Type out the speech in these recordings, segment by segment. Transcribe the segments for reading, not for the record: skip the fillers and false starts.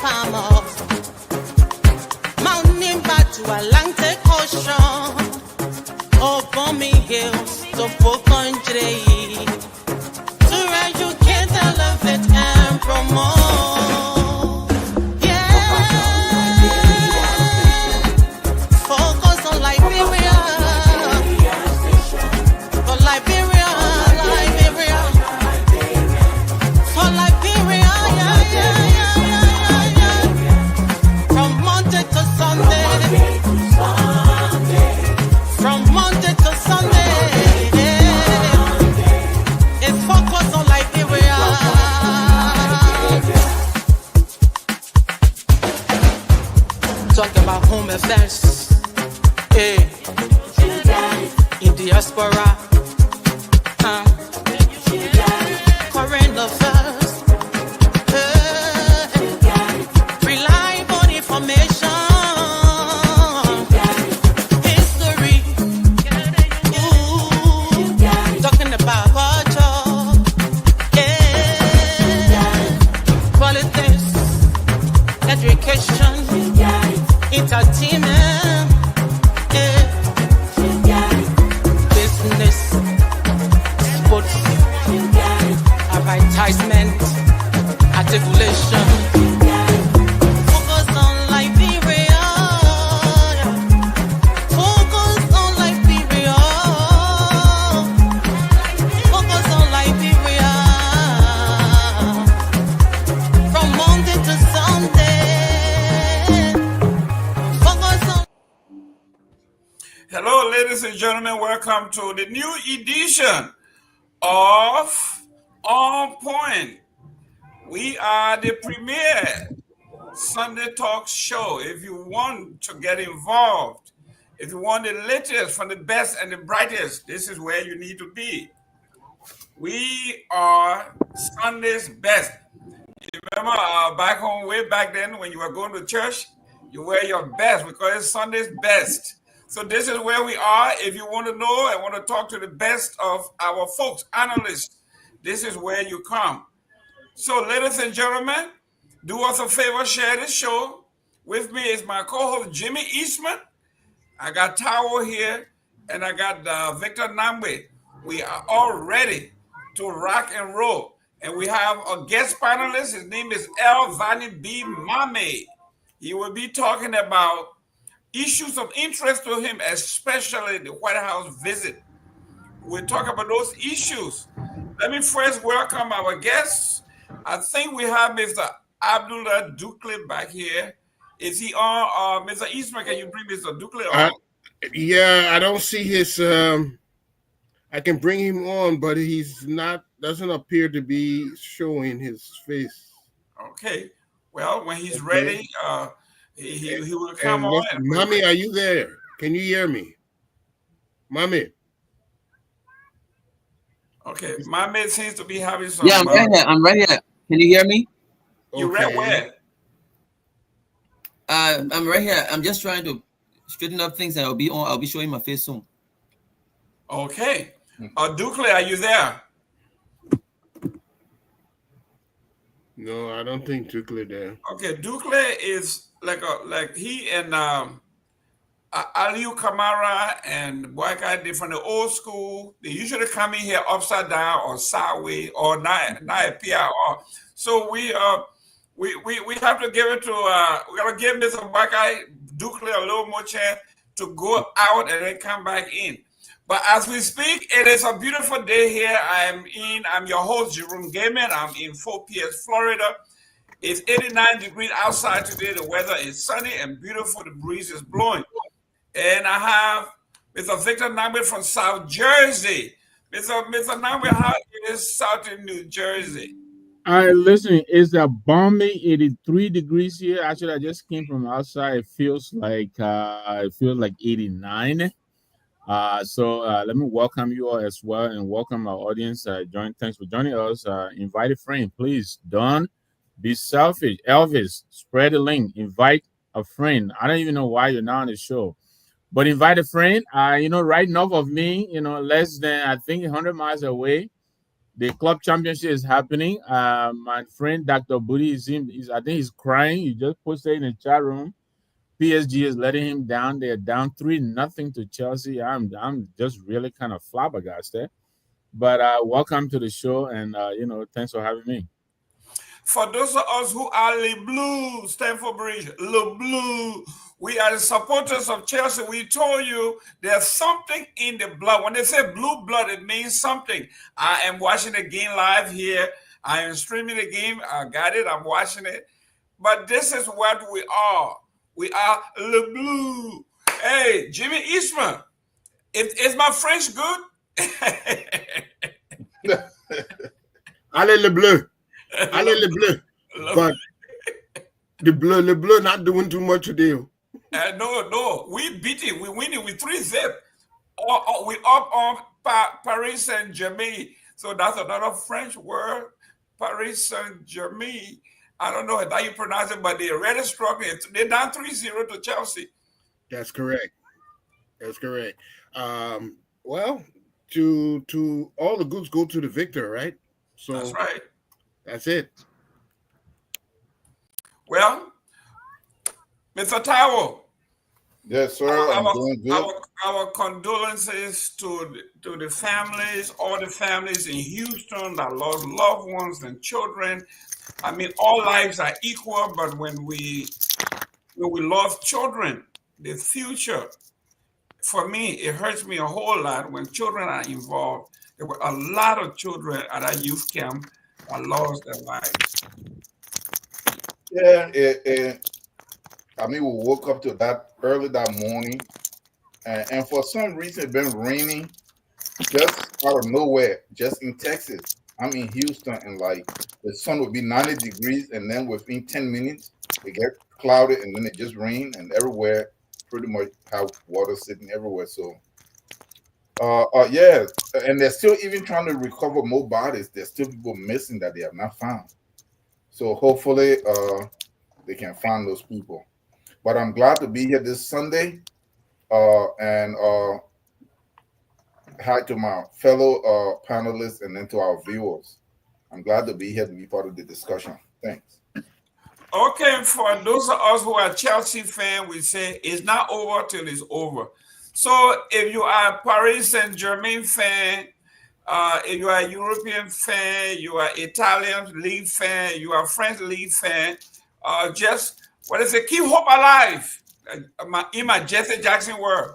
farmers, mountain back to Atlantic Ocean, upon me hills to folk country, to educate, elevate, and promote. Yeah, focus on Liberia, for Liberia, Liberia, for Liberia, yeah. From Monday to Sunday, from Monday to Sunday, it's focus on Liberia. Talk about home affairs, in diaspora, current affairs, reliable information, history, talking about culture, politics, education, entertainment, business, sports, advertisement, articulation. Focus on Liberia. Focus on Liberia. Focus on Liberia. From Monday to Sunday. Focus on. Hello, ladies and gentlemen. Welcome to the new edition of On Point. We are the premier Sunday talk show. If you want to get involved, if you want the latest from the best and the brightest, this is where you need to be. We are Sunday's best. You remember back home, way back then, when you were going to church, you wear your best because it's Sunday's best. So this is where we are. If you want to know and want to talk to the best of our folks, analysts, this is where you come. So, ladies and gentlemen, do us a favor, share this show. With me is my co-host, Jimmy Eastman. I got Tao here, and I got Victor Namwe. We are all ready to rock and roll. And we have a guest panelist. His name is L. Vani B. Mame. He will be talking about issues of interest to him, especially the White House visit. We'll talk about those issues. Let me first welcome our guests. I think we have Mr. Abdullah Dukle back here. Is he on? Mr. Eastman, can you bring Mr. Dukle on? Yeah, I don't see his. I can bring him on, but he's not. Doesn't appear to be showing his face. Okay. Well, when he's ready, he will come on. Mommy, are you there? Can you hear me, Mommy? Okay, my man seems to be having some. Yeah, I'm right here. Can you hear me? You read where? I'm right here. I'm just trying to straighten up things, and I'll be showing my face soon. Okay. Dukle, are you there? No, I don't think Dukle there. Okay, Dukle is like he and Aliu Kamara and white guy, they from the old school. They usually come in here upside down or sideways or not PR. So we have to give it to we gotta give Mr. White guy Dukle a little more chance to go out and then come back in. But as we speak, it is a beautiful day here. I'm your host, Jerome Gaiman. I'm in Fort Pierce, Florida. It's 89 degrees outside today. The weather is sunny and beautiful. The breeze is blowing. And I have Mr. Victor Namwe from South Jersey. Mr. Namwe, how it is Southern New Jersey? Listen, it's a balmy 83 degrees here. Actually, I just came from outside. It feels like 89. So let me welcome you all as well, and welcome our audience. Thanks for joining us. Invite a friend, please. Don't be selfish. Elvis, spread the link. Invite a friend. I don't even know why you're not on the show, but invite a friend. Right north of me, less than I think 100 miles away, The club championship is happening. My friend Dr. Booty is I think he's crying. He just posted in the chat room. PSG is letting him down. They're down 3-0 to Chelsea. I'm just really kind of flabbergasted. But welcome to the show, and thanks for having me. For those of us who are Le Bleu, Stamford Bridge, Le Bleu, we are the supporters of Chelsea. We told you there's something in the blood. When they say blue blood, it means something. I am watching the game live here. I am streaming the game. I got it. I'm watching it. But this is what we are. We are Le Bleu. Hey, Jimmy Eastman, is my French good? Allez le bleu. Allez le bleu. But the bleu not doing too much today. No. We beat it. We win it with 3-0. We up on Paris Saint-Germain. So that's another French word. Paris Saint-Germain. I don't know how you pronounce it, but they're really struggling. They're down 3-0 to Chelsea. That's correct. Well, to all the goods go to the victor, right? So that's right. That's it. Well, Mr. Taiwo. Yes, sir. I'm doing good. Our condolences to the families, all the families in Houston that lost loved ones and children. I mean, all lives are equal, but when we lost children, the future, for me, it hurts me a whole lot when children are involved. There were a lot of children at that youth camp that lost their lives. Yeah, I mean, we woke up to that early that morning, and for some reason, it's been raining just out of nowhere, just in Texas. I'm in Houston, and like the sun would be 90 degrees, and then within 10 minutes, it get clouded, and then it just rained, and everywhere pretty much have water sitting everywhere. So, yeah, and they're still even trying to recover more bodies. There's still people missing that they have not found. So hopefully, they can find those people. But I'm glad to be here this Sunday, and hi to my fellow panelists and then to our viewers. I'm glad to be here to be part of the discussion. Thanks. Okay, for those of us who are Chelsea fans, we say it's not over till it's over. So if you are a Paris Saint-Germain fan, if you are a European fan, you are Italian league fan, you are French league fan, just what is it? Keep hope alive. In my Jesse Jackson word.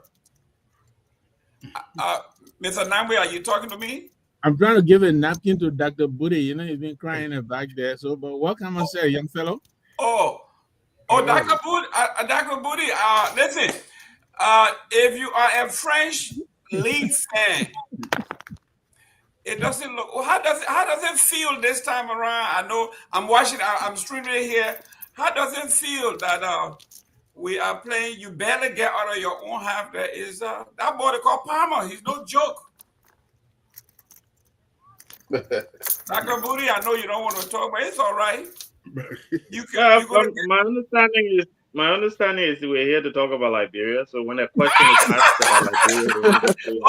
Mr. Namwe, are you talking to me? I'm trying to give a napkin to Dr. Booty. You know, he's been crying back there. So, but what can I say, young fellow? Dr. Booty, listen, if you are a French league fan, it doesn't look, how does it feel this time around? I know I'm watching, I'm streaming it here. How does it feel that we are playing, you barely get out of your own half? There is that boy called Palmer. He's no joke. Dr. Booty, I know you don't want to talk, but it's all right. My understanding is we're here to talk about Liberia. So when a question is asked about Liberia,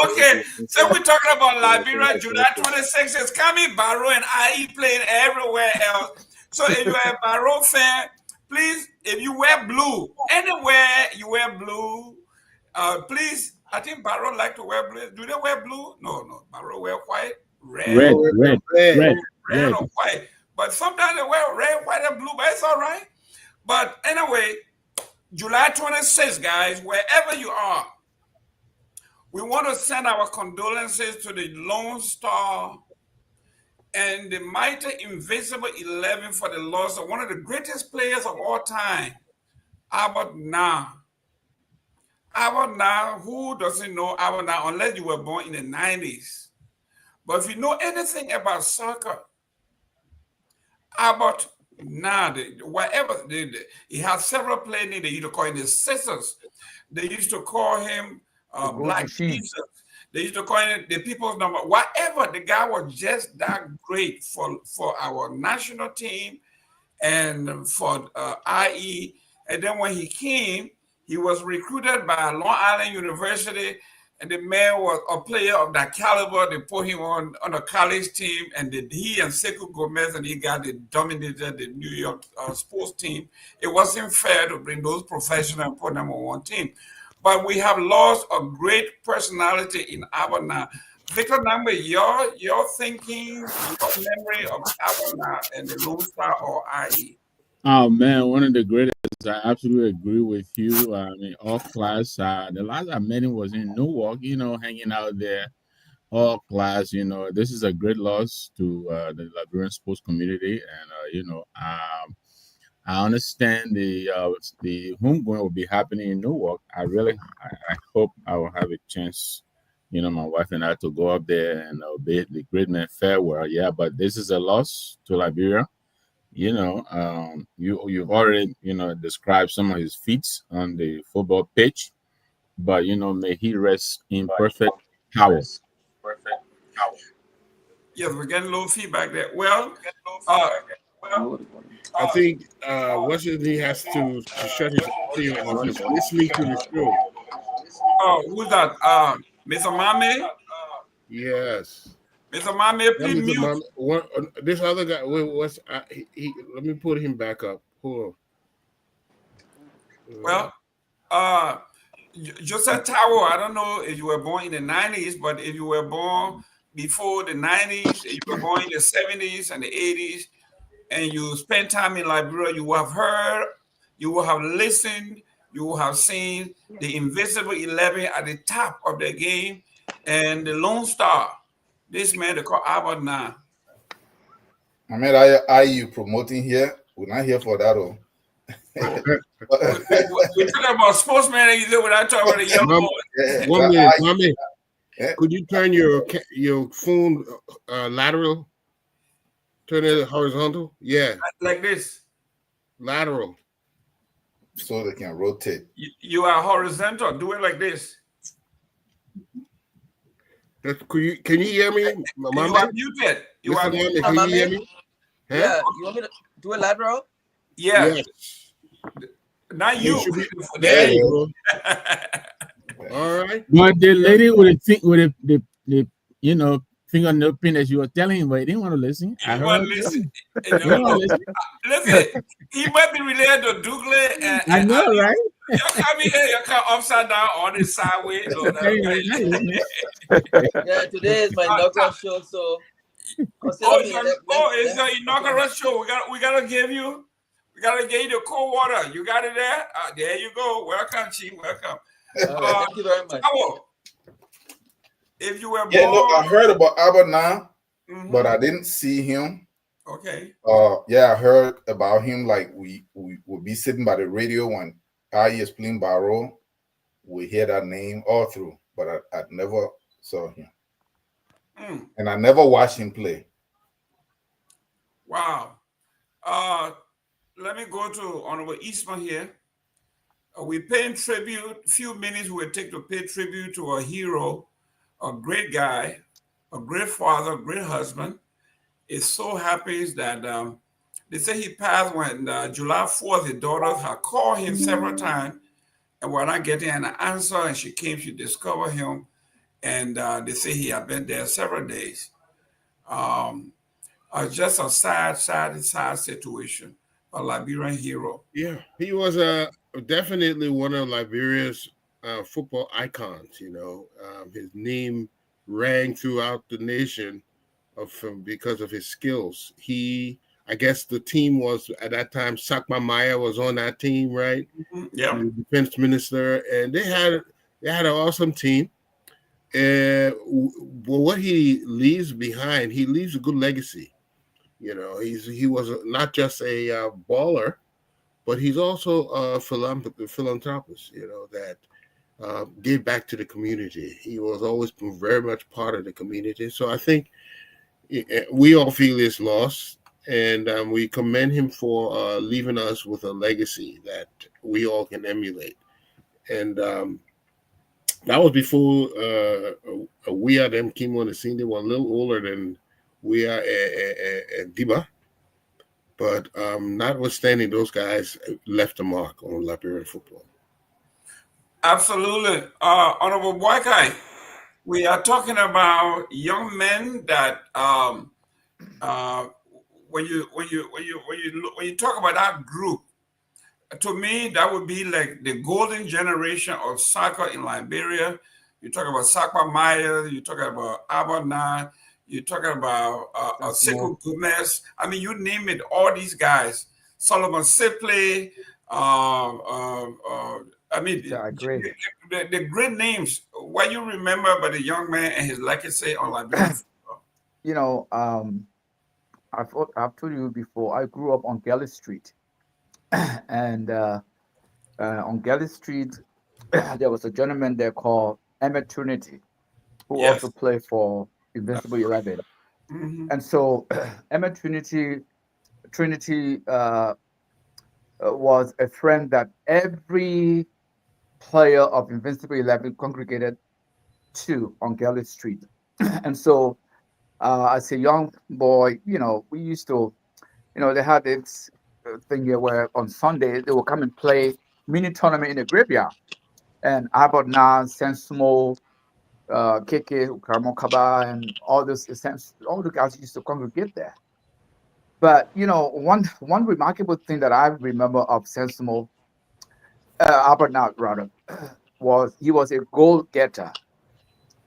okay, so we're talking about Liberia. July 26th is coming. Barrow and IE playing everywhere else. So if you're a Barrow fan, please, if you wear blue, anywhere you wear blue, please. I think Barrow like to wear blue. Do they wear blue? No. Barrow wear white, red or white. But sometimes they wear red, white, and blue. But it's all right. But anyway, July 26th, guys, wherever you are, we want to send our condolences to the Lone Star and the mighty Invisible 11 for the loss of one of the greatest players of all time, Albert Nah. Albert Nah, who doesn't know Albert Nah unless you were born in the 90s? But if you know anything about soccer, Albert Nah, he had several players. They used to call him the Sisters. They used to call him Black Jesus. They used to call him the people's number. Whatever, the guy was just that great for our national team and for IE. And then when he came, he was recruited by Long Island University, and the man was a player of that caliber. They put him on a college team, and he and Sekou Gomez and he dominated the New York sports team. It wasn't fair to bring those professionals and put them on one team. But we have lost a great personality in Abana. Victor Nambe, your thinking, your memory of Abana and the Lone Star or IE? Oh man, one of the greatest. I absolutely agree with you. I mean, all class. The last I met him was in Newark, hanging out there. All class, this is a great loss to the Liberian sports community, and I understand the homegoing will be happening in Newark. I hope I will have a chance, my wife and I to go up there and bid the great man farewell. Yeah, but this is a loss to Liberia. You've already described some of his feats on the football pitch, but may he rest in perfect power. Yes, we're getting a little feedback there. Well, I think Washington has to shut his audio off. He's listening to the show. Oh, who's that? Mr. Mame? Yes. Mr. Mame, please mute. This other guy, let me put him back up. Hold on. Well, Joseph Tower, I don't know if you were born in the 90s, but if you were born before the 90s, if you were born in the 70s and the 80s, and you spent time in Liberia, you will have heard, you will have listened, you will have seen the Invisible 11 at the top of the game and the Lone Star. This man they call Albert now. I mean, are you promoting here? We're not here for that. We're talking about sportsmen, and you do what I talk about the young boy. One minute. Could you turn your phone lateral? Turn it horizontal? Yeah. Like this. Lateral. So they can rotate. You are horizontal. Do it like this. Can you hear me? You are muted. You are muted. Can you hear me? Huh? Yeah. You want me to do a lateral? Yeah. Yes. Not you. There you go. All right. But the lady with the finger on the pin as you were telling him, but he didn't want to listen. Listen. Listen, he might be related to Douglas. And I know, right? You come here, you come upside down or the sideways. Yeah, today is my inaugural show, so it's the inaugural show. We gotta give you the cold water. You got it there? There you go. Welcome, Chief. Welcome. Thank you very much. If you were born, I heard about Abana, but I didn't see him. Okay. I heard about him. Like we would be sitting by the radio when I is playing Barrow. We hear that name all through, but I never saw him, and I never watched him play. Wow. Let me go to Honorable Eastman here. We're paying tribute. Few minutes we'll take to pay tribute to a hero, a great guy, a great father, a great husband. It's so happy that they say he passed when July 4th, his daughter had called him several times and we're not getting an answer. And she discovered him, and they say he had been there several days. Just a sad situation. A Liberian hero. Yeah, he was definitely one of Liberia's football icons. His name rang throughout the nation because of his skills. I guess the team was at that time. Sakma Maya was on that team, right? Yeah, the defense minister, and they had an awesome team. What he leaves behind, he leaves a good legacy. He was not just a baller, but he's also a philanthropist, that gave back to the community. He was always very much part of the community. So I think we all feel his loss, and we commend him for leaving us with a legacy that we all can emulate. And that was before we are them came on the scene. They were a little older than we are at Diba, but notwithstanding, those guys left a mark on Liberian football. Absolutely. Honorable Boykai. We are talking about young men that uh, when you talk about that group, to me that would be like the golden generation of soccer in Liberia. You talk about Sakwa Maya, you talk about Abana, you talking about Sekou Gomez. I mean, you name it. All these guys, Solomon Sipley. I mean, Yeah, I agree. the great names. What you remember about the young man and his legacy on Liberian football? You know, I've told you before, I grew up on Gelly Street. And on Gelly Street, there was a gentleman there called Emmett Trinity, who also Yes. played for Invincible 11. Mhm. And so Emmett Trinity was a friend that every player of Invincible 11 congregated to on Gelly Street. And so as a young boy, we used to, they had this thing here where on Sunday they would come and play mini tournament in the graveyard. And Albert Nas, Sensumo, Keke, Karamokaba, and all the guys used to congregate there. But one remarkable thing that I remember of Sensumo, Albert Nas rather, was he was a goal getter.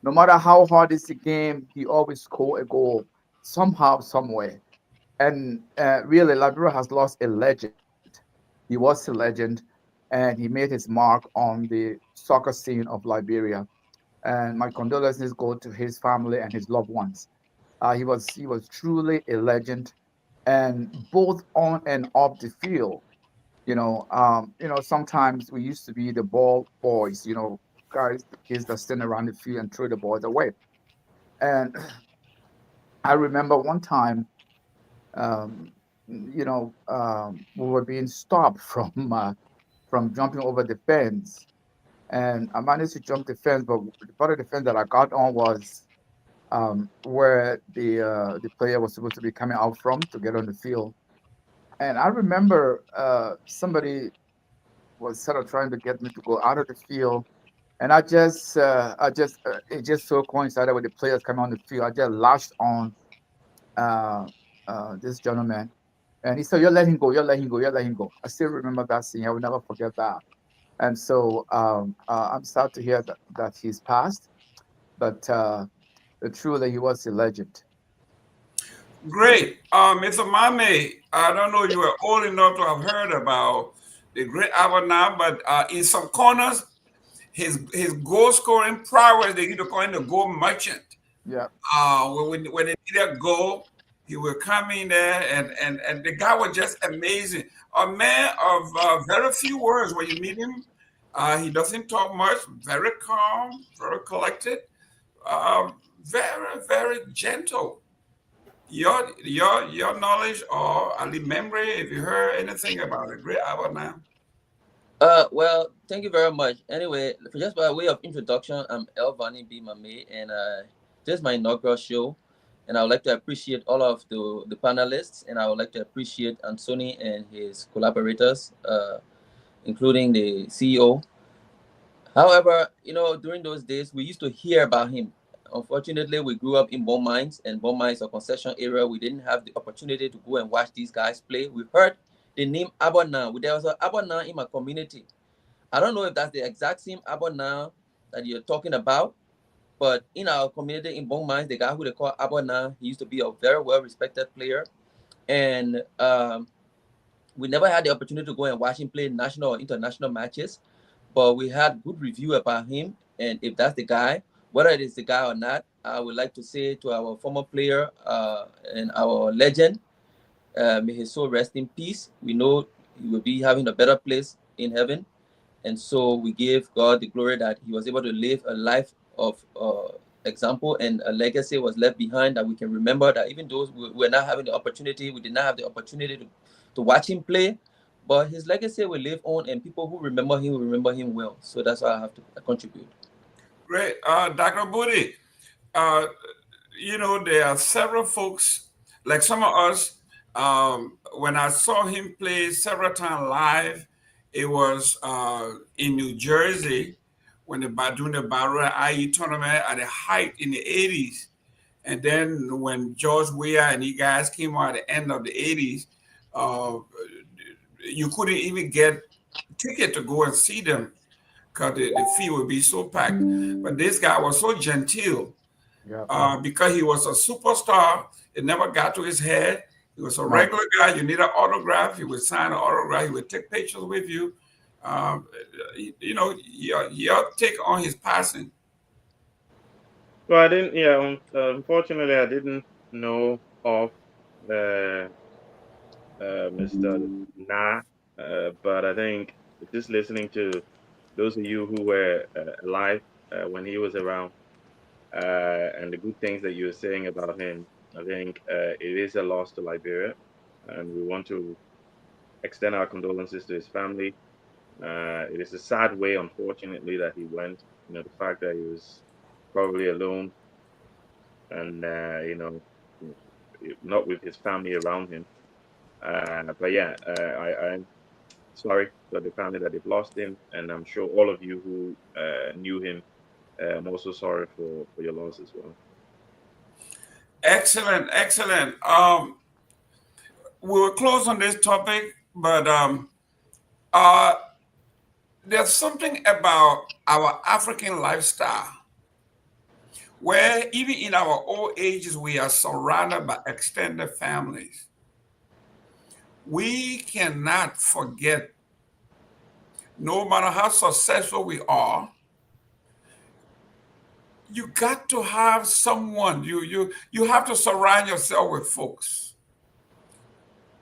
No matter how hard is the game, he always score a goal somehow, somewhere. And really, Liberia has lost a legend. He was a legend, and he made his mark on the soccer scene of Liberia. And my condolences go to his family and his loved ones. He was truly a legend, and both on and off the field. Sometimes we used to be the ball boys. Guys, the kids that stand around the field and throw the balls away. And I remember one time, um, we were being stopped from jumping over the fence, and I managed to jump the fence, but the part of the fence that I got on was where the player was supposed to be coming out from to get on the field. And I remember somebody was sort of trying to get me to go out of the field, and it just so coincided with the players coming on the field. I just latched on uh, this gentleman, and he said, "You let him go. You let him go. You let him go." I still remember that scene. I will never forget that. And so I'm sad to hear that he's passed, but truly he was a legend. Great. Mr. Mame, I don't know if you were old enough to have heard about the great Abana, but in some corners, his goal scoring prowess, they used to call him the goal merchant. Yeah. When they needed a goal, he would come in there, and the guy was just amazing. A man of very few words. When you meet him, he doesn't talk much. Very calm, very collected, very very gentle. Your knowledge or Ali memory, if you heard anything about the great Albert now. Well, thank you very much. Anyway, just by way of introduction, I'm Elvani B. Mame, and this is my inaugural show. And I would like to appreciate all of the panelists, and I would like to appreciate Anthony and his collaborators, including the CEO. However, during those days, we used to hear about him. Unfortunately, we grew up in Bon Mines, and Bon Mines, a concession area. We didn't have the opportunity to go and watch these guys play. We heard the name Abona. There was an Abona in my community. I don't know if that's the exact same Abona that you're talking about, but in our community in Bon Mines, the guy who they call Abona, he used to be a very well-respected player. And we never had the opportunity to go and watch him play national or international matches, but we had good review about him. And if that's the guy, whether it is the guy or not, I would like to say to our former player and our legend, may his soul rest in peace. We know he will be having a better place in heaven. And so we give God the glory that he was able to live a life of example, and a legacy was left behind that we can remember, that even though we were not having the opportunity, we did not have the opportunity to watch him play, but his legacy will live on, and people who remember him will remember him well. So that's why I have to contribute. Great. Dr. Booty, there are several folks, like some of us, when I saw him play several times live, it was in New Jersey when doing the Barrow IE tournament at the height in the 80s. And then when George Weah and you guys came out at the end of the 80s, you couldn't even get ticket to go and see them because the fee would be so packed. But this guy was so genteel because he was a superstar. It never got to his head. He was a regular guy. You need an autograph. He would sign an autograph. He would take pictures with you. You know, your take on his passing. Well, I didn't. Yeah, unfortunately, I didn't know of Mr. Na, but I think just listening to those of you who were alive when he was around and the good things that you were saying about him, I think it is a loss to Liberia, and we want to extend our condolences to his family. It is a sad way, unfortunately, that he went. You know, the fact that he was probably alone and you know, not with his family around him. But yeah, I'm sorry for the family that they've lost him, and I'm sure all of you who knew him, I'm also sorry for your loss as well. Excellent, excellent. We will close on this topic, but there's something about our African lifestyle where even in our old ages, we are surrounded by extended families. We cannot forget, no matter how successful we are, you got to have someone. You have to surround yourself with folks.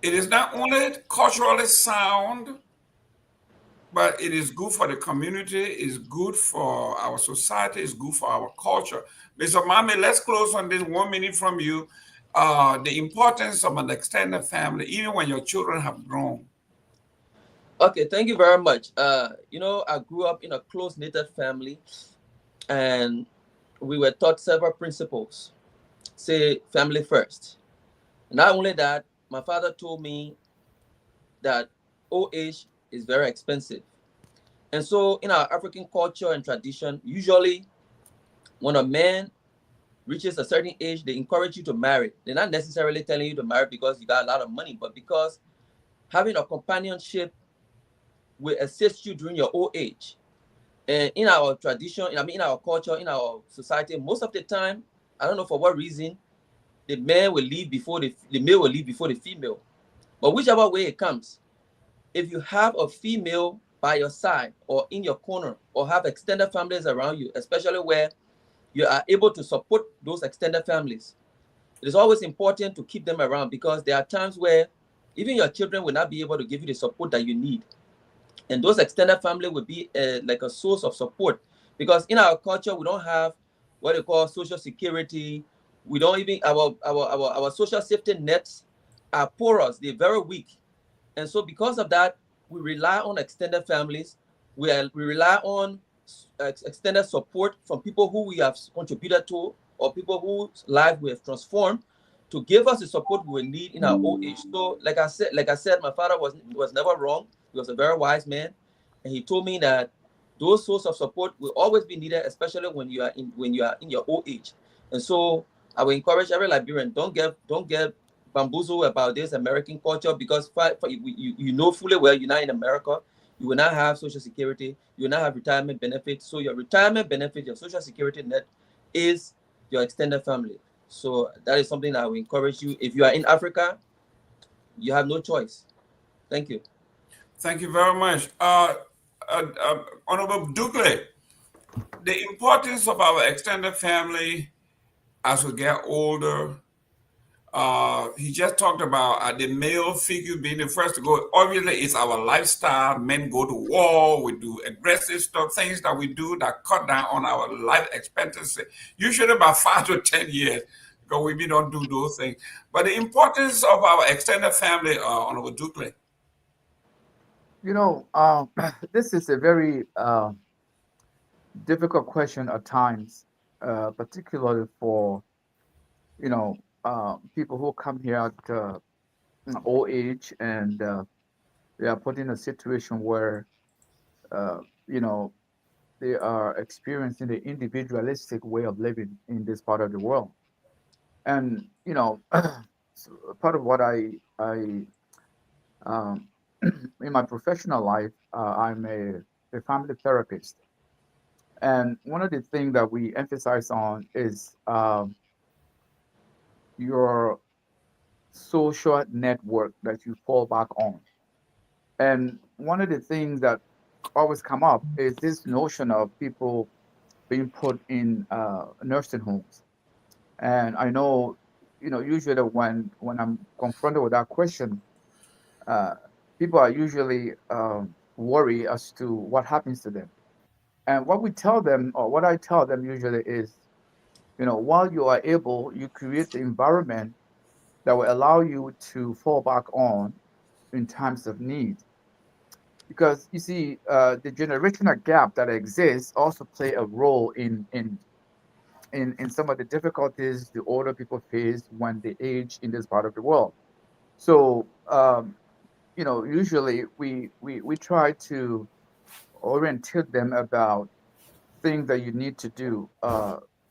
It is not only culturally sound, but it is good for the community, it's good for our society, it's good for our culture. Mr. Mame, let's close on this 1 minute from you. The importance of an extended family, even when your children have grown. Okay, thank you very much. You know, I grew up in a close-knitted family, and we were taught several principles. Say family first. Not only that, my father told me that old age is very expensive. And so in our African culture and tradition, usually when a man reaches a certain age, they encourage you to marry. They're not necessarily telling you to marry because you got a lot of money, but because having a companionship will assist you during your old age. And in our tradition, I mean, in our culture, in our society, most of the time, I don't know for what reason, the male will leave before the male will leave before the female. But whichever way it comes, if you have a female by your side or in your corner or have extended families around you, especially where you are able to support those extended families, it is always important to keep them around because there are times where even your children will not be able to give you the support that you need. And those extended family will be like a source of support because in our culture, we don't have what they call social security. We don't even, our social safety nets are porous, they're very weak. And so because of that, we rely on extended families. We rely on extended support from people who we have contributed to or people whose life we have transformed to give us the support we will need in our old age. So like I said, my father was never wrong. He was a very wise man. And he told me that those sorts of support will always be needed, especially when you are in your old age. And so I will encourage every Liberian, don't get bamboozled about this American culture because you know fully well you're not in America. You will not have social security. You will not have retirement benefits. So your retirement benefit, your social security net is your extended family. So that is something that I will encourage you. If you are in Africa, you have no choice. Thank you. Thank you very much. Honorable Dugle, the importance of our extended family as we get older. He just talked about the male figure being the first to go. Obviously, it's our lifestyle. Men go to war. We do aggressive stuff, things that we do that cut down on our life expectancy. Usually about 5 to 10 years because we don't do those things. But the importance of our extended family, Honorable Ducle. You know, this is a very difficult question at times, particularly for people who come here at old age and they are put in a situation where you know they are experiencing the individualistic way of living in this part of the world. And so part of what I um, in my professional life, I'm a family therapist, and one of the things that we emphasize on is your social network that you fall back on. And one of the things that always come up is this notion of people being put in nursing homes. And I know, usually when I'm confronted with that question, uh, people are usually worried as to what happens to them. And what we tell them, or what I tell them usually is, while you are able, you create the environment that will allow you to fall back on in times of need. Because you see, the generational gap that exists also play a role in some of the difficulties the older people face when they age in this part of the world. So, usually we try to orientate them about things that you need to do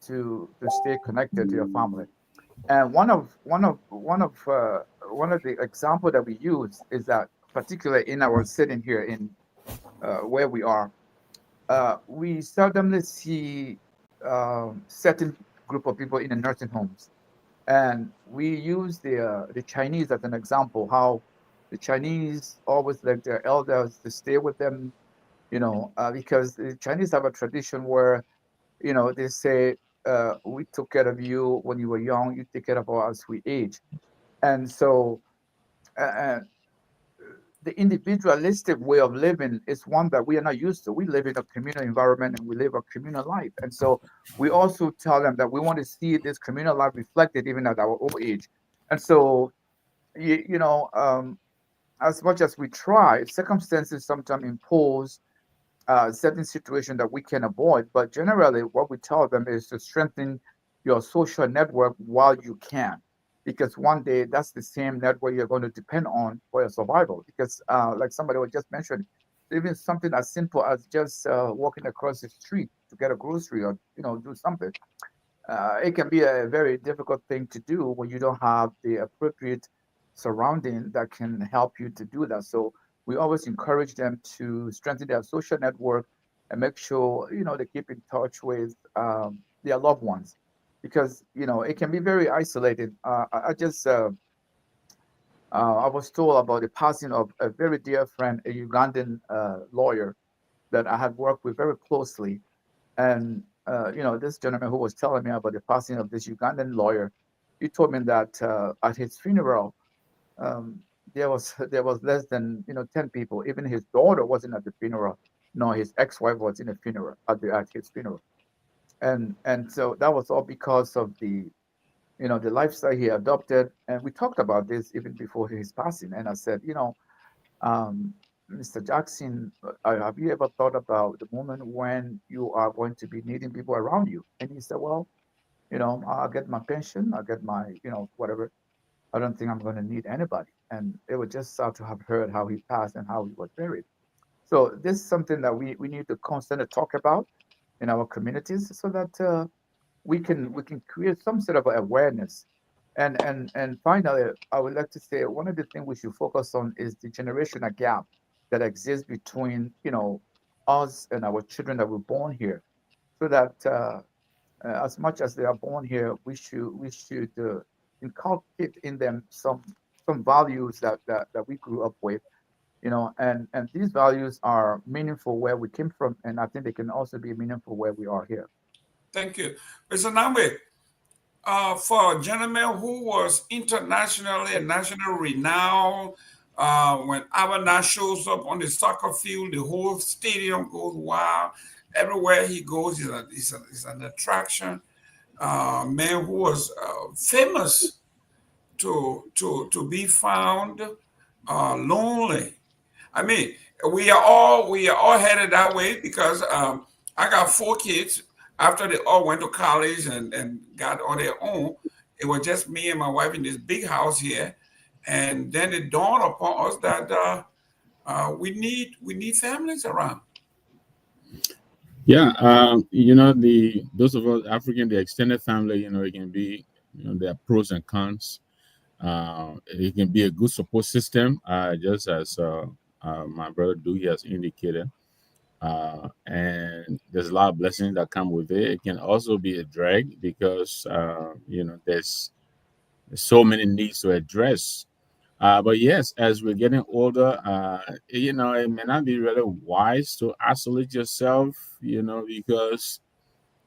to stay connected to your family. And one of the example that we use is that, particularly in our setting here in where we are, we seldomly see certain group of people in the nursing homes, and we use the Chinese as an example. How the Chinese always like their elders to stay with them, because the Chinese have a tradition where they say, we took care of you when you were young, you take care of us as we age. And so uh, the individualistic way of living is one that we are not used to. We live in a communal environment and we live a communal life. And so we also tell them that we want to see this communal life reflected even at our old age. And so, as much as we try, circumstances sometimes impose certain situation that we can avoid. But generally, what we tell them is to strengthen your social network while you can, because one day that's the same network you're going to depend on for your survival. Because, like somebody was just mentioned, even something as simple as just walking across the street to get a grocery or do something, it can be a very difficult thing to do when you don't have the appropriate surrounding that can help you to do that. So we always encourage them to strengthen their social network and make sure they keep in touch with their loved ones, because it can be very isolated. I was told about the passing of a very dear friend, a Ugandan lawyer that I had worked with very closely. And this gentleman who was telling me about the passing of this Ugandan lawyer, he told me that at his funeral, um, there was less than 10 people. Even his daughter wasn't at the funeral. No, his ex-wife was in the funeral at his funeral, and so that was all because of the lifestyle he adopted. And we talked about this even before his passing. And I said, um, Mr. Jackson, have you ever thought about the moment when you are going to be needing people around you? And he said, well, I'll get my pension, I'll get my, whatever. I don't think I'm going to need anybody. And it was just sad to have heard how he passed and how he was buried. So this is something that we need to constantly talk about in our communities, so that we can create some sort of awareness. And finally, I would like to say one of the things we should focus on is the generational gap that exists between us and our children that were born here, so that as much as they are born here, we should inculcate in them some values that we grew up with, and these values are meaningful where we came from, and I think they can also be meaningful where we are here. Thank you. Mr. Nambe, for a gentleman who was internationally and national renowned, when Abana shows up on the soccer field, the whole stadium goes wild. Everywhere he goes, he's an attraction. Man who was famous to be found lonely. I mean, we are all headed that way, because I got 4 kids. After they all went to college and got on their own, it was just me and my wife in this big house here. And then it dawned upon us that we need families around. Yeah, those of us African, the extended family, it can be, there are pros and cons. It can be a good support system, just as my brother Dewey has indicated. And there's a lot of blessings that come with it. It can also be a drag because there's so many needs to address. But yes, as we're getting older, it may not be really wise to isolate yourself, because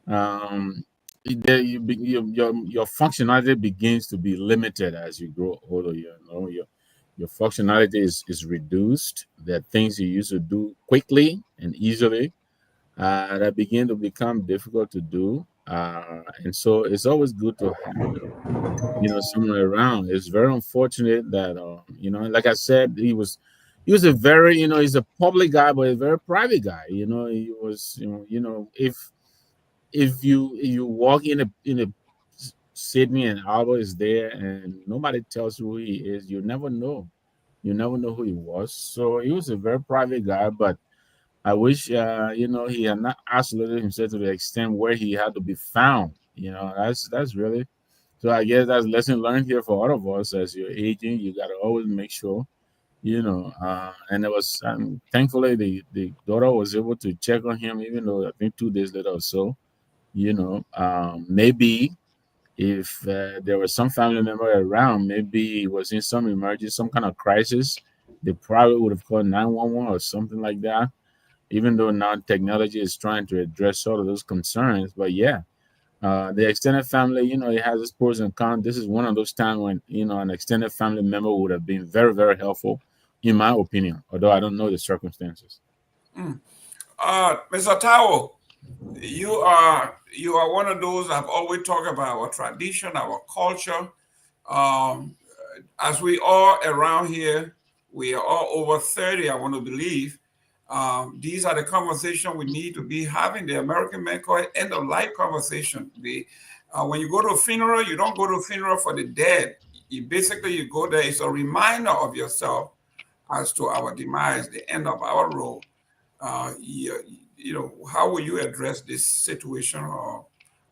um, your functionality begins to be limited as you grow older. Your functionality is reduced. There are things you used to do quickly and easily that begin to become difficult to do. And so it's always good to have someone around. It's very unfortunate that like I said, he was a very he's a public guy, but a very private guy. He was if you walk in a Sydney and Albert is there and nobody tells you who he is, you never know. You never know who he was. So he was a very private guy, but I wish he had not isolated himself to the extent where he had to be found. That's really so. I guess that's lesson learned here for all of us. As you're aging, you got to always make sure. And it was thankfully the daughter was able to check on him, even though I think 2 days later or so. Maybe if there was some family member around, maybe it was in some emergency, some kind of crisis, they probably would have called 911 or something like that. Even though now technology is trying to address all of those concerns, but yeah, the extended family, it has its pros and cons. This is one of those times when an extended family member would have been very, very helpful, in my opinion. Although I don't know the circumstances. Mr. Tao, you are one of those I've always talked about our tradition, our culture. As we are around here, we are all over 30, I want to believe. These are the conversations we need to be having. The American men call it end of life conversation. When you go to a funeral, you don't go to a funeral for the dead. You go there. It's a reminder of yourself as to our demise, the end of our role. How will you address this situation, or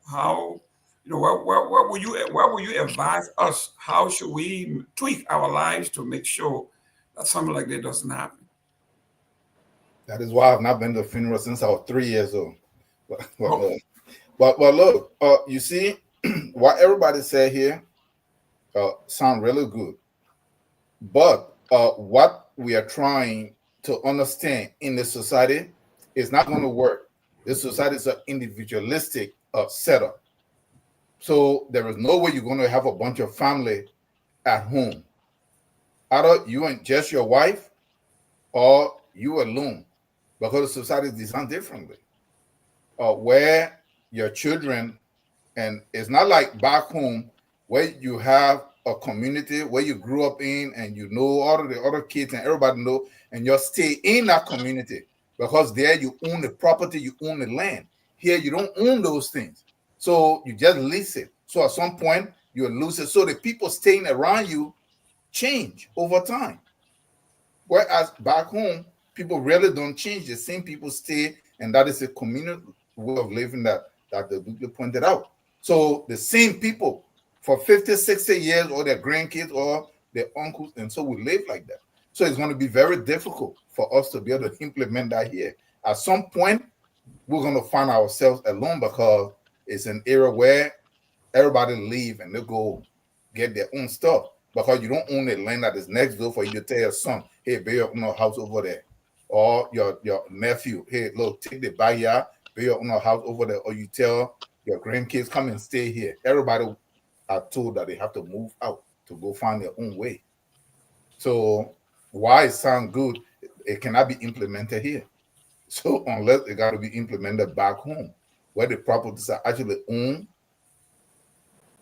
how, what will you advise us? How should we tweak our lives to make sure that something like that doesn't happen? That is why I've not been to a funeral since I was 3 years old. But look, you see, what everybody said here sound really good. But what we are trying to understand in the society is not going to work. This society is an individualistic setup. So there is no way you're going to have a bunch of family at home. Either you and just your wife or you alone, because the society is designed differently. Where your children, and it's not like back home where you have a community where you grew up in and you know all of the other kids and everybody know, and you stay in that community because there you own the property, you own the land. Here you don't own those things. So you just lease it. So at some point you lose it. So the people staying around you change over time. Whereas back home, people really don't change. The same people stay, and that is a communal way of living that the Duke pointed out. So the same people for 50, 60 years, or their grandkids or their uncles, and so we live like that. So it's going to be very difficult for us to be able to implement that here. At some point, we're going to find ourselves alone because it's an era where everybody leave and they go get their own stuff because you don't own the land that is next door for you to tell your son, hey, build your own house over there. Or your nephew, hey, look, take the backyard, build your own house over there. Or you tell your grandkids, come and stay here. Everybody are told that they have to move out to go find their own way. So why it sounds good, it cannot be implemented here. So unless it got to be implemented back home, where the properties are actually owned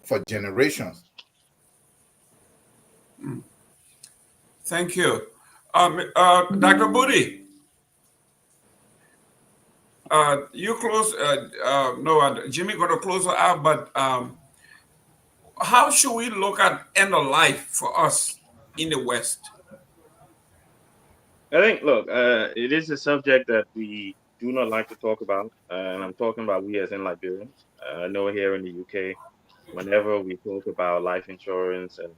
for generations. Thank you. Dr. Booty, you close, no, Jimmy going to close it out, but how should we look at end of life for us in the West? I think, look, it is a subject that we do not like to talk about, and I'm talking about we as in Liberians. I know here in the UK, whenever we talk about life insurance and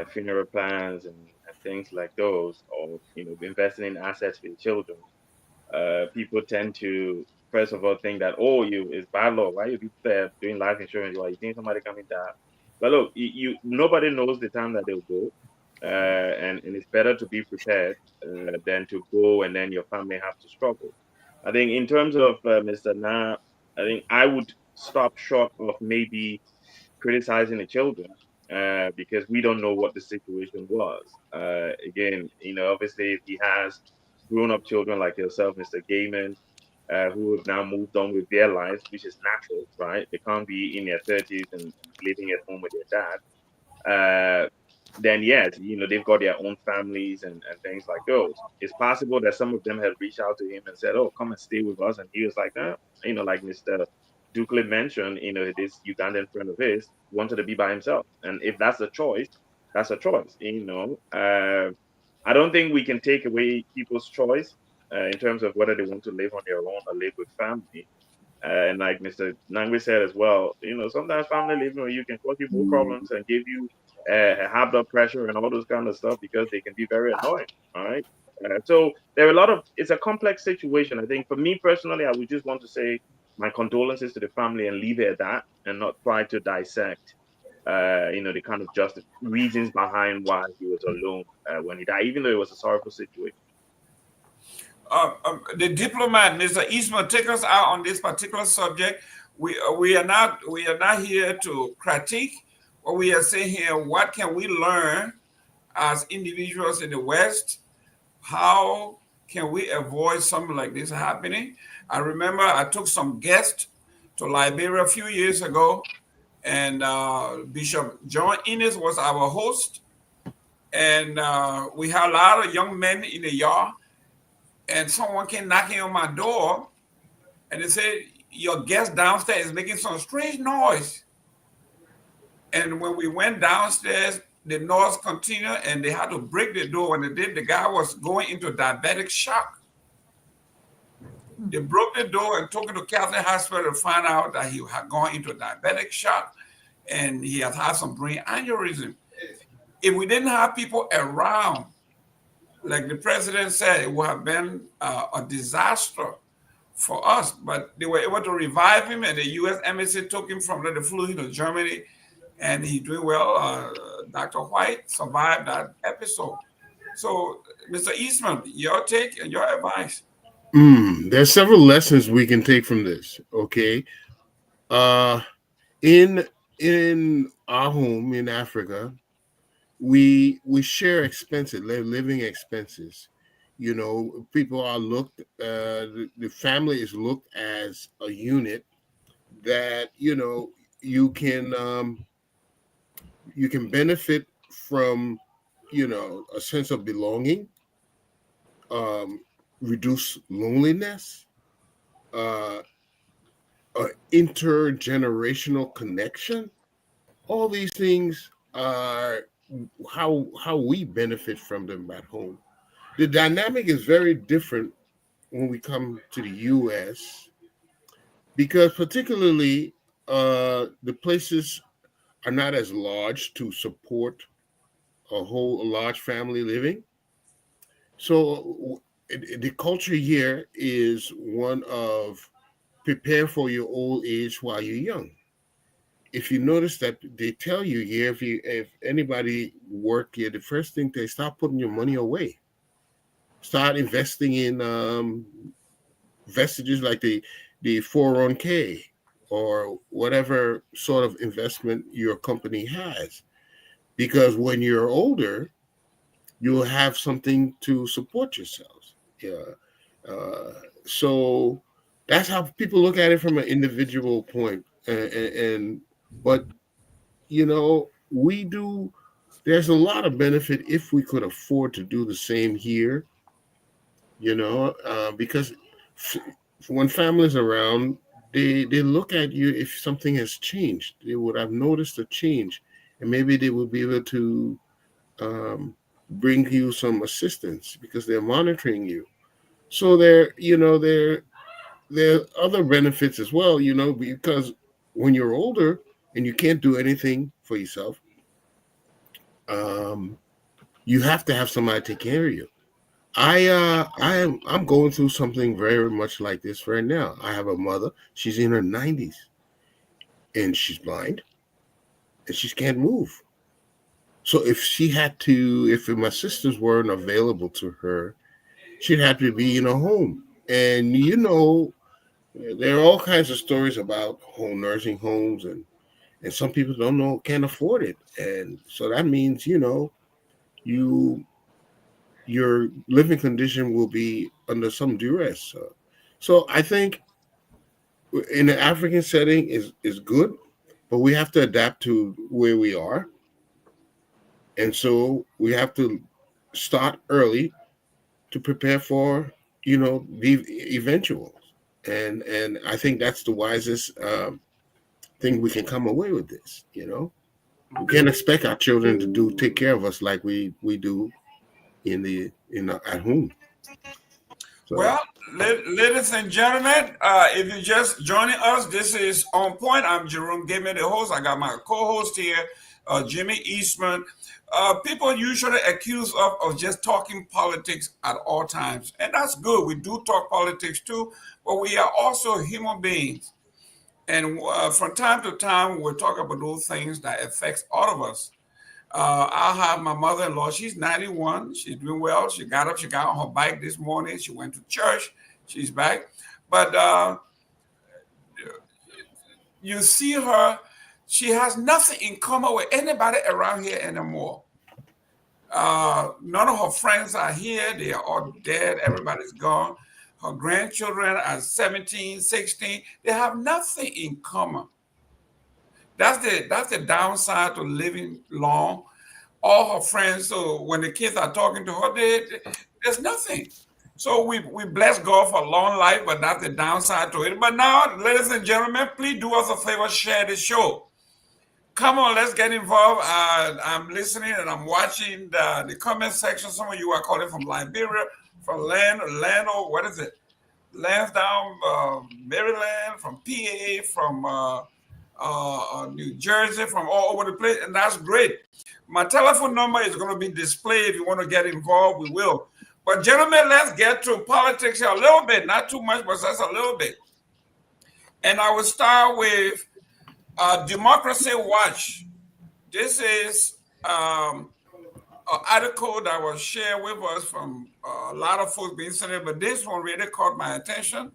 funeral plans and things like those, or investing in assets for your children, people tend to first of all think that, oh, you it's bad law. Why you be there doing life insurance? Why you think somebody coming down? But look, nobody knows the time that they'll go, and it's better to be prepared than to go and then your family have to struggle. I think in terms of Mr. Na, I think I would stop short of maybe criticizing the children because we don't know what the situation was. Again, obviously, if he has grown-up children like yourself, Mr. Gaiman, who have now moved on with their lives, which is natural, right? They can't be in their 30s and living at home with their dad. Then yes, they've got their own families and things like those. It's possible that some of them have reached out to him and said, "Oh, come and stay with us," and he was like, like Mr. Dukley mentioned, this Ugandan friend of his wanted to be by himself, and if that's a choice, that's a choice. I don't think we can take away people's choice in terms of whether they want to live on their own or live with family. And like Mr. Nangwe said as well, sometimes family living with you can cause you more problems and give you high blood pressure and all those kind of stuff because they can be very annoying. All right. So there are a lot of, it's a complex situation. I think for me personally, I would just want to say my condolences to the family and leave it at that and not try to dissect, the kind of just reasons behind why he was alone when he died, even though it was a sorrowful situation. The diplomat, Mr. Eastman, take us out on this particular subject. We are not here to critique. What we are saying here, what can we learn as individuals in the West? How can we avoid something like this happening? I remember I took some guests to Liberia a few years ago, and Bishop John Innes was our host, and we had a lot of young men in the yard. And someone came knocking on my door and they said, "Your guest downstairs is making some strange noise." And when we went downstairs, the noise continued and they had to break the door. When they did, the guy was going into diabetic shock. They broke the door and took him to Catholic Hospital to find out that he had gone into diabetic shock and he had had some brain aneurysm. If we didn't have people around, like the president said, it would have been a disaster for us. But they were able to revive him, and the U.S. embassy took him from there. They flew him to Germany, and he's doing well. Dr. White survived that episode. So, Mr. Eastman, your take and your advice. There's several lessons we can take from this. Okay, in our home in Africa, we share expenses, living expenses. People are looked. The family is looked as a unit that you can benefit from. A sense of belonging, reduce loneliness, uh, intergenerational connection. All these things are how we benefit from them at home. The dynamic is very different when we come to the U.S. because particularly the places are not as large to support a large family living. So the culture here is one of prepare for your old age while you're young. If you notice that they tell you here, if anybody work here, the first thing they start putting your money away, start investing in vestiges like the 401k or whatever sort of investment your company has, because when you're older, you'll have something to support yourselves. Yeah. So that's how people look at it from an individual point. But we do. There's a lot of benefit if we could afford to do the same here. Because f- when families around, they look at you if something has changed. They would have noticed a change, and maybe they would be able to um, bring you some assistance because they're monitoring you. So there are other benefits as well, because when you're older and you can't do anything for yourself, um, you have to have somebody take care of you. I'm going through something very much like this right now. I have a mother. She's in her 90s and she's blind and she can't move. So if my sisters weren't available to her, she'd have to be in a home. And there are all kinds of stories about home nursing homes, and some people can't afford it. And so that means, you your living condition will be under some duress. So I think in the African setting is good, but we have to adapt to where we are. And so we have to start early to prepare for, the eventuals. And I think that's the wisest thing we can come away with this. We can't expect our children to take care of us like we do at home. So, Well, ladies and gentlemen, if you're just joining us, this is On Point. I'm Jerome Gamer, the host. I got my co-host here, Jimmy Eastman. People usually accuse us of just talking politics at all times, and that's good. We do talk politics too, but we are also human beings. And from time to time, we'll talk about those things that affects all of us. I have my mother-in-law. She's 91. She's doing well. She got up. She got on her bike this morning. She went to church. She's back. But you see her. She has nothing in common with anybody around here anymore. None of her friends are here. They are all dead. Everybody's gone. Her grandchildren are 17, 16. They have nothing in common. That's the downside to living long. All her friends, so when the kids are talking to her, there's nothing. So we bless God for long life, but that's the downside to it. But now, ladies and gentlemen, please do us a favor, share the show. Come on, let's get involved. I'm listening and I'm watching the comment section. Some of you are calling from Liberia, from Orlando, what is it? Lansdowne, Maryland, from PA, from New Jersey, from all over the place, and that's great. My telephone number is going to be displayed. If you want to get involved, we will. But gentlemen, let's get to politics here a little bit, not too much, but just a little bit. And I will start with Democracy Watch. This is an article that was shared with us from a lot of folks being sent, but this one really caught my attention.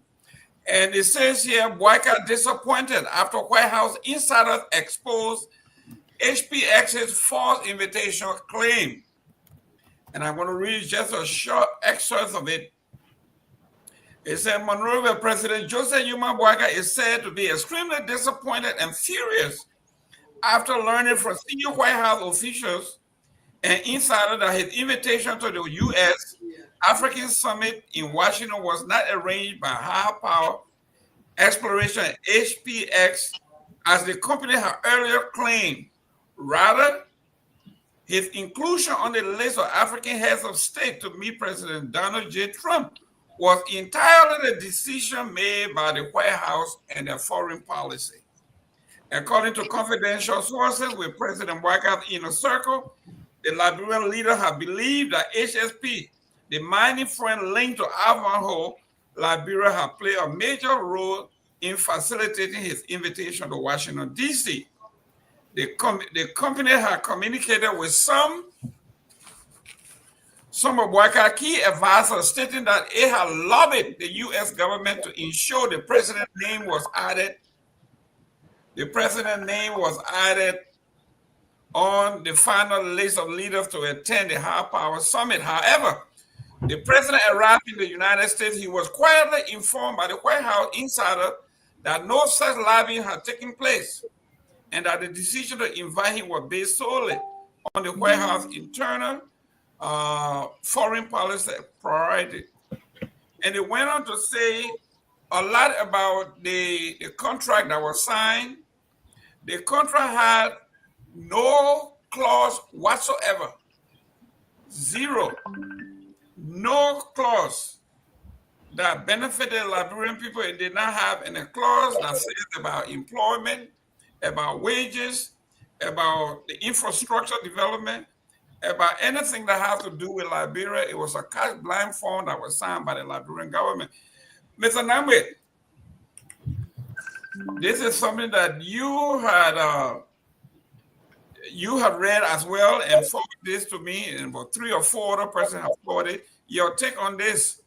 And it says here, Boycott disappointed after White House insiders exposed HPX's false invitation claim. And I'm going to read just a short excerpt of it. It said, Monrovia President Joseph Yuma Boyka is said to be extremely disappointed and furious after learning from senior White House officials and insiders that his invitation to the US African Summit in Washington was not arranged by high power exploration HPX as the company had earlier claimed. Rather, his inclusion on the list of African heads of state to meet President Donald J. Trump was entirely the decision made by the White House and their foreign policy. According to confidential sources with President Boyka's inner circle, the Liberian leader had believed that HSP, the mining friend linked to Ivanhoe, Liberia, had played a major role in facilitating his invitation to Washington, D.C. The company had communicated with some of Boyka's key advisors, stating that it had lobbied the U.S. government to ensure the president's name was added. The president's name was added on the final list of leaders to attend the high power summit. However, the president arrived in the United States. He was quietly informed by the White House insider that no such lobbying had taken place, and that the decision to invite him was based solely on the White House internal foreign policy priority. And it went on to say a lot about the contract that was signed. The contract had no clause whatsoever. Zero. No clause that benefited Liberian people. It did not have any clause that says about employment, about wages, about the infrastructure development, about anything that has to do with Liberia. It was a carte blanche form that was signed by the Liberian government. Mr. Nambe, this is something that you have read as well and forwarded this to me, and about 3 or 4 other persons have forwarded. Your take on this?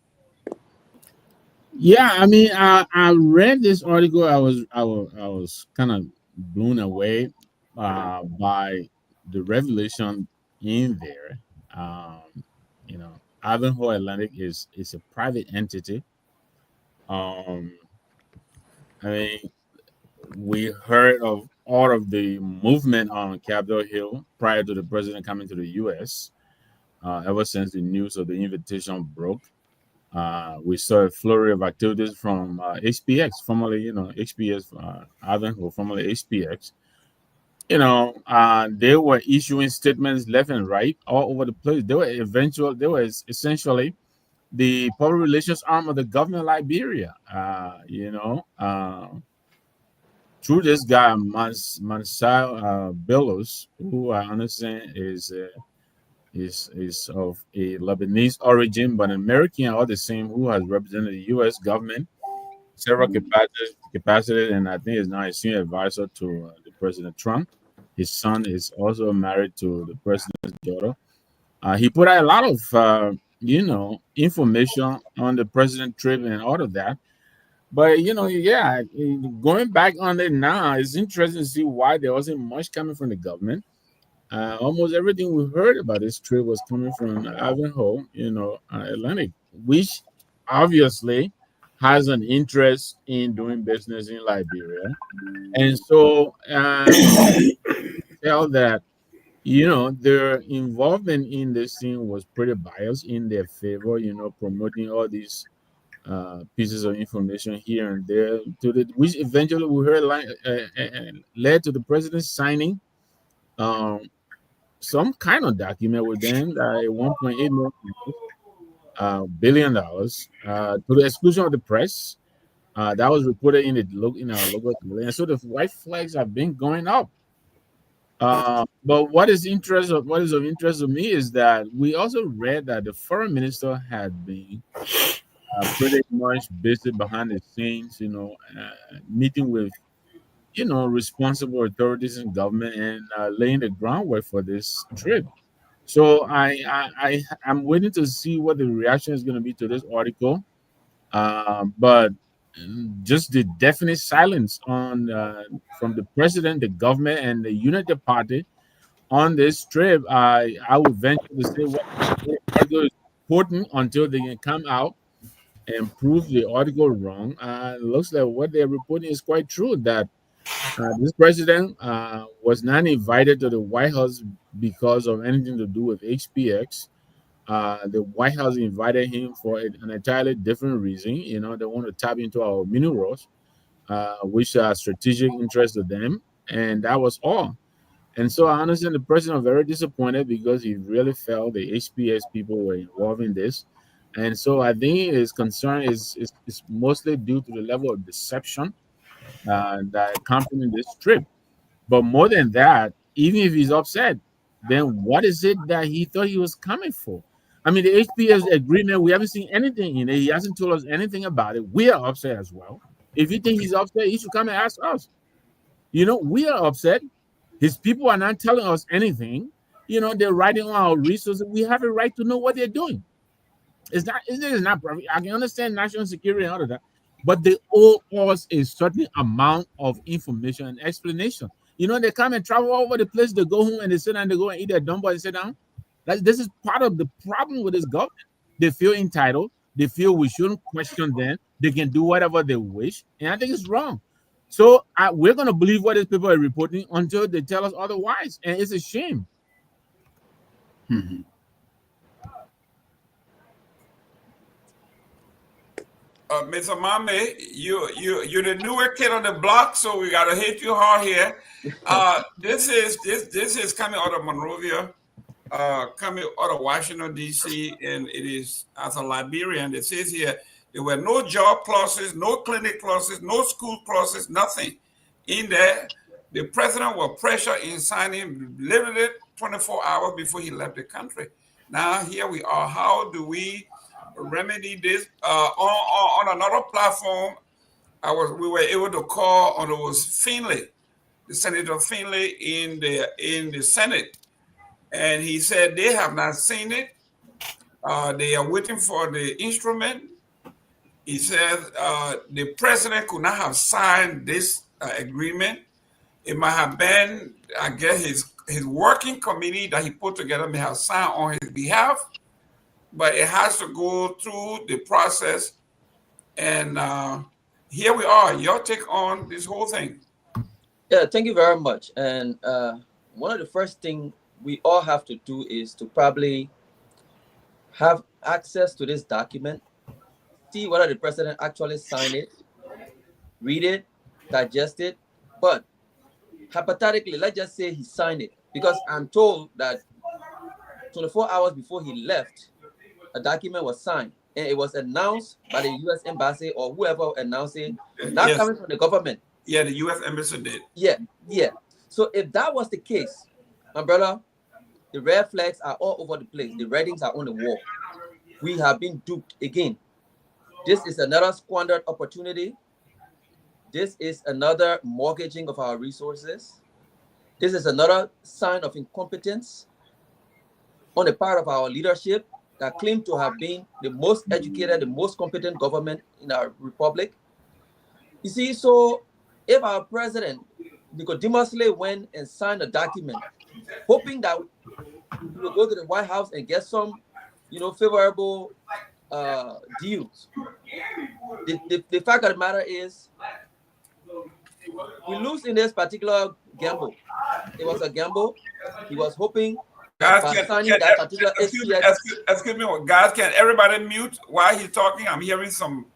Yeah, I mean, I read this article. I was kind of blown away by the revelation in there. Um, Ivanhoe Atlantic is a private entity. Um, I mean, we heard of all of the movement on Capitol Hill prior to the president coming to the U.S. Ever since the news of the invitation broke. We saw a flurry of activities from HPX, formerly, HPS, Ivanhoe, formerly HPX. They were issuing statements left and right all over the place. They were essentially the public relations arm of the government of Liberia. Through this guy, Mansai Bellows, who I understand is of a Lebanese origin, but American all the same, who has represented the U.S. government several capacities, and I think is now a senior advisor to the President Trump. His son is also married to the president's daughter. He put out a lot of information on the president trip and all of that. But yeah, going back on it now, it's interesting to see why there wasn't much coming from the government. Almost everything we heard about this trip was coming from Ivanhoe, Atlantic, which obviously has an interest in doing business in Liberia. And so tell that, their involvement in this thing was pretty biased in their favor, promoting all these pieces of information here and there, which eventually we heard led to the president signing some kind of document with them, $1.8 billion to the exclusion of the press. That was reported in our local, and so the white flags have been going up. But what is of interest to me is that we also read that the foreign minister had been pretty much busy behind the scenes, meeting with responsible authorities in government and laying the groundwork for this trip. So I'm waiting to see what the reaction is going to be to this article. But just the definite silence on from the president, the government, and the United Party on this trip, I would venture to say what the article is important until they can come out and prove the article wrong. It looks like what they're reporting is quite true, that this president was not invited to the White House because of anything to do with HPX. The White House invited him for an entirely different reason. They want to tap into our minerals, which are strategic interest to them, and that was all. And so I understand the president was very disappointed because he really felt the HPS people were involved in this. And so I think his concern is mostly due to the level of deception that accompanied this trip. But more than that, even if he's upset, then what is it that he thought he was coming for? I mean, the HPS agreement, we haven't seen anything in it. He hasn't told us anything about it. We are upset as well. If you think he's upset, he should come and ask us. We are upset. His people are not telling us anything. They're writing on our resources. We have a right to know what they're doing. It's not perfect. I can understand national security and all of that, but they owe us a certain amount of information and explanation. They come and travel all over the place. They go home and they sit down, they go and eat their dumbo and sit down. This is part of the problem with this government. They feel entitled. They feel we shouldn't question them. They can do whatever they wish. And I think it's wrong. So we're going to believe what these people are reporting until they tell us otherwise. And it's a shame. Mhm. Mr. Mame, you're the newer kid on the block, so we gotta hit you hard here. This is coming out of Monrovia, coming out of Washington D.C., and it is, as a Liberian, it says here, There were no job clauses, no clinic clauses, no school clauses, nothing in there. The president was pressured in signing literally 24 hours before he left the country. Now here we are. How do we remedy this? On another platform, we were able to call on, it was Finley, the Senator Finley in the Senate, and he said they have not seen it. They are waiting for the instrument. He said the president could not have signed this agreement. It might have been, I guess, his working committee that he put together may have signed on his behalf, but it has to go through the process. And here we are. Your take on this whole thing? Yeah, thank you very much. And one of the first things we all have to do is to probably have access to this document, see whether the president actually signed it, read it, digest it. But hypothetically, let's just say he signed it, because I'm told that 24 hours before he left, a document was signed and it was announced by the US Embassy or whoever announced it, not Yes. coming from the government. Yeah, the U.S. Embassy did. Yeah. So if that was the case, my brother, the red flags are all over the place. The writings are on the wall. We have been duped again. This is another squandered opportunity. This is another mortgaging of our resources. This is another sign of incompetence on the part of our leadership that claim to have been the most educated, the most competent government in our republic. You see, so if our president Nicodemously went and signed a document, hoping that we will go to the White House and get some, favorable deals. The fact of the matter is, we lose in this particular gamble. It was a gamble. He was hoping Guys, by signing that particular excuse me, guys, can everybody mute while he's talking? I'm hearing something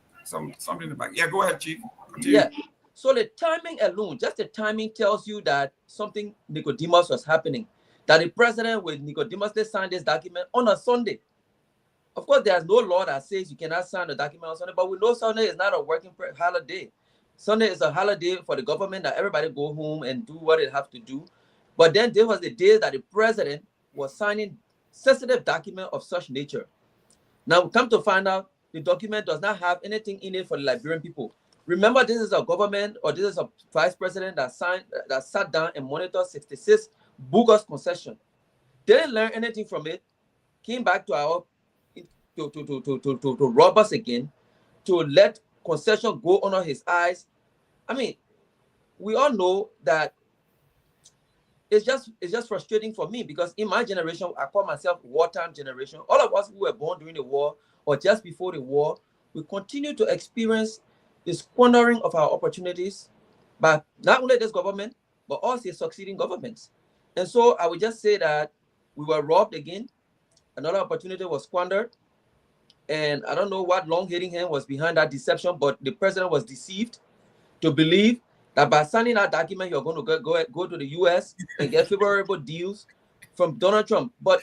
in the back. Yeah, go ahead, Chief. Continue. Yeah. So the timing alone, just the timing tells you that something Nicodemus was happening. That the president will Nicodemously sign this document on a Sunday. Of course, there's no law that says you cannot sign a document on Sunday, but we know Sunday is not a working holiday. Sunday is a holiday for the government that everybody go home and do what they have to do. But then there was the day that the president was signing sensitive document of such nature. Now we come to find out the document does not have anything in it for the Liberian people. Remember, this is a government, or this is a vice president that sat down and monitored 66 bogus concession. Didn't learn anything from it. Came back to rob us again, to let concession go under his eyes. I mean, we all know that it's just frustrating for me, because in my generation, I call myself wartime generation. All of us who were born during the war or just before the war, we continue to experience the squandering of our opportunities by not only this government, but also succeeding governments. And so I would just say that we were robbed again. Another opportunity was squandered. And I don't know what long-hairing hand was behind that deception, but the president was deceived to believe that by signing that document, you're going to go to the US and get favorable deals from Donald Trump. But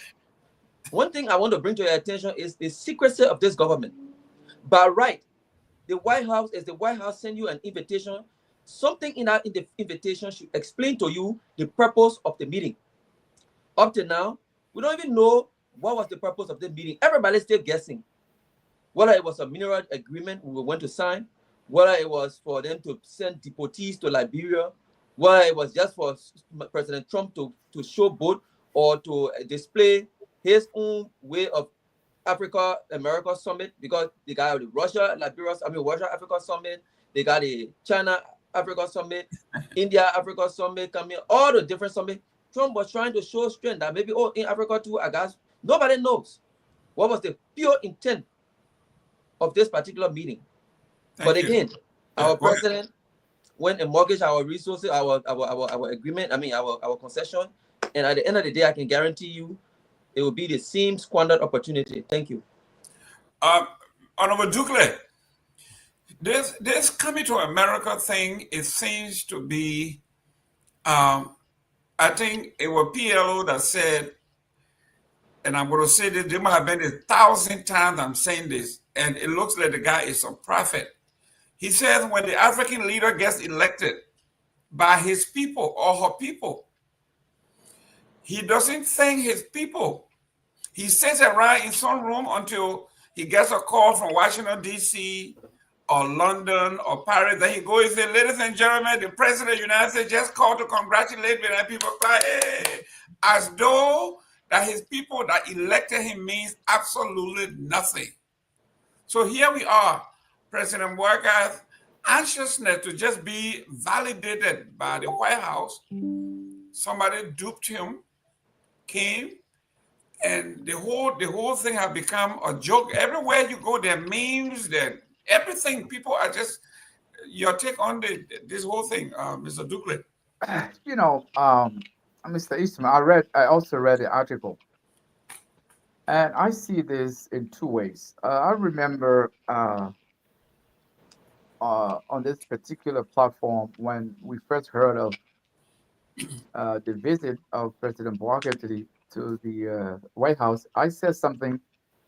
one thing I want to bring to your attention is the secrecy of this government. By right, the White House send you an invitation. Something in that invitation should explain to you the purpose of the meeting. Up to now, we don't even know what was the purpose of the meeting. Everybody's still guessing. Whether it was a mineral agreement we went to sign, whether it was for them to send deportees to Liberia, whether it was just for President Trump to showboat or to display his own way of Africa-America summit, because they got the Russia-Africa summit, they got the China-Africa summit, India-Africa summit coming, all the different summits. Trump was trying to show strength that maybe, in Africa too, I guess, nobody knows what was the pure intent of this particular meeting. But again, our president went and mortgaged our resources, our agreement, our concession, and at the end of the day, I can guarantee you, it will be the same squandered opportunity. Thank you. Honorable Ducle, this coming to America thing, it seems to be, I think it was PLO that said, and I'm going to say this, there might have been 1,000 times I'm saying this, and it looks like the guy is some prophet. He says when the African leader gets elected by his people or her people, he doesn't thank his people. He sits around in some room until he gets a call from Washington, D.C., or London, or Paris. Then he goes and says, ladies and gentlemen, the President of the United States just called to congratulate me, and people cry, hey, as though that his people that elected him means absolutely nothing. So here we are, President Walker's anxiousness to just be validated by the White House. Somebody duped him, came, and the whole thing has become a joke. Everywhere you go, there are memes, there everything. People are just. Your take on this whole thing, Mr. Dukley? You know, Mr. Eastman, I also read the article, and I see this in two ways. I remember on this particular platform when we first heard of the visit of President Walker to the White House. I said something,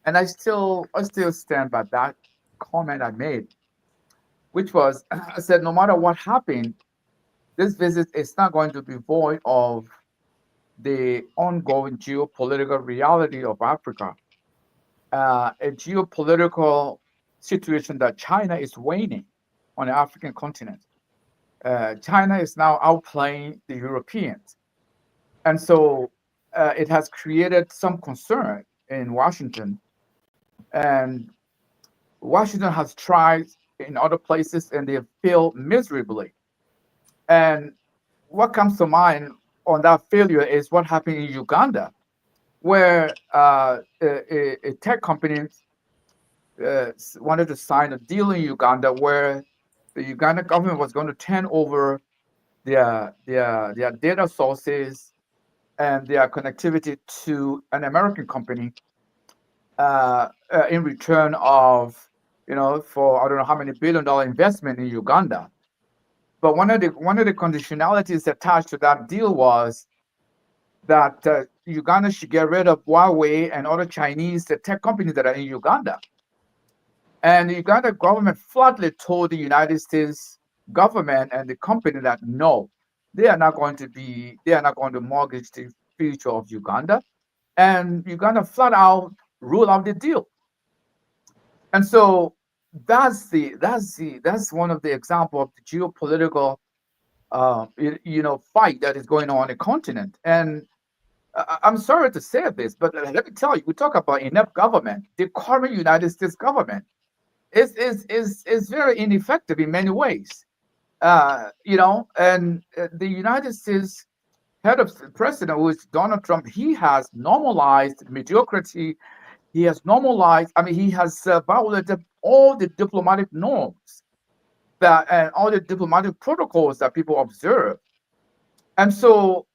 and I still stand by that comment I made, which was I said no matter what happened, this visit is not going to be void of the ongoing geopolitical reality of Africa, a geopolitical situation that China is waning on the African continent. China is now outplaying the Europeans. And so it has created some concern in Washington. And Washington has tried in other places and they have failed miserably. And what comes to mind on that failure is what happened in Uganda, where a tech company wanted to sign a deal in Uganda where the Ugandan government was going to turn over their data sources and their connectivity to an American company in return of, for I don't know how many $1 billion investment in Uganda. But one of the conditionalities attached to that deal was that Uganda should get rid of Huawei and other Chinese tech companies that are in Uganda. And the Uganda government flatly told the United States government and the company that no, they are not going to mortgage the future of Uganda. And Uganda flat out ruled out the deal. And so that's one of the examples of the geopolitical fight that is going on in the continent. And I'm sorry to say this, but let me tell you, we talk about inept government. The current United States government is very ineffective in many ways. And the United States head of president, who is Donald Trump, he has normalized mediocrity. He has violated all the diplomatic norms and all the diplomatic protocols that people observe. And so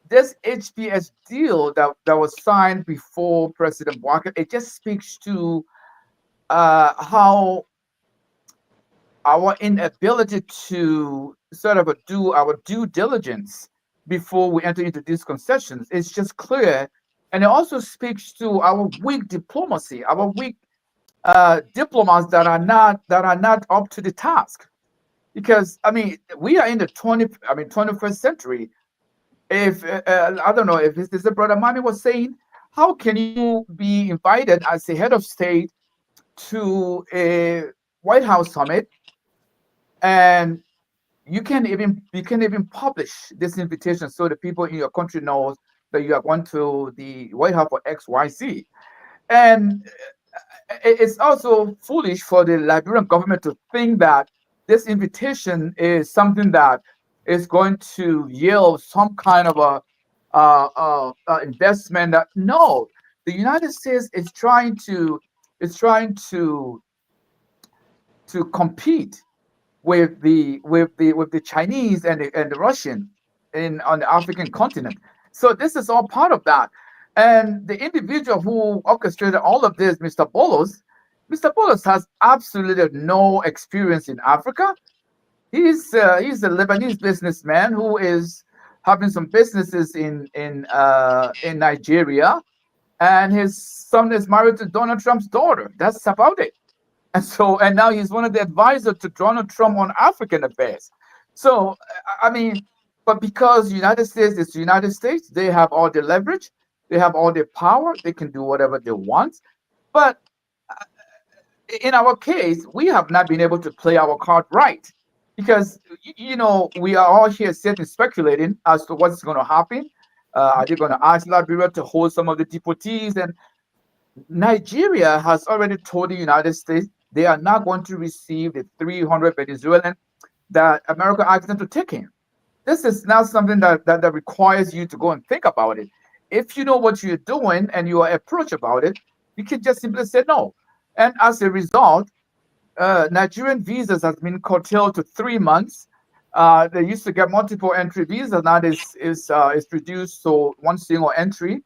this HPS deal that was signed before President Walker, it just speaks to how our inability to sort of do our due diligence before we enter into these concessions is just clear. And it also speaks to our weak diplomacy, our weak diplomats that are not up to the task. Because we are in the 21st century. If I don't know if this is Brother Mani was saying, how can you be invited as a head of state to a White House summit and you can't even publish this invitation so the people in your country knows that you are going to the White House for XYZ? And it's also foolish for the Liberian government to think that this invitation is something that is going to yield some kind of a investment. No, the United States is trying to compete with the Chinese and the Russian on the African continent. So this is all part of that. And the individual who orchestrated all of this, Mr. Bolos has absolutely no experience in Africa. He's a Lebanese businessman who is having some businesses in Nigeria, and his son is married to Donald Trump's daughter. That's about it. And now he's one of the advisors to Donald Trump on African affairs. So, I mean, but because the United States is the United States, they have all the leverage, they have all the power, they can do whatever they want. But in our case, we have not been able to play our card right because, we are all here sitting speculating as to what's going to happen. Are they going to ask Liberia to hold some of the deportees? And Nigeria has already told the United States they are not going to receive the 300 Venezuelans that America asked them to take in. This is not something that requires you to go and think about it. If you know what you're doing and you are approach about it, you can just simply say no. And as a result, Nigerian visas has been curtailed to 3 months. They used to get multiple entry visas. Now is reduced to one single entry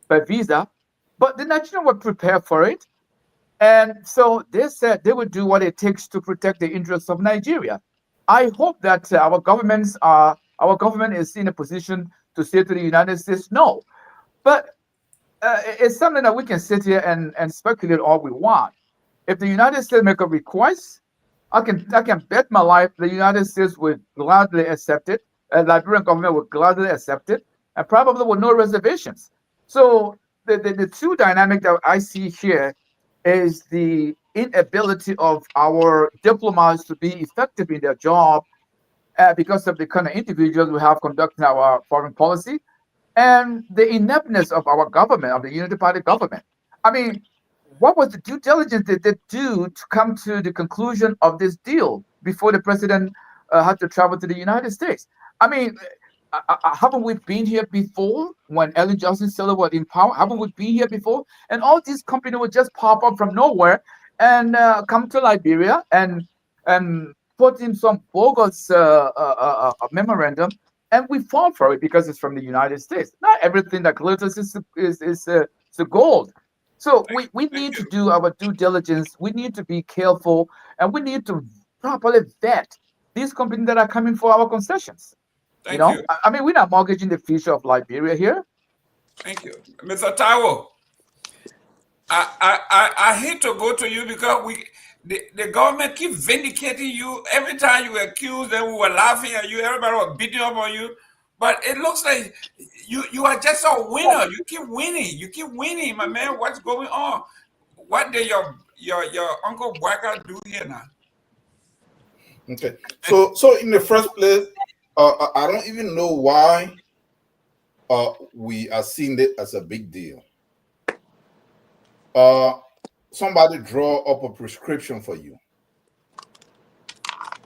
per visa. But the Nigerians were prepared for it. And so they said they would do what it takes to protect the interests of Nigeria. I hope that our government is in a position to say to the United States no. But it's something that we can sit here and speculate all we want. If the United States make a request, I can bet my life the United States would gladly accept it. The Liberian government would gladly accept it, and probably with no reservations. So the two dynamic that I see here is the inability of our diplomats to be effective in their job because of the kind of individuals we have conducting our foreign policy, and the ineptness of our government, of the Unity Party government. I mean, what was the due diligence that they do to come to the conclusion of this deal before the president had to travel to the United States? I mean, haven't we been here before when Ellen Johnson Sirleaf was in power? Haven't we been here before? And all these companies would just pop up from nowhere and come to Liberia and put in some bogus memorandum, and we fall for it because it's from the United States. Not everything that glitters is gold. So we need to do our due diligence. We need to be careful, and we need to properly vet these companies that are coming for our concessions. Thank you. I mean, we're not mortgaging the future of Liberia here. Thank you. Mr. Taiwo, I hate to go to you because the government keep vindicating you. Every time you accuse them, we were laughing at you, everybody was beating up on you. But it looks like you are just a winner. You keep winning. You keep winning, my man. What's going on? What did your Uncle Bwaka do here now? Okay. So in the first place, I don't even know why we are seeing it as a big deal. Somebody draw up a prescription for you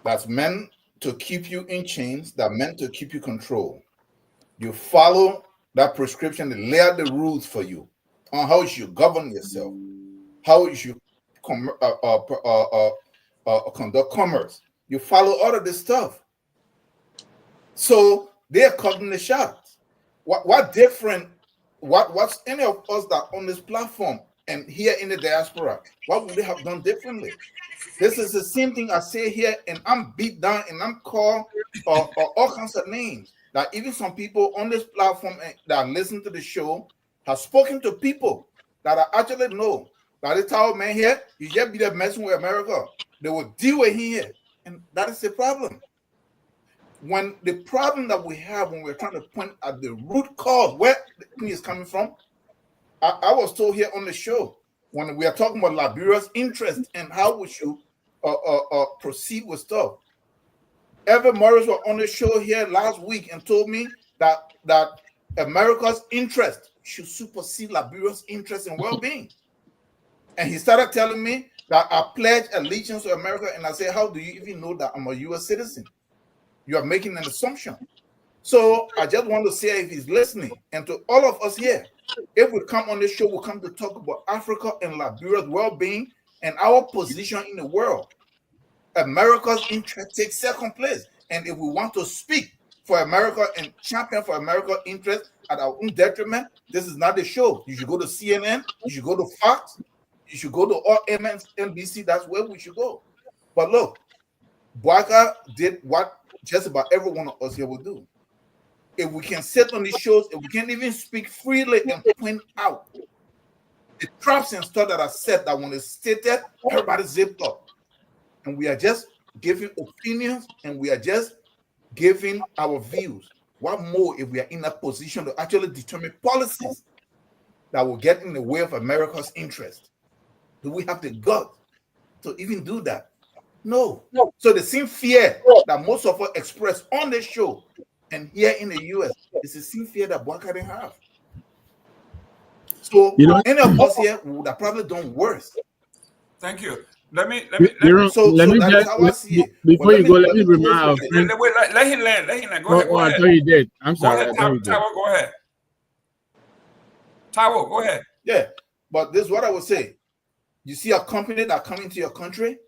that's meant to keep you in chains, that meant to keep you controlled. You follow that prescription, they lay out the rules for you on how you should govern yourself, how you should conduct commerce. You follow all of this stuff. So they're calling the shots. What different? What's any of us that on this platform and here in the diaspora? What would they have done differently? This is the same thing I say here, and I'm beat down and I'm called all kinds of names. That even some people on this platform that listen to the show have spoken to people that I actually know. That this type of man here, you just be there messing with America. They will deal with him here, and that is the problem. When the problem that we have when we're trying to point at the root cause where the thing is coming from, I was told here on the show when we are talking about Liberia's interest and how we should proceed with stuff. Evan Morris was on the show here last week and told me that America's interest should supersede Liberia's interest and well-being. And he started telling me that I pledge allegiance to America, and I said, how do you even know that I'm a U.S. citizen? You are making an assumption. So I just want to say, if he's listening, and to all of us here, if we come on this show, we'll come to talk about Africa and Liberia's well-being and our position in the world. America's interest takes second place. And if we want to speak for America and champion for America's interest at our own detriment, this is not the show. You should go to CNN, you should go to Fox, you should go to all MSNBC. That's where we should go. But look, Bwaka did what just about every one of us here will do. If we can sit on these shows, if we can even speak freely and point out the traps and stuff that are set that when it's stated, everybody's zipped up. And we are just giving opinions and we are just giving our views. What more if we are in a position to actually determine policies that will get in the way of America's interest? Do we have the guts to even do that? No. So the same fear that most of us express on the show and here in the US is the same fear that Boaka didn't have. So any of us here would have probably done worse. Thank you. Let me Before you go, let me remind our friend. Let him land. Let him land. Go ahead. Go I ahead. thought you did. I'm sorry. Taiwo, go ahead. Taiwo, go ahead. Yeah, but this is what I would say. You see a company that come into your country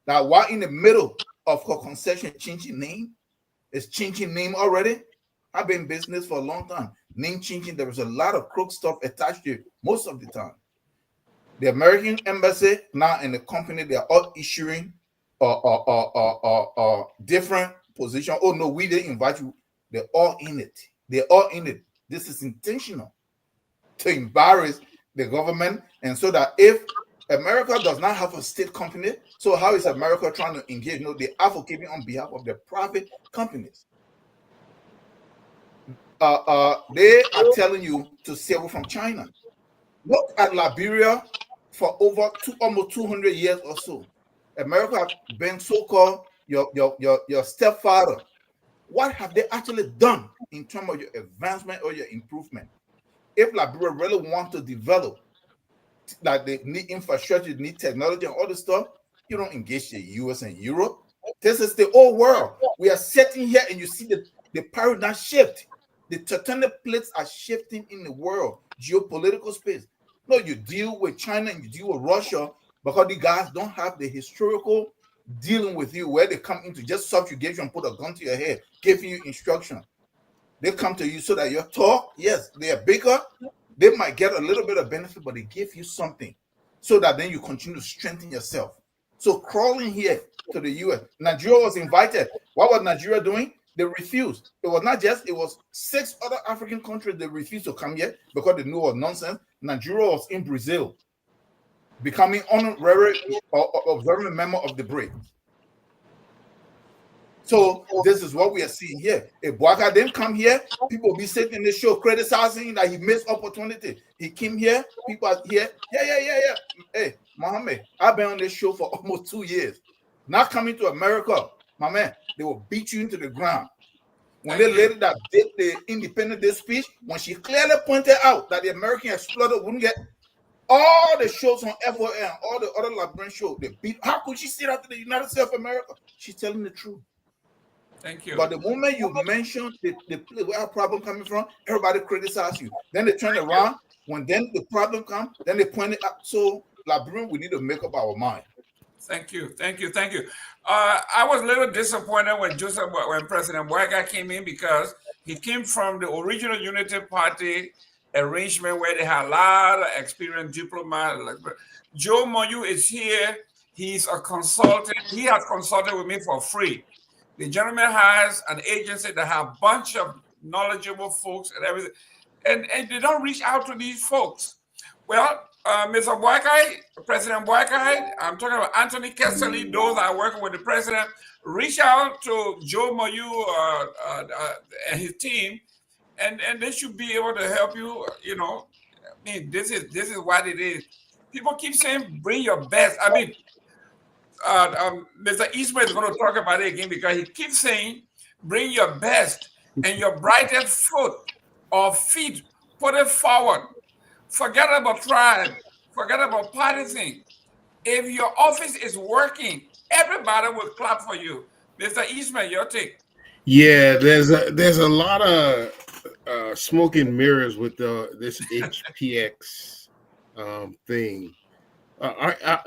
that while in the middle of her concession changing name, it's changing name already. I've been in business for a long time. Name changing, there was a lot of crook stuff attached to it most of the time. The American embassy now and the company, they are all issuing different position. Oh no, we didn't invite you. They're all in it. They're all in it. This is intentional to embarrass the government, and so that if America does not have a state company, so how is America trying to engage? No, they're advocating on behalf of the private companies. They are telling you to stay away from China. Look at Liberia for over almost 200 years or so. America has been so-called your stepfather. What have they actually done in terms of your advancement or your improvement? If Liberia really want to develop, like they need infrastructure, they need technology and all this stuff, you don't engage the US and Europe. This is the old world. We are sitting here and you see the paradigm shift. The tectonic plates are shifting in the world, geopolitical space. No, you deal with China and you deal with Russia because the guys don't have the historical dealing with you where they come into just subjugation and put a gun to your head, giving you instruction. They come to you so that your talk, yes, they are bigger. They might get a little bit of benefit, but they give you something so that then you continue to strengthen yourself. So crawling here to the US, Nigeria was invited. What was Nigeria doing? They refused. It was not just, it was 6 other African countries that refused to come here because they knew it was nonsense. Nigeria was in Brazil, becoming honorary or observant member of the BRIC. So this is what we are seeing here. If Boaka didn't come here, people will be sitting in the show criticizing that he missed opportunity. He came here, people are here. Yeah. Hey, Mohammed, I've been on this show for almost 2 years. Not coming to America, my man, they will beat you into the ground. When the lady that did the Independence Day speech, when she clearly pointed out that the American explorer wouldn't get all the shows on FOL and all the other Liberian shows, they beat. How could she sit out to the United States of America? She's telling the truth. Thank you. But the moment you mention the place where our problem coming from, everybody criticize you. Then they turn around. When then the problem comes, then they point it out. So Liberian, we need to make up our mind. Thank you. I was a little disappointed when President Boaka came in because he came from the original Unity Party arrangement where they had a lot of experienced diplomats. Joe Moyu is here. He's a consultant. He has consulted with me for free. The gentleman has an agency that have a bunch of knowledgeable folks and everything, and they don't reach out to these folks. Well, Mr. Boakai, President Boakai, I'm talking about Anthony Kessley, those that are working with the president, reach out to Joe Moyu and his team, and they should be able to help you. You know, I mean, this is what it is. People keep saying, bring your best. I mean, Mr. Eastman is going to talk about it again because he keeps saying, bring your best and your brightest foot or feet, put it forward. Forget about tribe. Forget about partisan. If your office is working, everybody will clap for you. Mr. Eastman, your take. Yeah, there's a lot of smoke and mirrors with this HPX thing.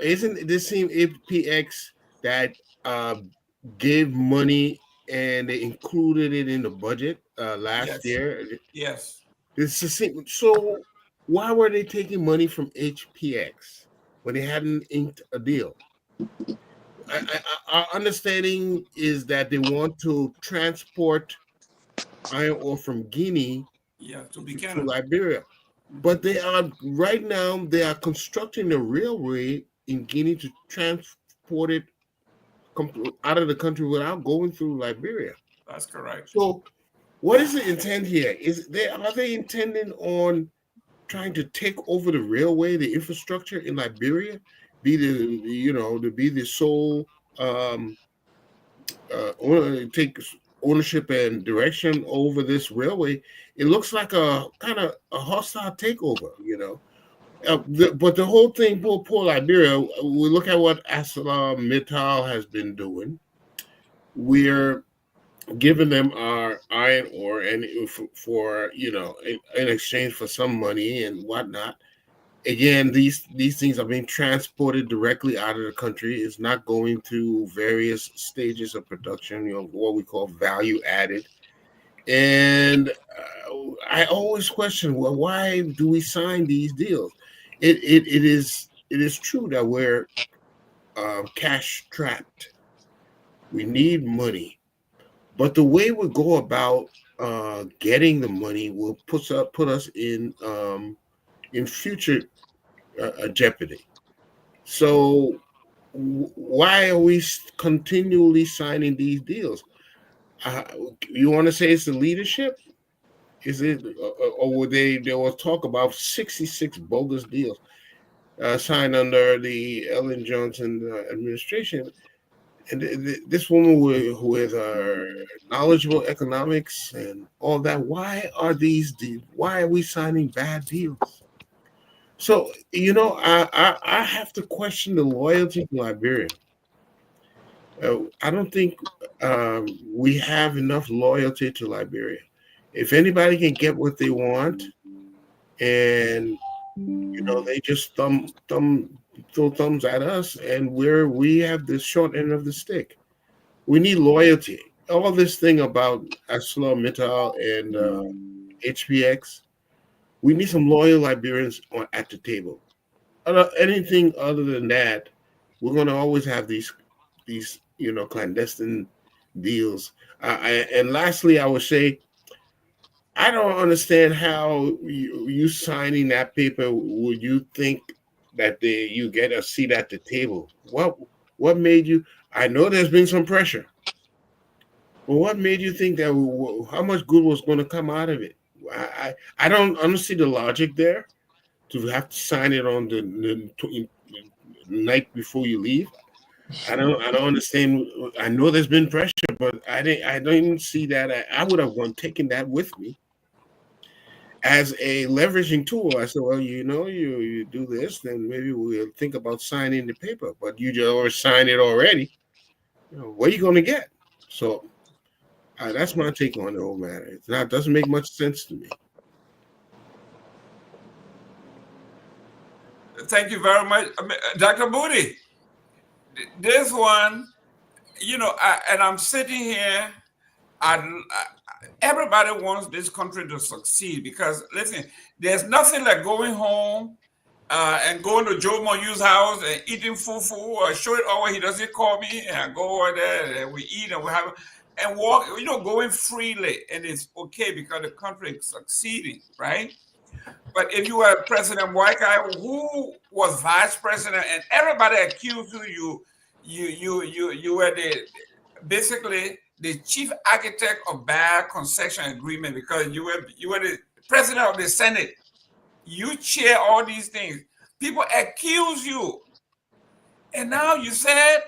Isn't this same HPX that gave money and they included it in the budget last year? Yes. It's the same. So why were they taking money from HPX when they hadn't inked a deal? Our understanding is that they want to transport iron ore from Guinea to Liberia. But they are right now. They are constructing a railway in Guinea to transport it out of the country without going through Liberia. That's correct. So, what is the intent here? Are they intending on trying to take over the railway, the infrastructure in Liberia, be to be the sole take ownership and direction over this railway? It looks like a kind of a hostile takeover, but the whole thing, poor Liberia. We look at what ArcelorMittal has been doing. We're giving them our iron ore, and for in exchange for some money and whatnot. Again, these things are being transported directly out of the country. It's not going through various stages of production. What we call value added. And I always question, well, why do we sign these deals? It is true that we're cash strapped. We need money, but the way we go about getting the money will put us in future jeopardy. So why are we continually signing these deals? You want to say it's the leadership? Is it, or would there was talk about 66 bogus deals signed under the Ellen Johnson administration? And this woman with knowledgeable economics and all that, why are why are we signing bad deals? So I have to question the loyalty to Liberia. I don't think we have enough loyalty to Liberia. If anybody can get what they want, and they just throw thumbs at us, and we have the short end of the stick. We need loyalty. All this thing about ArcelorMittal and HPX, we need some loyal Liberians at the table. Anything other than that, we're going to always have these clandestine deals. And lastly, I would say, I don't understand how you signing that paper would you think that you get a seat at the table. What made you? I know there's been some pressure, but what made you think that? How much good was going to come out of it? I don't see the logic there to have to sign it on the night before you leave. I don't understand. I know there's been pressure, but I don't see that. I would have taken that with me as a leveraging tool. I said, well, you do this, then maybe we'll think about signing the paper. But you just already signed it already. What are you going to get? So that's my take on the whole matter. It doesn't make much sense to me. Thank you very much, Dr. Moody. This one, and I'm sitting here. Everybody wants this country to succeed because, listen, there's nothing like going home and going to Joe Moyu's house and eating fufu or show it over. He doesn't call me, and I go over there and we eat and we have and walk. Going freely, and it's okay because the country is succeeding, right? But if you were President White Guy, who was vice president, and everybody accused you were basically the chief architect of bad concession agreement because you were the president of the Senate. You chair all these things. People accuse you, and now you said,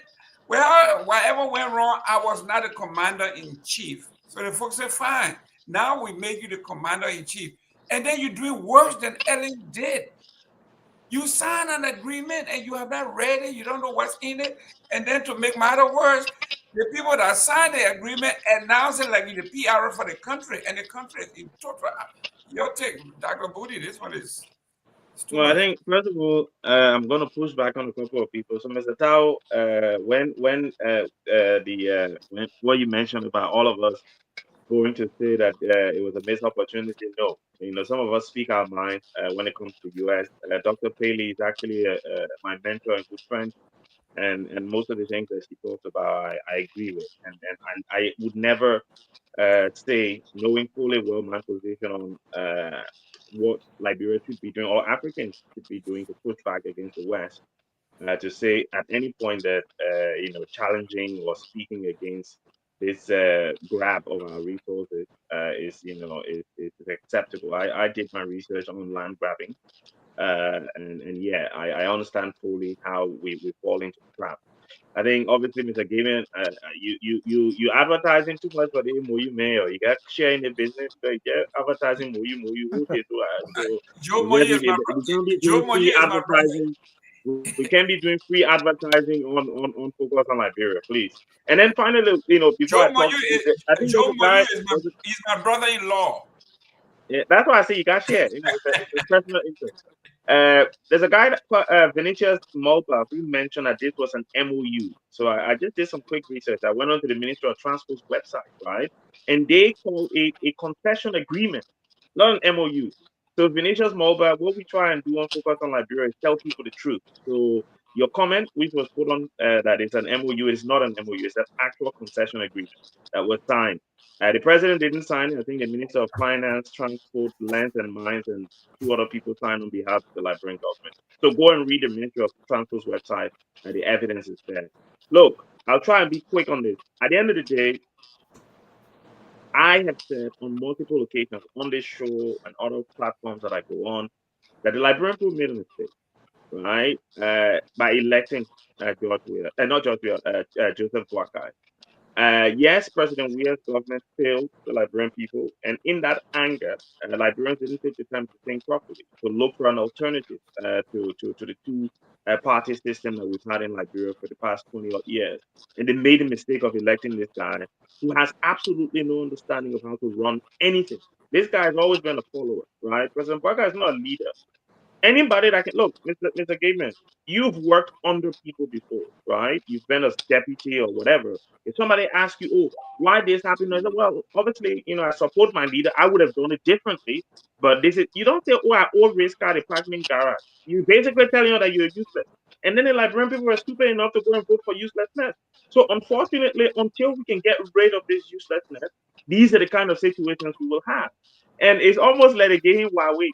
"Well, whatever went wrong, I was not a commander in chief." So the folks said, "Fine. Now we make you the commander in chief." And then you're doing worse than Ellen did. You sign an agreement and you have not read it. You don't know what's in it. And then to make matter worse, the people that signed the agreement announce it like the PR for the country, and the country is in total. Your take, Dr. Booty, this one is. Well, I think first of all, I'm going to push back on a couple of people. So, Mr. Tao, when what you mentioned about all of us going to say that it was a missed opportunity. No, some of us speak our mind when it comes to U.S. Dr. Paley is actually my mentor and good friend, and most of the things that she talks about, I agree with, and I would never say, knowing fully well my position on what Liberia should be doing or Africans should be doing to push back against the West, to say at any point that challenging or speaking against this grab of our resources is acceptable. I did my research on land grabbing, and yeah, I understand fully how we fall into the trap. I think obviously, Mr. Gavin, you advertising too much for the MOU mayor. You got sharing the business, but you get advertising MOU who did do it. So Joe we Moyi is my can't be Joe doing Moyi free is my brother. advertising. We can't be doing free advertising on Focus on Liberia, please. And then finally, before Joe I talk, I think there's a guy. He's my brother-in-law. Yeah, that's why I say you got share. It's a personal interest. There's a guy that Vinicius Mulba who mentioned that this was an MOU. So I just did some quick research. I went onto the Ministry of Transport's website, right? And they call it a concession agreement, not an MOU. So Vinicius Mulba, what we try and do on Focus on Liberia is tell people the truth. So your comment, which was put on that it's an MOU, is not an MOU. It's an actual concession agreement that was signed. The president didn't sign it. I think the Minister of Finance, Transport, Lands and Mines, and two other people signed on behalf of the Liberian government. So go and read the Ministry of Transport's website, and the evidence is there. Look, I'll try and be quick on this. At the end of the day, I have said on multiple occasions on this show and other platforms that I go on that the Liberian people made a mistake, right? By electing Joseph Boakai. Yes, President Weah's government failed the Liberian people, and in that anger, Liberians didn't take the time to think properly, to look for an alternative to the two-party system that we've had in Liberia for the past 20 odd years. And they made the mistake of electing this guy who has absolutely no understanding of how to run anything. This guy has always been a follower, right? President Baka is not a leader. Anybody that can look, Mr. Gateman, you've worked under people before, right? You've been as deputy or whatever. If somebody asks you, oh, why this happened? I said, well, obviously, I support my leader. I would have done it differently. But this is, you don't say, oh, I always got a parking garage. You basically telling you that you're useless. And then the Liberian people are stupid enough to go and vote for uselessness. So unfortunately, until we can get rid of this uselessness, these are the kind of situations we will have. And it's almost like a game while we.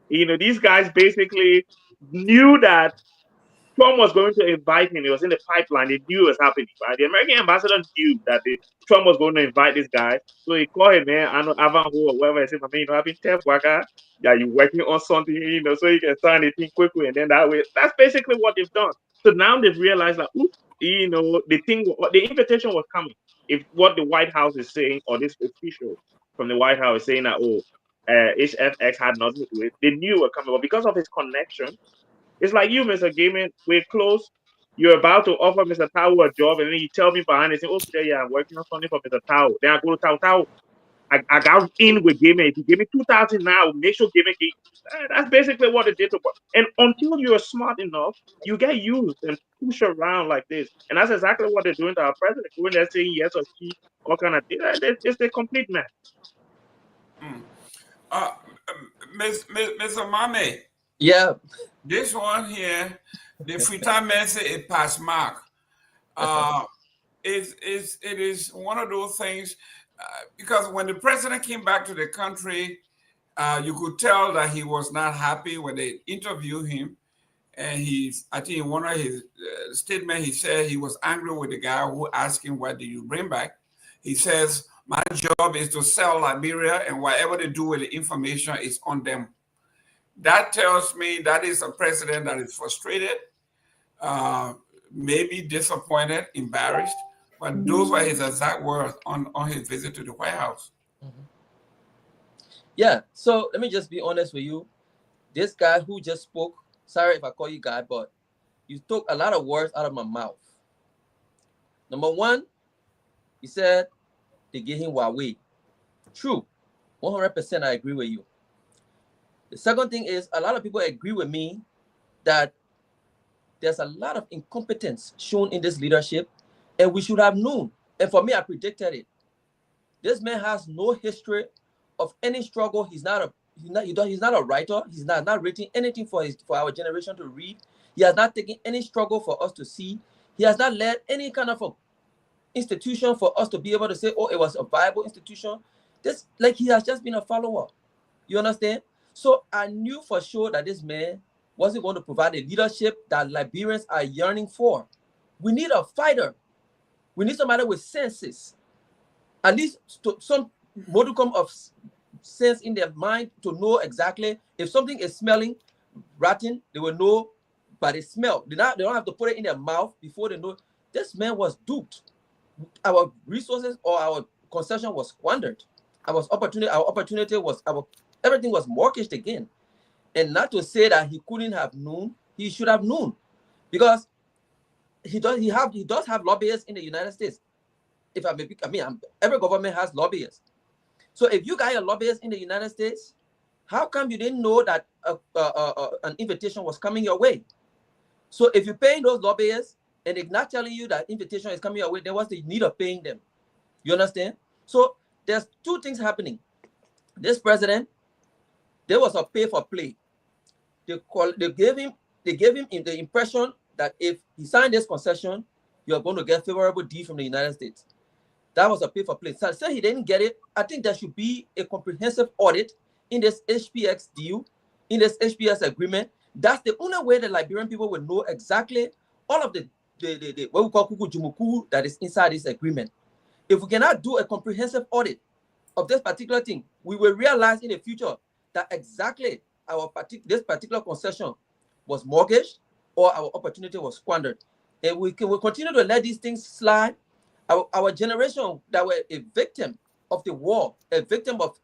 These guys basically knew that Trump was going to invite him. It was in the pipeline. They knew it was happening, right? The American ambassador knew that Trump was going to invite this guy. So he called him, man, I know Avanho or whatever. I said, I've been telling Waka, yeah, you're working on something, so you can sign the thing quickly. And then that way, that's basically what they've done. So now they've realized that, the invitation was coming. If what the White House is saying, or this official from the White House is saying that, HFX had nothing to do with it, they knew it was coming. But because of his connection, it's like you, Mr. Gaiman, we're close. You're about to offer Mr. Tao a job, and then you tell me behind it, say, oh, yeah, I'm working on something for Mr. Tao. Then I go to Tao. I got in with Gaiman. If you give me 2,000 now, make sure Gaiman get. That's basically what it did to. And until you're smart enough, you get used and pushed around like this. And that's exactly what they're doing to our president. When they're saying yes or she, all kind of thing. It's a complete mess. Mr. Mame. Yeah. This one here, the Frita message is past mark. It is one of those things because when the president came back to the country, you could tell that he was not happy when they interviewed him. And I think in one of his statements, he said he was angry with the guy who asked him, what did you bring back? He says, my job is to sell Liberia, and whatever they do with the information is on them. That tells me that is a president that is frustrated, maybe disappointed, embarrassed, but those were his exact words on his visit to the White House. Mm-hmm. Yeah, so let me just be honest with you. This guy who just spoke, sorry if I call you guy, but you took a lot of words out of my mouth. Number one, he said they gave him Huawei. True, 100% I agree with you. The second thing is a lot of people agree with me that there's a lot of incompetence shown in this leadership, and we should have known. And for me, I predicted it. This man has no history of any struggle. He's not a writer. He's not written anything for our generation to read. He has not taken any struggle for us to see. He has not led any kind of institution for us to be able to say, oh, it was a viable institution. This, like, he has just been a follower. You understand? So I knew for sure that this man wasn't going to provide the leadership that Liberians are yearning for. We need a fighter. We need somebody with senses, at least some modicum of sense in their mind to know exactly if something is smelling rotten, they will know by the smell. They don't have to put it in their mouth before they know. This man was duped. Our resources or our concession was squandered. Our opportunity was everything was mortgaged again. And not to say that he couldn't have known, he should have known, because he does have lobbyists in the United States. If every government has lobbyists. So if you got a lobbyist in the United States, how come you didn't know that an invitation was coming your way? So if you're paying those lobbyists and they're not telling you that invitation is coming your way, then what's the need of paying them? You understand? So there's two things happening. This president, there was a pay for play. They gave him the impression that if he signed this concession, you're going to get favorable deal from the United States. That was a pay for play. So say he didn't get it. I think there should be a comprehensive audit in this HPX deal, in this HPS agreement. That's the only way the Liberian people will know exactly all of the what we call kuku jumuku that is inside this agreement. If we cannot do a comprehensive audit of this particular thing, we will realize in the future that exactly this particular concession was mortgaged or our opportunity was squandered. And we will continue to let these things slide. Our generation that were a victim of the war, a victim of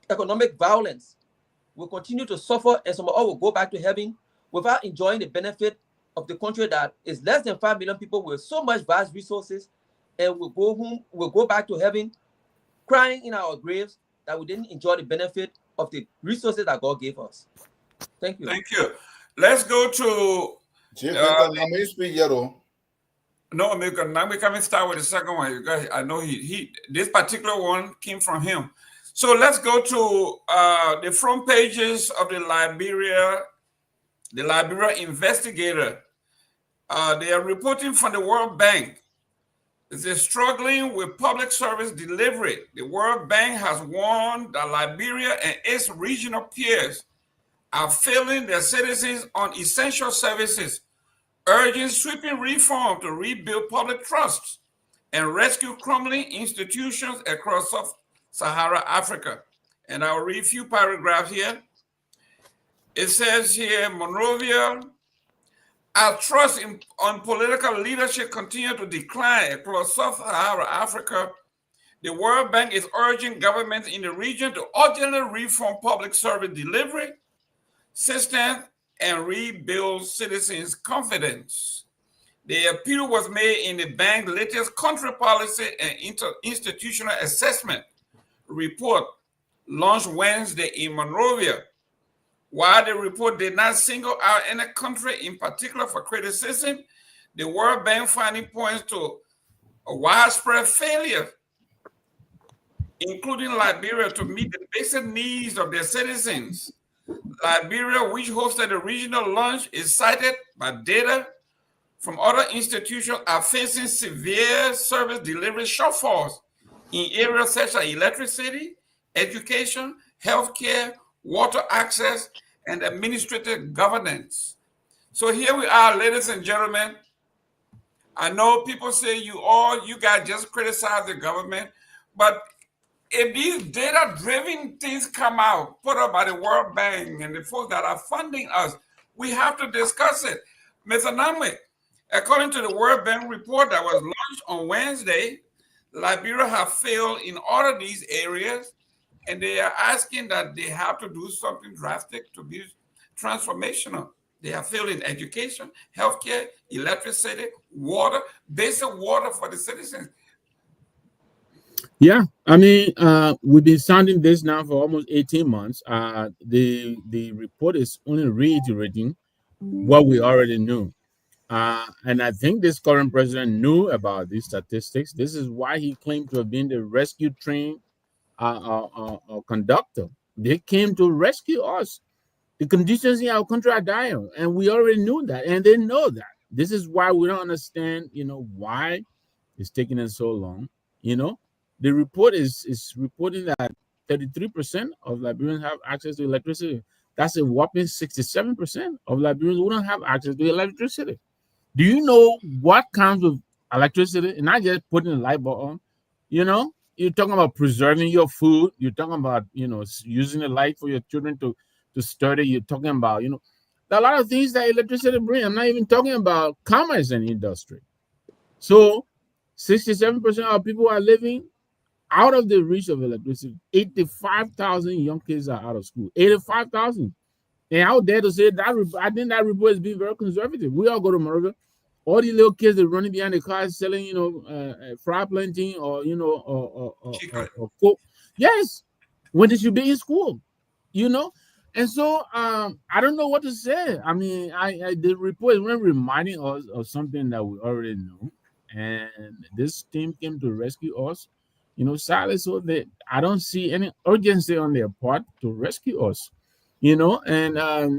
economic violence, will continue to suffer, and some all will go back to heaven without enjoying the benefit of the country that is less than 5 million people with so much vast resources, and we'll go back to heaven crying in our graves that we didn't enjoy the benefit of the resources that God gave us. Thank you. Thank you. Let's go to no, America. Now we can start with the second one. I know he this particular one came from him. So let's go to the front pages of the Liberia Investigator. They are reporting from the World Bank. They're struggling with public service delivery. The World Bank has warned that Liberia and its regional peers are failing their citizens on essential services, urging sweeping reform to rebuild public trust and rescue crumbling institutions across Sub-Saharan Africa. And I'll read a few paragraphs here. It says here, Monrovia, our trust on political leadership continue to decline across Sub-Saharan Africa. The World Bank is urging governments in the region to urgently reform public service delivery systems and rebuild citizens' confidence. The appeal was made in the bank's latest country policy and institutional assessment report launched Wednesday in Monrovia. While the report did not single out any country in particular for criticism, the World Bank finding points to a widespread failure, including Liberia, to meet the basic needs of their citizens. Liberia, which hosted the regional launch, is cited by data from other institutions are facing severe service delivery shortfalls in areas such as electricity, education, healthcare, water access, and administrative governance. So here we are, ladies and gentlemen. I know people say you guys just criticize the government, but if these data-driven things come out, put up by the World Bank and the folks that are funding us, we have to discuss it. Mr. Namwe, according to the World Bank report that was launched on Wednesday, Liberia have failed in all of these areas, and they are asking that they have to do something drastic to be transformational. They have failed in education, healthcare, electricity, water, basic water for the citizens. Yeah, I mean, we've been sounding this now for almost 18 months. The report is only reiterating what we already knew. And I think this current president knew about these statistics. This is why he claimed to have been the rescue train conductor. They came to rescue us. The conditions in our country are dire, and we already knew that, and they know that. This is why we don't understand, why it's taking them so long. You know, the report is reporting that 33% of Liberians have access to electricity. That's a whopping 67% of Liberians who don't have access to electricity. Do you know what comes with electricity? And not just putting a light bulb on. You know, you're talking about preserving your food. You're talking about, using the light for your children to study. You're talking about, a lot of things that electricity brings. I'm not even talking about commerce and industry. So 67% of people are living out of the reach of electricity. 85,000 young kids are out of school. 85,000. And I would dare to say that I think that report is being very conservative. We all go to Morocco. All these little kids that running behind the cars selling, fry planting or or coke. Yes, when they should be in school, And so I don't know what to say. I mean, the report is really reminding us of something that we already know, and this team came to rescue us. Sadly, so that I don't see any urgency on their part to rescue us. And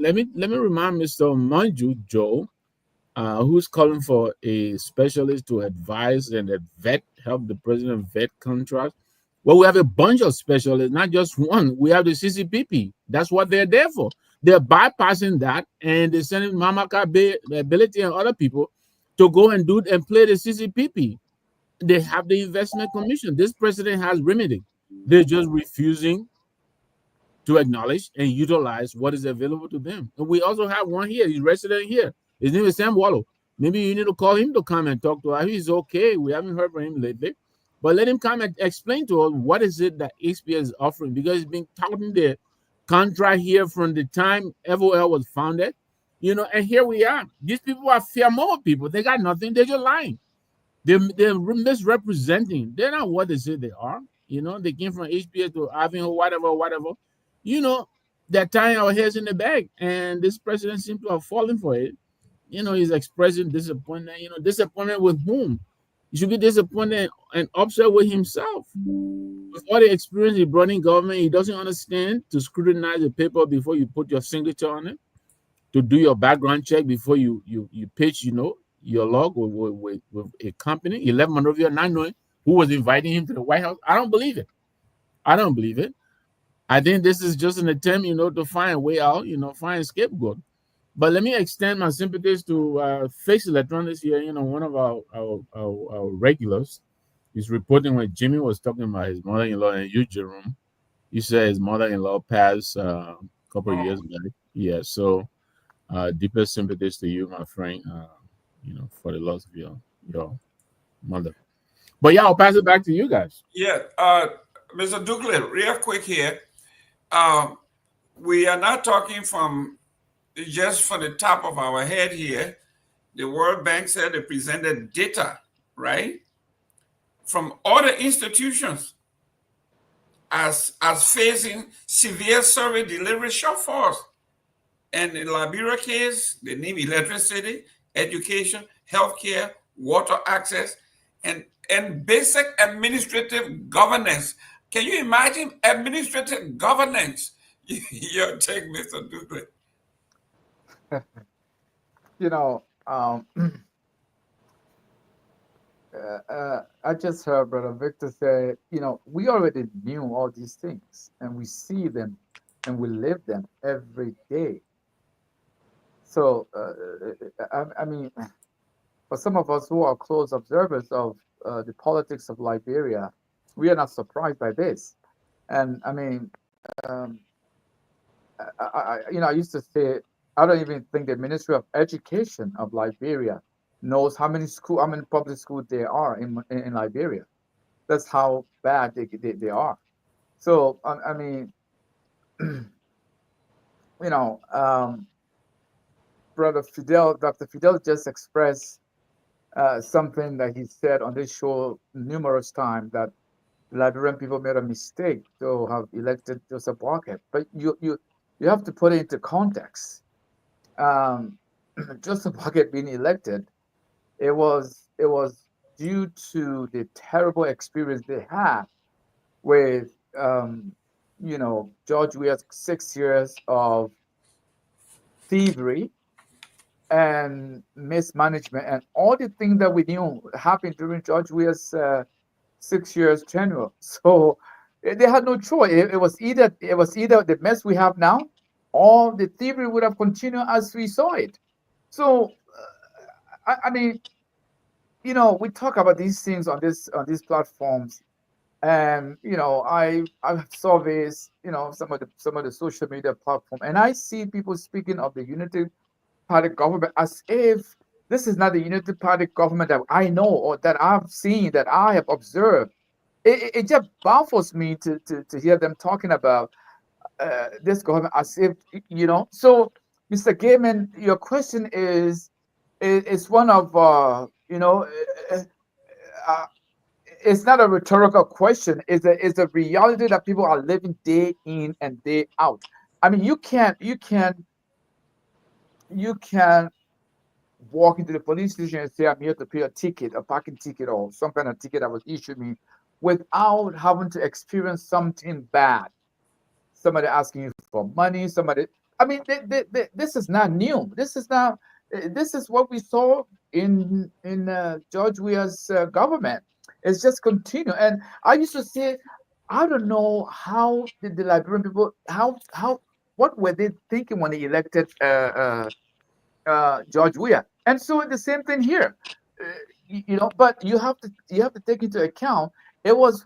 let me remind Mr. Manju Joe, who's calling for a specialist to advise and help the president vet contracts. Well, we have a bunch of specialists, not just one. We have the CCPP. That's what they're there for. They're bypassing that, and they're sending Mamaka Ability and other people to go and play the CCPP. They have the investment commission. This president has remedy. They're just refusing to acknowledge and utilize what is available to them. And we also have one here. He's resident here. His name is Sam Wallow. Maybe you need to call him to come and talk to us. He's okay. We haven't heard from him lately. But let him come and explain to us what is it that HPS is offering, because he's been touting the contract here from the time FOL was founded. And here we are. These people are fair more people. They got nothing. They're just lying. They're misrepresenting. They're not what they say they are. They came from HPS to Ivanhoe, whatever. They're tying our heads in the bag, and this president seems to have fallen for it. He's expressing disappointment. Disappointment with whom? He should be disappointed and upset with himself. With all the experience he brought in government, he doesn't understand to scrutinize the paper before you put your signature on it, to do your background check before you pitch, your log with a company. 11 Monrovia, not knowing who was inviting him to the White House. I don't believe it. I think this is just an attempt, to find a way out, find a scapegoat. But let me extend my sympathies to Fixed Electronics here. One of our regulars is reporting when Jimmy was talking about his mother-in-law and you, Jerome. You said his mother-in-law passed a couple of years back. Yeah, so deepest sympathies to you, my friend, for the loss of your mother. But yeah, I'll pass it back to you guys. Yeah, Mr. Douglas, real quick here. We are not talking from just from the top of our head here. The World Bank said they presented data, right, from other institutions as facing severe service delivery shortfalls. And in the Liberia case, they need electricity, education, healthcare, water access, and basic administrative governance. Can you imagine administrative governance? Your take, Mr. Douglas. I just heard Brother Victor say, we already knew all these things, and we see them, and we live them every day. So, I mean, for some of us who are close observers of the politics of Liberia, we are not surprised by this. And I mean, I used to say, I don't even think the Ministry of Education of Liberia knows how many public schools there are in Liberia. That's how bad they are. So I mean, Brother Dr. Fidel just expressed something that he said on this show numerous times, that Liberian people made a mistake to have elected Joseph Boakai. But you have to put it into context. Joseph Boakai being elected, it was due to the terrible experience they had with George Weah's 6 years of thievery and mismanagement and all the things that we knew happened during George Weah's 6 years tenure. So they had no choice. It was either the mess we have now, or the thievery would have continued as we saw it. So I mean, we talk about these things on these platforms, and I surveys, some of the social media platform, and I see people speaking of the unity party government as if this is not the unity party government that I know or that I've seen, that I have observed. It just baffles me to hear them talking about this government as if So, Mr. Gaiman, your question is one of uh, uh, it's not a rhetorical question. It's a reality that people are living day in and day out. I mean, you can walk into the police station and say, I'm here to pay a ticket, a parking ticket, or some kind of ticket that was issued me, without having to experience something bad. Somebody asking you for money, I mean, this is not new. This is what we saw in George Weah's government. It's just continue. And I used to say, I don't know how did the Liberian people, what were they thinking when they elected George Weah. And so the same thing here. But you have to take into account it was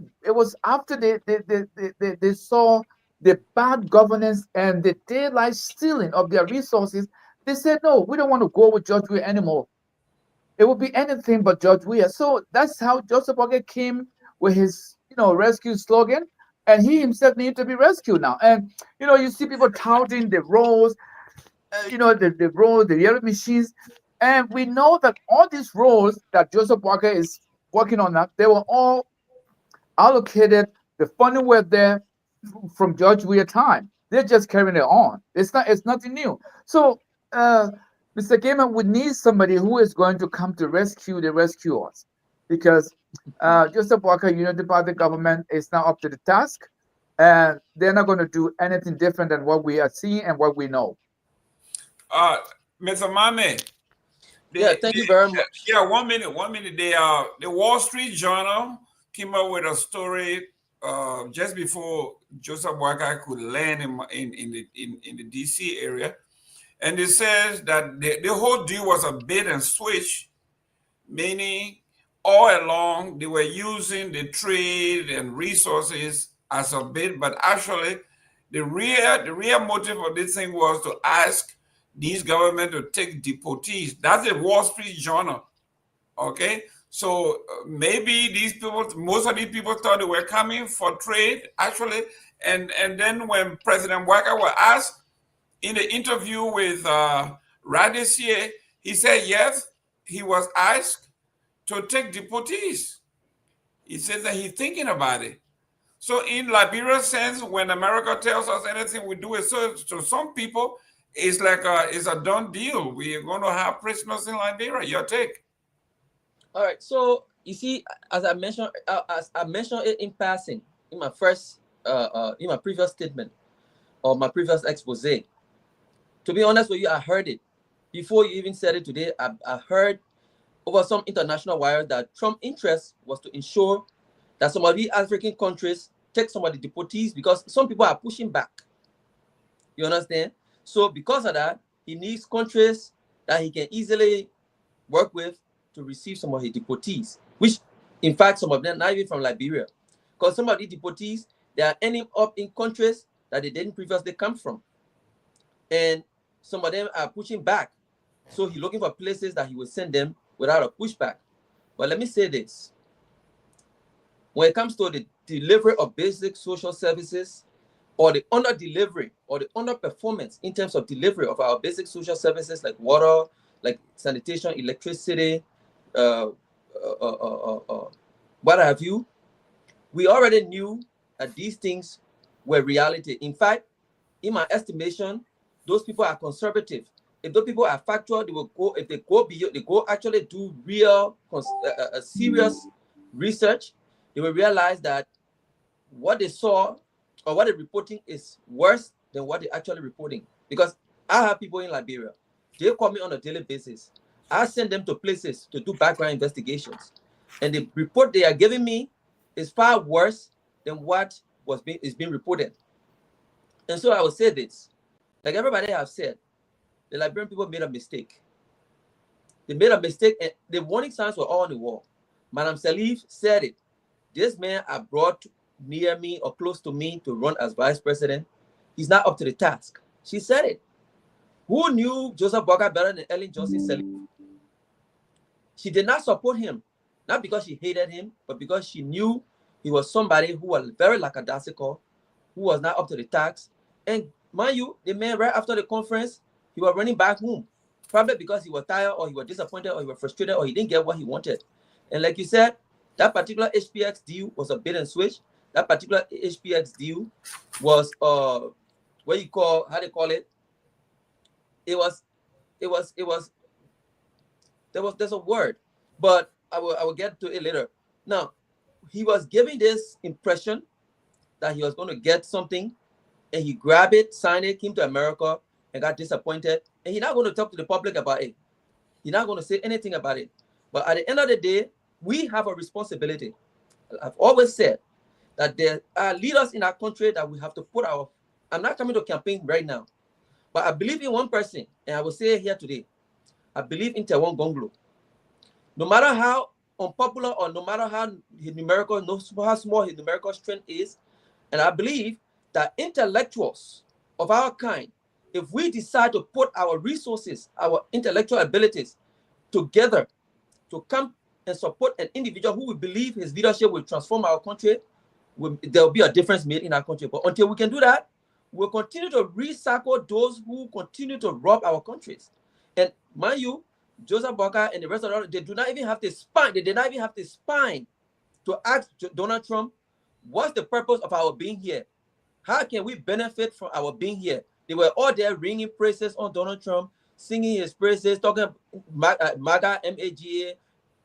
after they saw the bad governance and the daylight stealing of their resources. They said, no, we don't want to go with George Weah anymore. It would be anything but George Weah. So that's how Joseph Boakai came with his rescue slogan, and he himself needed to be rescued now. And you see people touting the roads, the road, the yellow machines. And we know that all these roads that Joseph Boakai is working on now, they were all allocated. The funding were there from George Weah time. They're just carrying it on. It's nothing new. So Mr. Gaiman would need somebody who is going to come to rescue the rescuers, because Joseph Boakai Unity Party government is now up to the task, and they're not going to do anything different than what we are seeing and what we know. Mr. Mame. Thank you very much. Yeah, 1 minute. The Wall Street Journal came up with a story just before Joseph Boakai could land in the DC area, and it says that the whole deal was a bait and switch, meaning all along they were using the trade and resources as a bait, but actually the real motive of this thing was to ask these government to take deportees. That's the Wall Street Journal. Okay, so maybe these people, most of these people thought they were coming for trade, actually, and then when President Boakai was asked in the interview with Radissie, he said yes, he was asked to take deportees. He says that he's thinking about it. So in Liberia's sense, when America tells us anything, we do it. So to some people, it's like it's a done deal. We are going to have prisoners in Liberia. Your take? All right. So you see, as I mentioned it in passing in my previous statement or my previous expose. To be honest with you, I heard it before you even said it today. I heard over some international wires that Trump's interest was to ensure that some of the African countries take some of the deportees, because some people are pushing back. You understand? So because of that, he needs countries that he can easily work with to receive some of his deportees, which in fact, some of them not even from Liberia, because some of the deportees, they are ending up in countries that they didn't previously come from. And some of them are pushing back. So he's looking for places that he will send them without a pushback. But let me say this. When it comes to the delivery of basic social services, or the under delivery or the underperformance in terms of delivery of our basic social services like water, like sanitation, electricity, what have you, we already knew that these things were reality. In fact, in my estimation, those people are conservative. If those people are factual, they will go. If they go beyond, they go actually do real, serious research. They will realize that what they saw or what they're reporting is worse than what they're actually reporting. Because I have people in Liberia. They call me on a daily basis. I send them to places to do background investigations. And the report they are giving me is far worse than what is being reported. And so I will say this, like everybody have said, the Liberian people made a mistake. They made a mistake, and the warning signs were all on the wall. Madam Salif said it. This man I brought near me or close to me to run as vice president, he's not up to the task. She said it. Who knew Joseph Boakai better than Ellen Johnson Sirleaf? She did not support him, not because she hated him, but because she knew he was somebody who was very lackadaisical, who was not up to the task. And mind you, the man right after the conference, he was running back home, probably because he was tired or he was disappointed or he was frustrated or he didn't get what he wanted. And like you said, that particular HPX deal was a bait and switch. That particular HPX deal was what you call, how they call it? There's a word, but I will get to it later. Now, he was giving this impression that he was going to get something, and he grabbed it, signed it, came to America, and got disappointed. And he's not going to talk to the public about it. He's not going to say anything about it. But at the end of the day, we have a responsibility. I've always said that there are leaders in our country that we have to put our... I'm not coming to campaign right now, but I believe in one person, and I will say it here today. I believe in Tewon Gonglo. No matter how unpopular or no matter how his numerical, how small his numerical strength is, and I believe that intellectuals of our kind, if we decide to put our resources, our intellectual abilities together to come and support an individual who we believe his leadership will transform our country, there will be a difference made in our country. But until we can do that, we'll continue to recycle those who continue to rob our countries. And mind you, Joseph Boakai and the rest of them, they do not even have the spine. They did not even have the spine to ask Donald Trump, what's the purpose of our being here? How can we benefit from our being here? They were all there ringing praises on Donald Trump, singing his praises, talking MAGA, MAGA.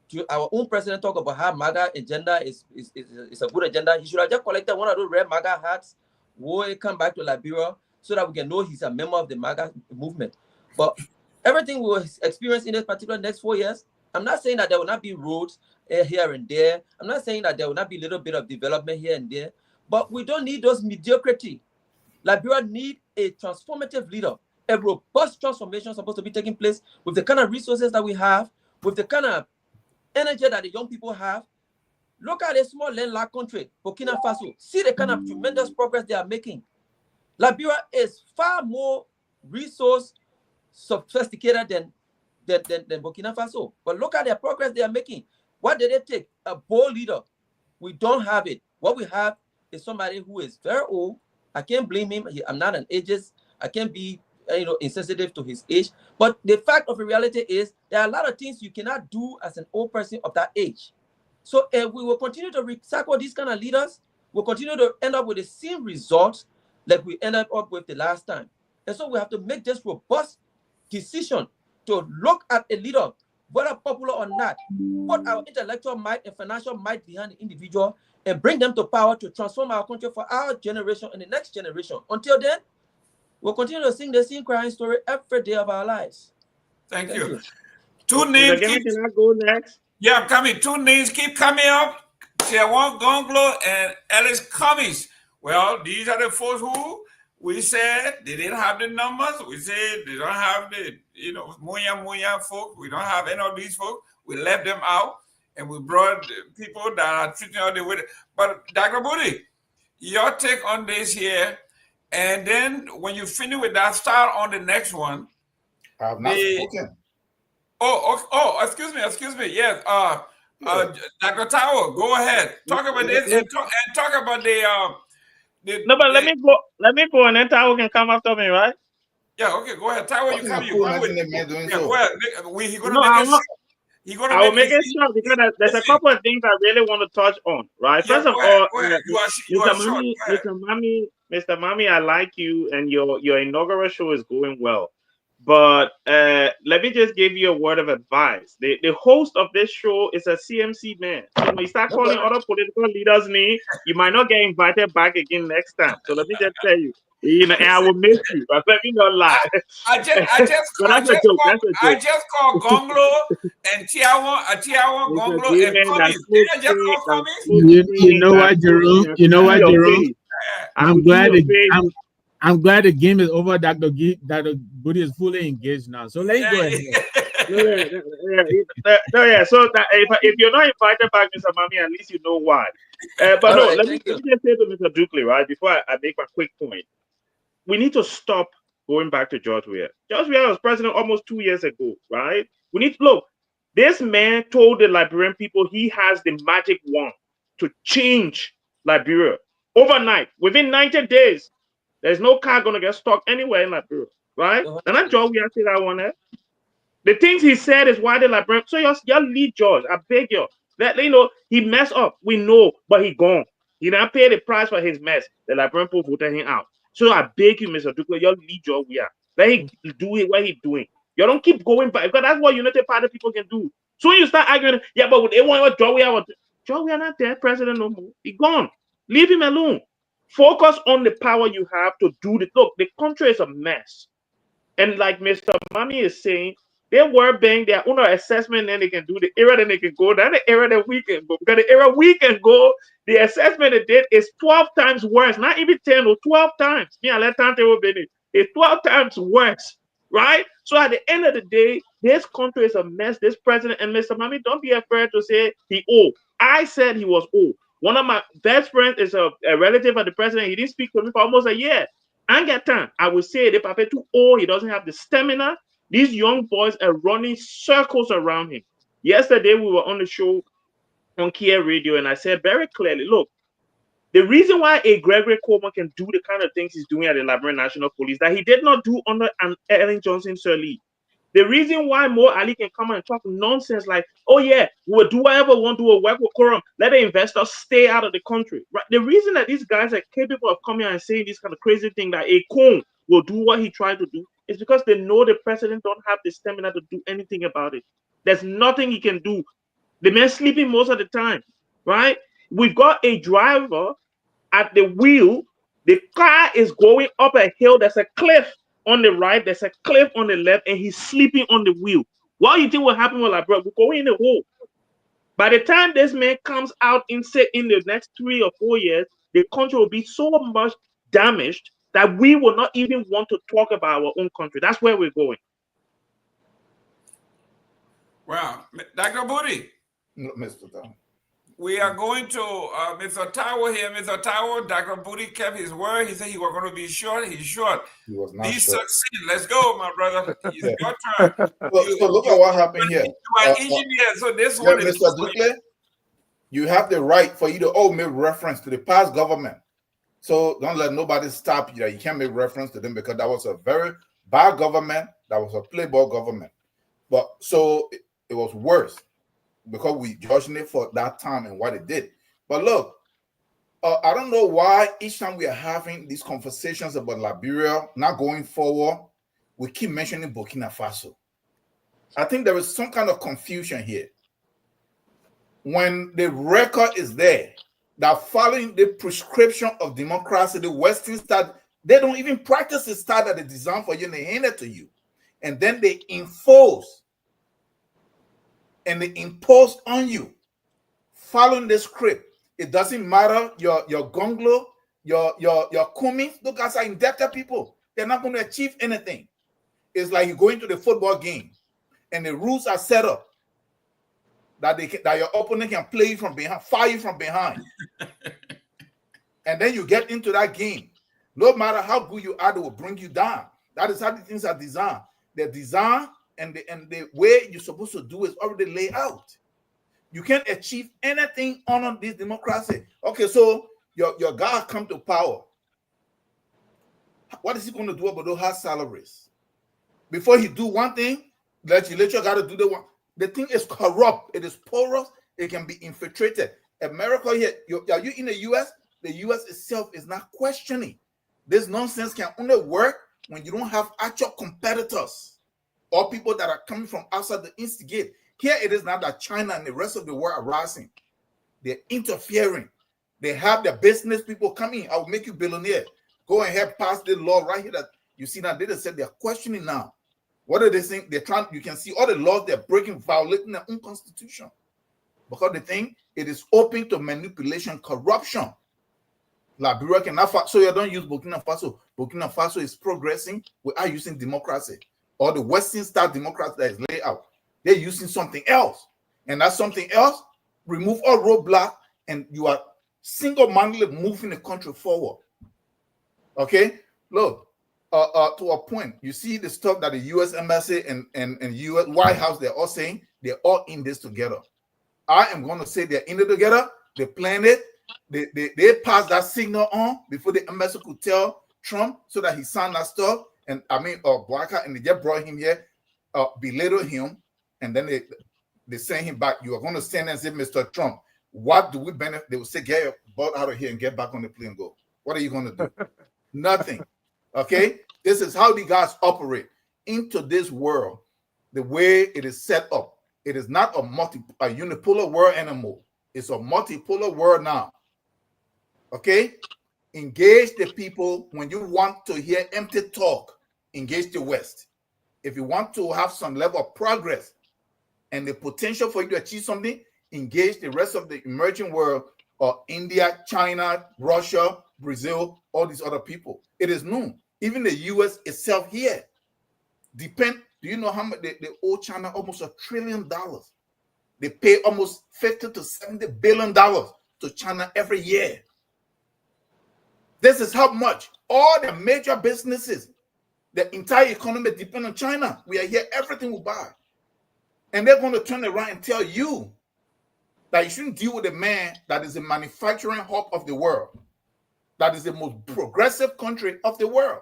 To our own president talk about how MAGA agenda is a good agenda. He should have just collected one of those red MAGA hats, wore it, come back to Liberia, so that we can know he's a member of the MAGA movement. But everything we will experience in this particular next 4 years, I'm not saying that there will not be roads here and there. I'm not saying that there will not be a little bit of development here and there, but we don't need those mediocrity. Liberia need a transformative leader, a robust transformation supposed to be taking place with the kind of resources that we have, with the kind of energy that the young people have. Look at a small landlocked country, Burkina Faso. See the kind of tremendous progress they are making. Liberia is far more resource sophisticated than Burkina Faso. But look at the progress they are making. What did they take? A bold leader. We don't have it. What we have is somebody who is very old. I can't blame him. I'm not an ageist. I can't be insensitive to his age. But the fact of the reality is there are a lot of things you cannot do as an old person of that age. So if we will continue to recycle these kind of leaders, we'll continue to end up with the same results like we ended up with the last time. And so we have to make this robust decision to look at a leader, whether popular or not, put our intellectual might and financial might behind the individual and bring them to power to transform our country for our generation and the next generation. Until then, we'll continue to sing the same crying story every day of our lives. Thank you. Two names. Can I go next? Yeah, I'm coming. Two names keep coming up. Tewon Gonglo and Ellis Cummings. Well, these are the folks who we said they didn't have the numbers. We said they don't have the, Muya folks. We don't have any of these folks. We left them out and we brought people that are treating all the way. But Dr. Budi, your take on this here, and then when you finish with that, start on the next one. I have not spoken. Oh, excuse me. Yes. Dr. Tao, go ahead. Talk about this and talk about No, but let me go, and then Tao can come after me, right? Yeah, okay, go ahead. Tao, you come. Go ahead. He's gonna I will make it short because there's a couple of things I really want to touch on, right? Yeah, First of all, Mr. Mami, I like you, and your inaugural show is going well. But let me just give you a word of advice. The host of this show is a CMC man. So when you start calling other political leaders names, you might not get invited back again next time. So let me just tell you. You know, and I will miss you. But let me not lie. I just But that's a joke. That's a I joke. just call Gonglo and Tiawan, It's a Gonglo gay and man that Cummings. spoke Did I just things, call that Cummings? spoke You things, know that what, spoke Jerome? things. I You could know see what, your Jerome? face. I I'm could see glad your face. I'm glad the game is over. Dr. Booty is fully engaged now. So let you go ahead. Yeah. So that if you're not invited back, Mr. Mami, at least you know why. But All no, right, let me thank you. just say to Mr. Dukley, right, before I make my quick point. We need to stop going back to George Weah. George Weah was president almost 2 years ago, right? We need to look. This man told the Liberian people he has the magic wand to change Liberia overnight. Within 90 days, there's no car going to get stuck anywhere in Liberia, right? And that George Weah said that one there. The things he said is why the Liberian. So y'all lead George. I beg you. Let you know he messed up. We know, but he gone. He not pay the price for his mess. The Liberian people voted him out. So I beg you, Mr. Duke, y'all lead George Weah. Let him do it what he doing. You don't keep going back because that's what United Party people can do. So when you start arguing, yeah, but they want what George Weah was. George Weah not there, president no more. He gone. Leave him alone. Focus on the power you have to do the look. The country is a mess. And like Mr. Mami is saying, they were being their own assessment, then they can do the era, then they can go. Then the era that we can go. Because the era we can go, the assessment they did is 12 times worse. Not even 10 or 12 times. Yeah, let time table be. It's 12 times worse. Right? So at the end of the day, this country is a mess. This president and Mr. Mami, don't be afraid to say he old. I said he was old. One of my best friends is a relative of the president. He didn't speak to me for almost a year. I ain't got time. I will say the Papa too old. He doesn't have the stamina. These young boys are running circles around him. Yesterday, we were on the show on Kia Radio, and I said very clearly, look, the reason why a Gregory Coleman can do the kind of things he's doing at the Liberian National Police that he did not do under an Ellen Johnson Sirleaf. The reason why Mo Ali can come and talk nonsense like, oh yeah, we'll do whatever we want to do, we'll work with Quorum, let the investors stay out of the country. Right? The reason that these guys are capable of coming out and saying this kind of crazy thing that a Cone will do what he tried to do is because they know the president don't have the stamina to do anything about it. There's nothing he can do. The man's sleeping most of the time, right? We've got a driver at the wheel. The car is going up a hill. There's a cliff on the right, there's a cliff on the left, and he's sleeping on the wheel. What do you think will happen with Labra? We're going in the hole. By the time this man comes out in the next 3 or 4 years, the country will be so much damaged that we will not even want to talk about our own country. That's where we're going. Well, Dr. Booty. No, Mr. Tom. We are going to Mr. Tower here. Mr. Tower, Dr. Booty kept his word. He said he was going to be short. He's short. He was not He short. succeed. Let's go, my brother. It's your turn. So look at what happened here. You are an engineer, so this yeah, one is Mr. Dukley, you have the right for you to make reference to the past government. So don't let nobody stop you. You can't make reference to them because that was a very bad government. That was a playboy government. But so it was worse because we judged it for that time and what it did. But look, I don't know why each time we are having these conversations about Liberia, not going forward, we keep mentioning Burkina Faso. I think there is some kind of confusion here. When the record is there that following the prescription of democracy, the Western state, they don't even practice the style that they design for you and they hand it to you. And then they enforce and they impose on you following the script. It doesn't matter your Gonglo, your Kumi. Those guys are indebted people. They're not going to achieve anything. It's like you go into the football game and the rules are set up that your opponent can play you from behind, fire you from behind. And then you get into that game. No matter how good you are, they will bring you down. That is how the things are designed. They're designed and the way you're supposed to do is already laid out. You can't achieve anything on this democracy. Okay, so your guy come to power. What is he going to do about those high salaries? Before he do one thing, legislature got to do the one. The thing is corrupt. It is porous. It can be infiltrated. America here, are you in the US? The US itself is not questioning. This nonsense can only work when you don't have actual competitors or people that are coming from outside the instigate. Here it is now that China and the rest of the world are rising. They're interfering. They have their business people coming. I will make you billionaire. go ahead, pass the law right here. That you see now, they just said they're questioning now. What are they saying? They're trying. You can see all the laws they're breaking, violating their own constitution, because they think it is open to manipulation, corruption. Liberia cannot. So you don't use Burkina Faso. Burkina Faso is progressing without using democracy, or the Western style democracy that is laid out. They're using something else, and that something else remove all roadblock, and you are single-mindedly moving the country forward. Okay, look, to a point, you see the stuff that the U.S. Embassy and U.S. White House, they're all saying they're all in this together. I am going to say they're in it together. They planned it. They passed that signal on before the embassy could tell Trump, so that he signed that stuff. And I mean, Barker, and they just brought him here, belittled him, and then they send him back. You are going to send and say, Mr. Trump, what do we benefit? They will say, get your butt out of here and get back on the plane and go. What are you going to do? Nothing. Okay? This is how the guys operate into this world, the way it is set up. It is not a unipolar world anymore. It's a multipolar world now. Okay? Engage the people. When you want to hear empty talk, engage the West. If you want to have some level of progress and the potential for you to achieve something, engage the rest of the emerging world, or India, China, Russia, Brazil, all these other people. It is known. Even the US itself here. Do you know how much they owe China? Almost $1 trillion. They pay almost $50 to $70 billion to China every year. This is how much all the major businesses, the entire economy depend on China. We are here, everything we buy. And they're going to turn around and tell you that you shouldn't deal with a man that is the manufacturing hub of the world, that is the most progressive country of the world.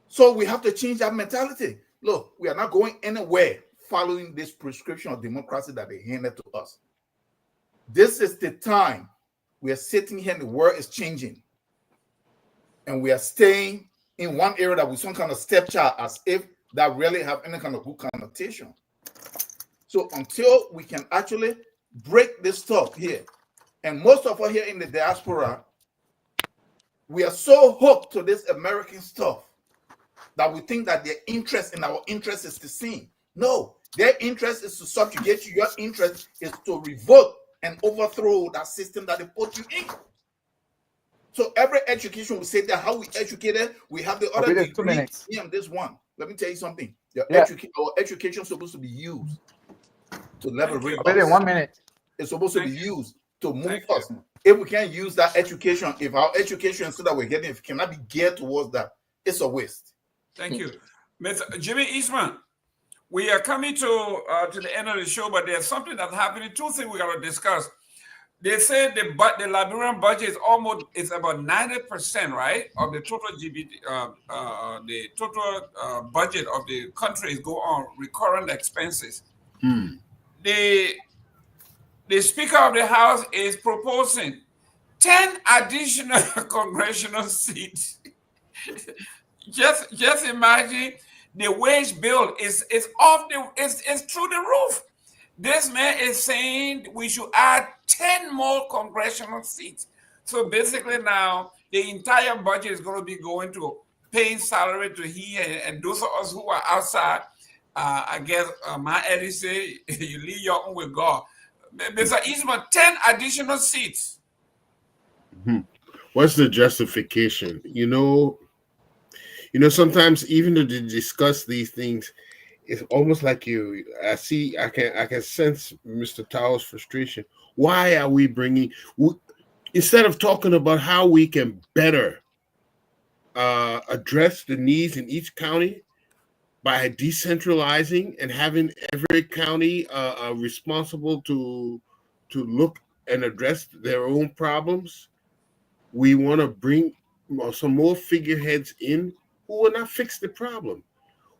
So we have to change that mentality. Look, we are not going anywhere following this prescription of democracy that they handed to us. This is the time we are sitting here and the world is changing. And we are staying in one area that we some kind of stepchild, as if that really have any kind of good connotation. So until we can actually break this stuff here, and most of us here in the diaspora, we are so hooked to this American stuff that we think that their interest and our interest is the same. No, their interest is to subjugate you. Your interest is to revoke and overthrow that system that they put you in. So every education, we say that how we educated, we have the other degree. Yeah, this one. Let me tell you something. Our education is supposed to be used to liberate us. 1 minute. It's supposed to be used to move us. If we can't use that education, if our education so that we're getting, if it cannot be geared towards that, it's a waste. Thank you. Mr. Jimmy Eastman, we are coming to the end of the show, but there's something that's happening. Two things we got to discuss. They say the Liberian budget is about 90%, right, of the total the total budget of the country is go on recurrent expenses. The Speaker of the House is proposing 10 additional congressional seats. Just imagine the wage bill is through the roof. This man is saying we should add 10 more congressional seats. So basically now the entire budget is going to be going to paying salary to he and those of us who are outside. I guess my Eddie say you leave your own with God. Mr. Eastman, 10 additional seats. What's the justification? You know, sometimes even to discuss these things, it's almost like I can sense Mr. Tao's frustration. Why are we instead of talking about how we can better address the needs in each county by decentralizing and having every county responsible to look and address their own problems, we want to bring some more figureheads in who will not fix the problem.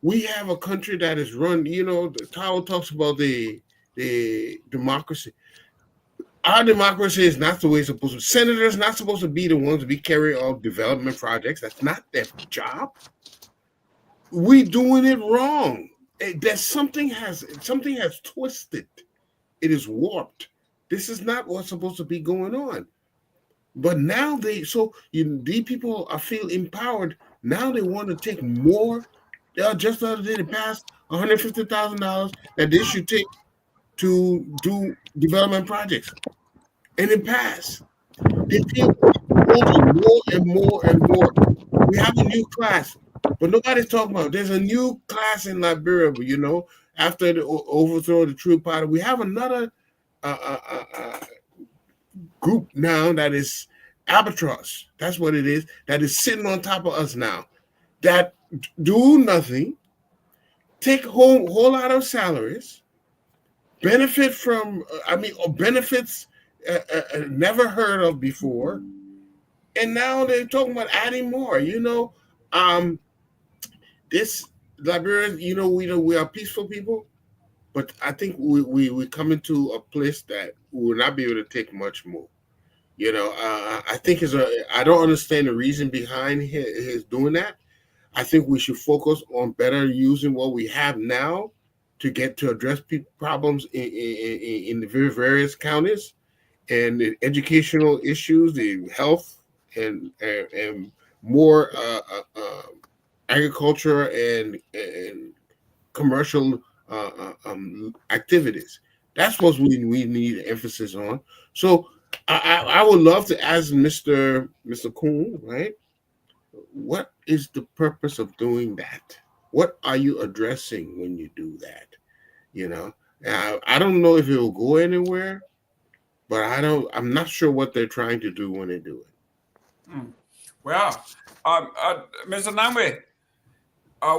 We have a country that is run, Tao talks about the democracy. Our democracy is not the way it's supposed to. Senators not supposed to be the ones to be carrying out development projects. That's not their job. We doing it wrong. There's something has twisted. It is warped. This is not what's supposed to be going on. But now these people feel empowered. Now they want to take more. Just the other day, they passed $150,000 that they should take to do development projects, and it passed. They feel wanting more and more and more. We have a new class, but nobody's talking about. There's a new class in Liberia. After the overthrow of the True Party, we have another group now that is albatross. That's what it is. That is sitting on top of us now. That do nothing, take a whole lot of salaries, benefit from, benefits never heard of before, and now they're talking about adding more. This Liberia, we are peaceful people, but I think we come into a place that we will not be able to take much more. I think I don't understand the reason behind his doing that. I think we should focus on better using what we have now to address problems in the various counties, and the educational issues, the health, and more agriculture and commercial activities. That's what we need emphasis on. So I would love to ask Mr. Kuhn, right? What is the purpose of doing that? What are you addressing when you do that? I don't know if it will go anywhere, but I'm not sure what they're trying to do when they do it. Well, Mr. Namwe,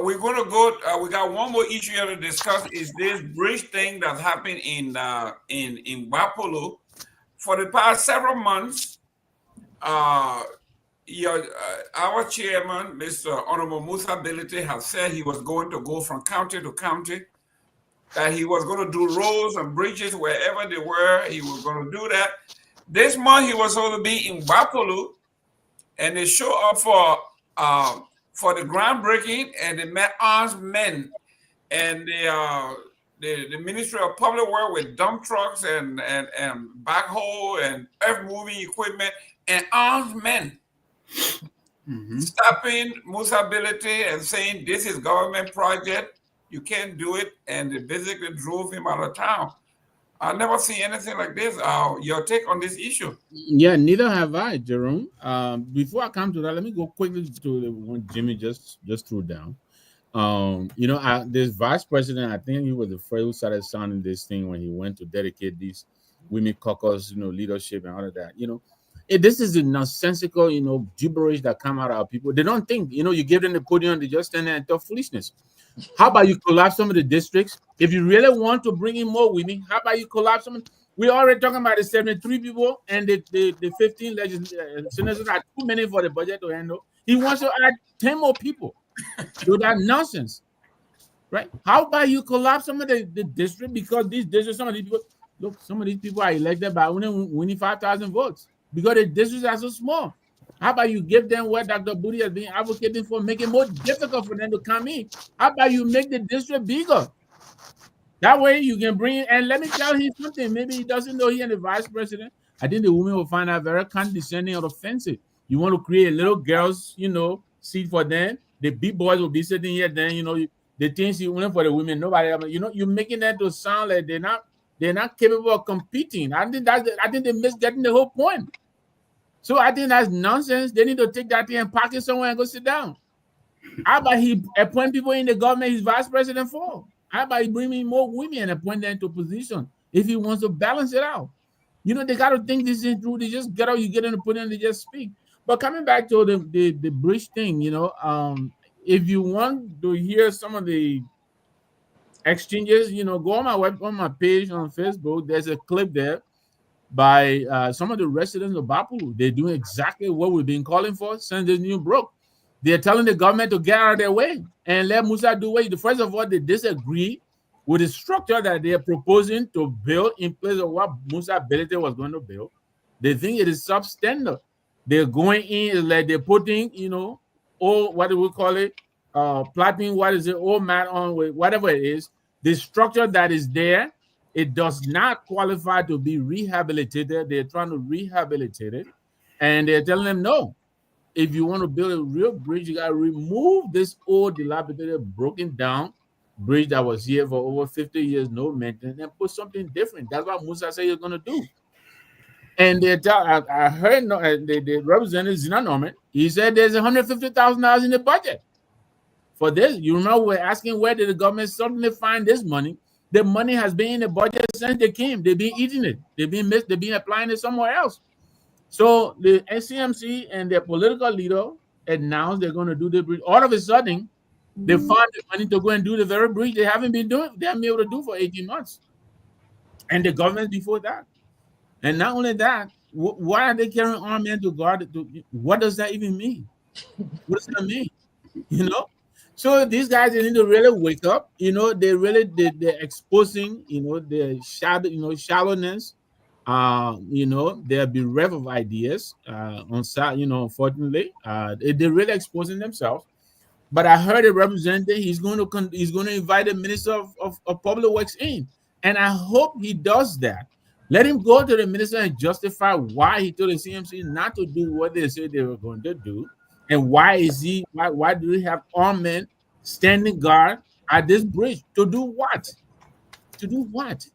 we're going to go. We got one more issue here to discuss. Is this bridge thing that's happened in Wapolo for the past several months? Our chairman, Mr. Honorable Musa Ability, has said he was going to go from county to county, that he was going to do roads and bridges wherever they were. He was going to do that. This month he was supposed to be in Wapolo, and they show up for the groundbreaking, and they met armed men, and the Ministry of Public Works with dump trucks and backhoe and earth moving equipment and armed men. Stopping Musability and saying this is government project, you can't do it, and they basically drove him out of town. I've never seen anything like this. Your take on this issue? Yeah, neither have I, Jerome. Before I come to that, let me go quickly to the one Jimmy just threw down. This vice president, I think he was the first who started sounding this thing when he went to dedicate these women caucus, leadership and all of that. This is the nonsensical, gibberish that come out of our people. They don't think, you give them the podium, they just stand there and talk foolishness. How about you collapse some of the districts? If you really want to bring in more women, how about you collapse some? We're already talking about the 73 people and the 15 senators are too many for the budget to handle. He wants to add 10 more people. So that's nonsense, right? How about you collapse some of the district, because these districts, some of these people are elected by only winning 5,000 votes because the districts are so small. How about you give them what Dr. Booty has been advocating for, make it more difficult for them to come in? How about you make the district bigger? That way you can bring in, and let me tell you something, maybe he doesn't know he and the vice president. I think the women will find that very condescending or offensive. You want to create a little girls, seat for them. The big boys will be sitting here, then, the things you want for the women, nobody else, you're making that to sound like they're not capable of competing. I think they miss getting the whole point. So I think that's nonsense. They need to take that thing and park it somewhere and go sit down. How about he appoint people in the government he's vice president for? How about he bring in more women and appoint them into position if he wants to balance it out? They got to think this is through. They just get out, you get in the podium, they just speak. But coming back to the bridge thing, if you want to hear some of the exchanges, go on my page on Facebook. There's a clip there by some of the residents of Bapu. They're doing exactly what we've been calling for since this new broke. They're telling the government to get out of their way and let Musa do what. First of all, they disagree with the structure that they are proposing to build in place of what Musa Ability was going to build. They think it is substandard. They're going in like they're putting, what do we call it? Plating, what is it? All mat on with whatever it is. The structure that is there, it does not qualify to be rehabilitated. They're trying to rehabilitate it. And they're telling them, no, if you want to build a real bridge, you got to remove this old, dilapidated, broken down bridge that was here for over 50 years, no maintenance, and put something different. That's what Musa said he's going to do. And they tell, I heard the representative Zina Norman, he said there's $150,000 in the budget for this. You remember we're asking where did the government suddenly find this money? The money has been in the budget since they came. They've been eating it. They've been applying it somewhere else. So the NCMC and their political leader announced they're going to do the bridge. All of a sudden, they found the money to go and do the very bridge they haven't been able to do for 18 months. And the government before that. And not only that, why are they carrying armed men to guard it? What does that even mean? What does that mean? You know? So these guys, they need to really wake up. You know, they're exposing, you know, the shallowness. You know, they're bereft of ideas. Unfortunately, they're really exposing themselves. But I heard a representative. He's going to invite the minister of public works in, and I hope he does that. Let him go to the minister and justify why he told the CMC not to do what they said they were going to do, and why do we have armed men standing guard at this bridge to do what? To do what?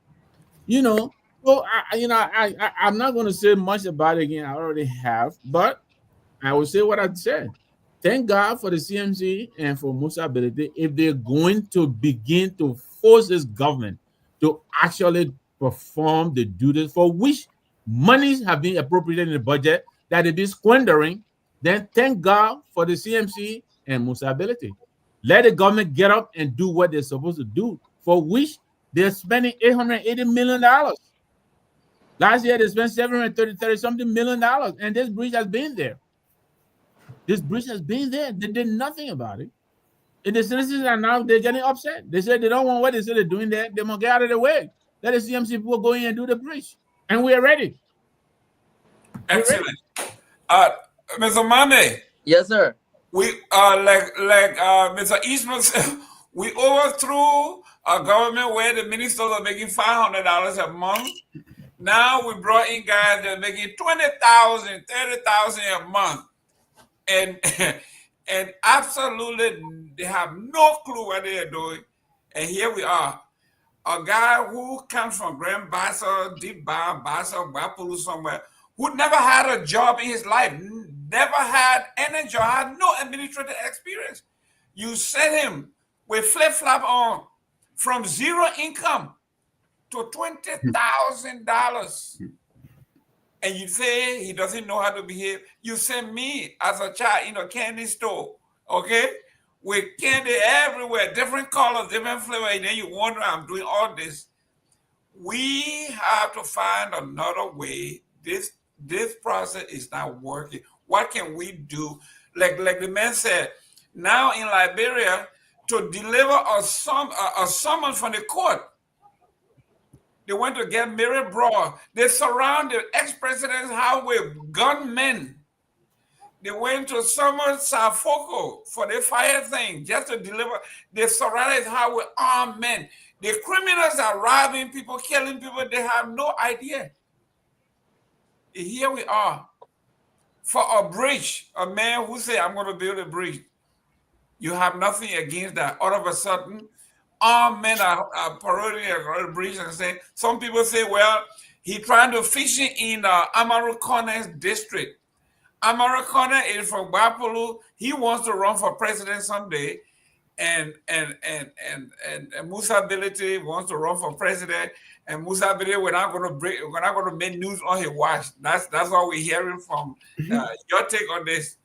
You know. So I'm not going to say much about it again. I already have, but I will say what I said. Thank God for the CMC and for Musa Ability if they're going to begin to force this government to actually perform the duties for which monies have been appropriated in the budget that it is squandering. Then thank God for the CMC and Musa Ability. Let the government get up and do what they're supposed to do, for which they're spending $880 million. Last year, they spent $730-something million, and this bridge has been there. This bridge has been there. They did nothing about it. And the citizens are now, they're getting upset. They said they don't want what they said they're doing there. They must get out of the way. Let the CMC people go in and do the bridge. And we are ready. Excellent. Mr. Mane. Yes, sir. We Mr. Eastman said, we overthrew a government where the ministers are making $500 a month. Now we brought in guys that are making $20,000, $30,000 a month. And absolutely they have no clue what they are doing. And here we are. A guy who comes from Grand Bassa, Deep Bassa, Bapulu somewhere, who never had a job in his life, never had any job, had no administrative experience. You send him with flip-flop on from zero income to $20,000. And you say he doesn't know how to behave. You send me as a child in a candy store, okay? With candy everywhere, different colors, different flavors, and then you wonder, I'm doing all this. We have to find another way. This process is not working. What can we do? Like the man said, now in Liberia, to deliver a summons from the court, they went to get Mary Broad. They surrounded ex-president's house with gunmen. They went to summon Safoko for the fire thing, just to deliver. They surrounded his house with armed men. The criminals are robbing people, killing people. They have no idea. Here we are. For a bridge, a man who said, I'm going to build a bridge. You have nothing against that. All of a sudden, armed men are parading a bridge and saying, some people say, well, he trying to fish in Amarukone's district. Amarakone is from Bapulu. He wants to run for president someday. And Musa Ability wants to run for president. And Musa Ability, we're not going to make news on his watch. That's what we're hearing from. Your take on this?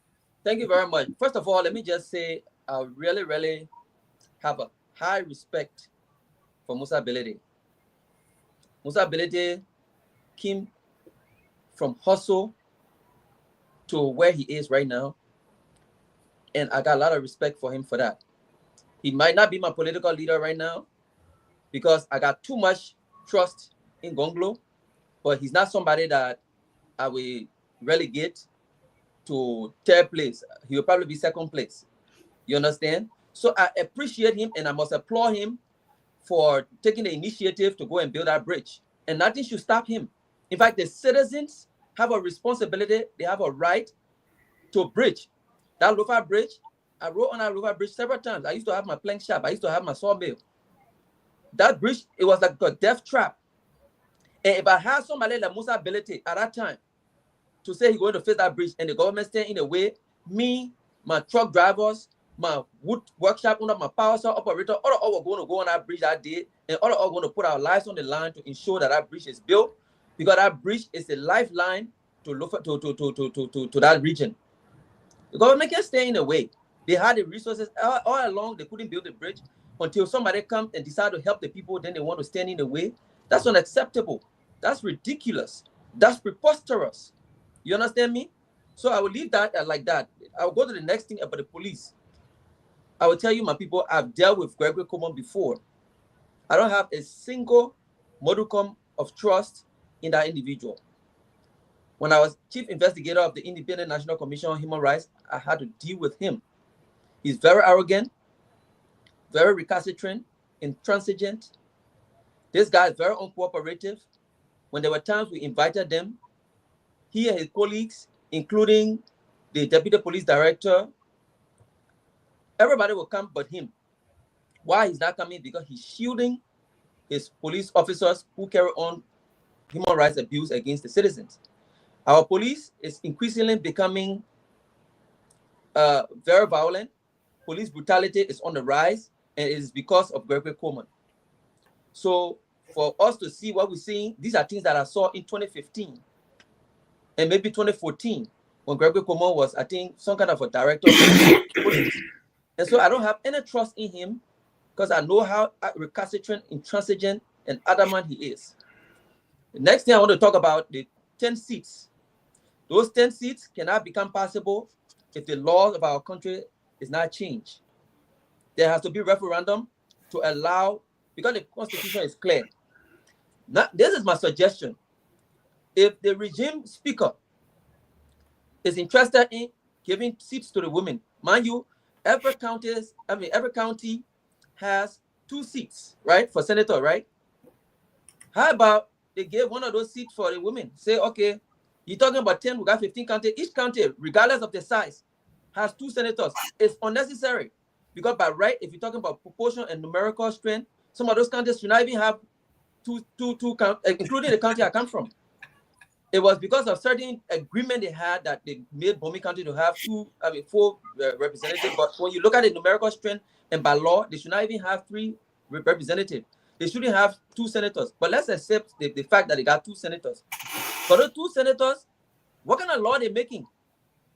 Thank you very much. First of all, let me just say I really, really have a high respect for Musa Ability. Musa Ability came from hustle to where he is right now. And I got a lot of respect for him for that. He might not be my political leader right now because I got too much trust in Gonglo, but he's not somebody that I will relegate to third place. He will probably be second place. You understand? So I appreciate him and I must applaud him for taking the initiative to go and build that bridge. And nothing should stop him. In fact, the citizens have a responsibility, they have a right to bridge. That Lofa Bridge, I rode on that Lofa Bridge several times. I used to have my plank shop. I used to have my sawmill. That bridge, it was like a death trap. And if I had somebody like Musa ability at that time to say he's going to face that bridge and the government staying in the way, me, my truck drivers, my wood workshop owner, my power saw operator, all were going to go on that bridge that day, and all are going to put our lives on the line to ensure that that bridge is built, because that bridge is a lifeline to that region. The government can stay in the way. They had the resources all along. They couldn't build the bridge until somebody comes and decide to help the people. Then they want to stand in the way. That's unacceptable. That's ridiculous. That's preposterous. You understand me? So I will leave that like that. I will go to the next thing about the police. I will tell you, my people, I've dealt with Gregory Coleman before. I don't have a single modicum of trust in that individual. When I was chief investigator of the Independent National Commission on Human Rights, I had to deal with him. He's very arrogant, very recalcitrant, intransigent. This guy is very uncooperative. When there were times we invited them, he and his colleagues, including the deputy police director, everybody will come but him. Why he's not coming? Because he's shielding his police officers who carry on human rights abuse against the citizens. Our police is increasingly becoming very violent. Police brutality is on the rise, and it is because of Gregory Coleman. So for us to see what we're seeing, these are things that I saw in 2015 and maybe 2014 when Gregory Coleman was, I think, some kind of a director of police. And so I don't have any trust in him because I know how recalcitrant, intransigent, and adamant he is. The next thing I want to talk about, the 10 seats. Those 10 seats cannot become possible if the laws of our country is not changed. There has to be a referendum to allow, because the constitution is clear. Now, this is my suggestion. If the regime speaker is interested in giving seats to the women, mind you, every county has 2 seats, right, for senator, right? How about they give one of those seats for the women? Say, okay, you're talking about 10, we got 15 counties. Each county, regardless of the size, has 2 senators. It's unnecessary because by right, if you're talking about proportion and numerical strength, some of those counties should not even have two including the county I come from. It was because of certain agreement they had that they made Bomi County to have 4 representatives. But when you look at the numerical strength and by law, they should not even have 3 representatives. They shouldn't have 2 senators. But let's accept the fact that they got 2 senators. For those 2 senators, what kind of law are they making?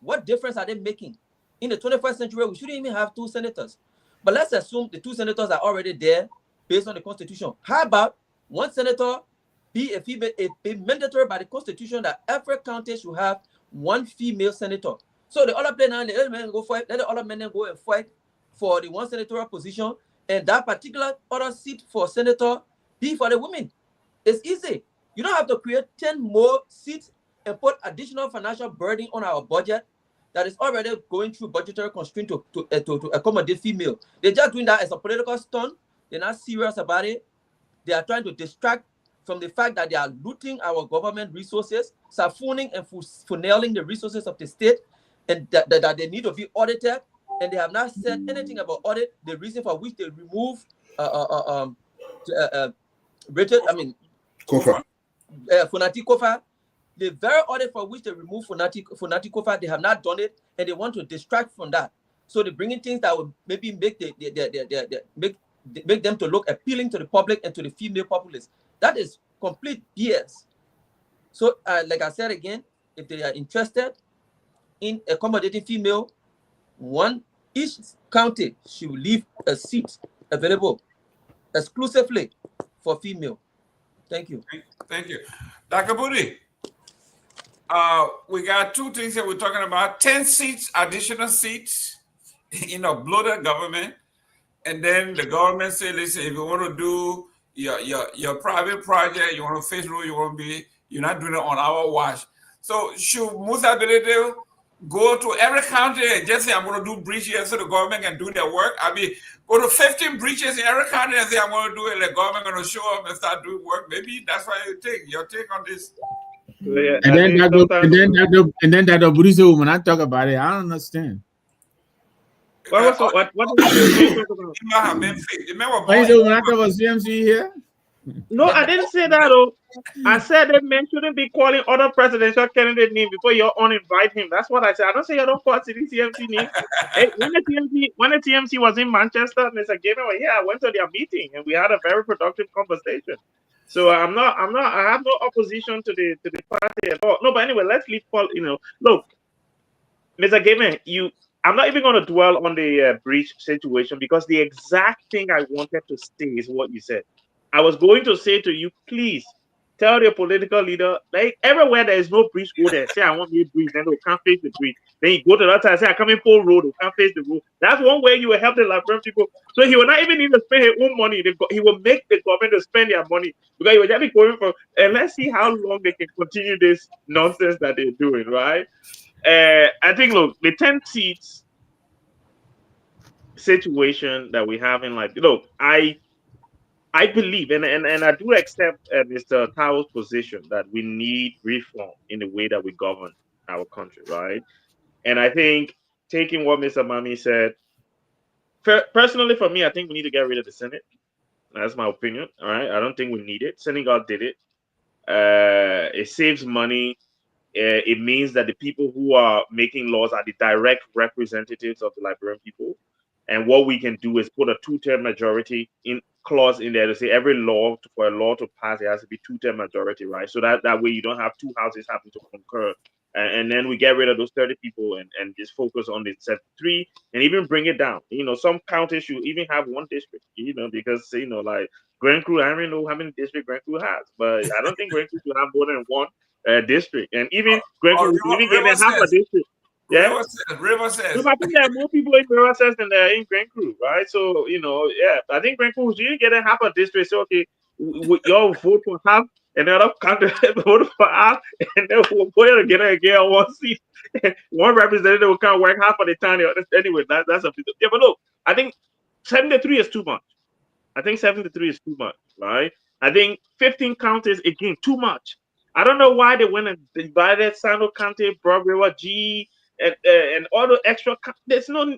What difference are they making? In the 21st century, we shouldn't even have 2 senators. But let's assume the 2 senators are already there based on the Constitution. How about 1 senator be a female, a mandatory by the Constitution that every county should have 1 female senator? So the other men and the other men go fight, let the other men go and fight for the 1 senatorial position, and that particular other seat for senator be for the women. It's easy. You don't have to create 10 more seats and put additional financial burden on our budget that is already going through budgetary constraint to accommodate female. They're just doing that as a political stunt. They're not serious about it. They are trying to distract from the fact that they are looting our government resources, siphonning and funneling the resources of the state, and that they need to be audited. And they have not said anything about audit, the reason for which they remove Richard, Kofa. Funati Kofa. The very audit for which they remove Funati Kofa, they have not done it, and they want to distract from that. So they're bringing things that will maybe make them to look appealing to the public and to the female populace. That is complete BS. So, like I said again, if they are interested in accommodating female, each county should leave a seat available exclusively for female. Thank you. Thank you. Dr. Budi, we got 2 things that we're talking about: 10 seats, additional seats in a bloated government. And then the government say, listen, if you want to do your private project, you want to face rule, you're not doing it on our watch. So should Musa Belede go to every county and just say, I'm going to do bridges so the government can do their work? Go to 15 bridges in every county and say, I'm going to do it, the government going to show up and start doing work. Maybe that's what you think. Your take on this? So, yeah, And I then think that sometimes. and then that Buddhism when I talk about it, I don't understand. What did you talk about? He might have been fake. The man was Why born is it when I talk about CMC here? No, I didn't say that. Oh, I said that men shouldn't be calling other presidential candidate name before you uninvite him. That's what I said. I don't say you don't call CMC name. Hey, when the TMC was in Manchester, Mr. Gamer was here. I went to their meeting and we had a very productive conversation. So I have no opposition to the party at all. No, but anyway, let's leave Paul. Look, Mr. Gamer, I'm not even going to dwell on the breach situation because the exact thing I wanted to say is what you said. I was going to say to you, please tell your political leader, like everywhere there is no breach, go there. Say, I want me to breach, then they can't face the breach. Then you go to the other side, say, I come in full road, they can't face the road. That's one way you will help the Liberian people. So he will not even need to spend his own money. He will make the government to spend their money because he will just be going for, and let's see how long they can continue this nonsense that they're doing, right? I think, look, the 10 seats situation that we have in look, I believe and I do accept Mr. Tao's position that we need reform in the way that we govern our country, right? And I think taking what Mr. Mami said, personally for me, I think we need to get rid of the Senate. That's my opinion. All right, I don't think we need it. Senegal did it. It saves money. It means that the people who are making laws are the direct representatives of the Liberian people. And what we can do is put a two-term majority in clause in there to say every law for a law to pass, it has to be two-term majority, right? So that way you don't have two houses having to concur. And then we get rid of those 30 people and just focus on the 73 and even bring it down. Some counties should even have one district, because, like Grand Cru, I don't even know how many districts Grand Cru has, but I don't think Grand Cru should have more than one district. And even Grand Cru should even get them half a district. Yeah. River says. No, but I think there are more people in River says than there are in Grand Cru, right? So, yeah, I think Grand Cru should get a half a district. So, okay, y'all vote for half, and the other country vote for half, and then we'll go ahead and get one seat. One representative will come work half of the time. Anyway, that's a bit. Yeah, but look, I think 73 is too much. I think 73 is too much, right? I think 15 counties, again, too much. I don't know why they went and divided Sando County, Broad River, G, and all the extra. There's no,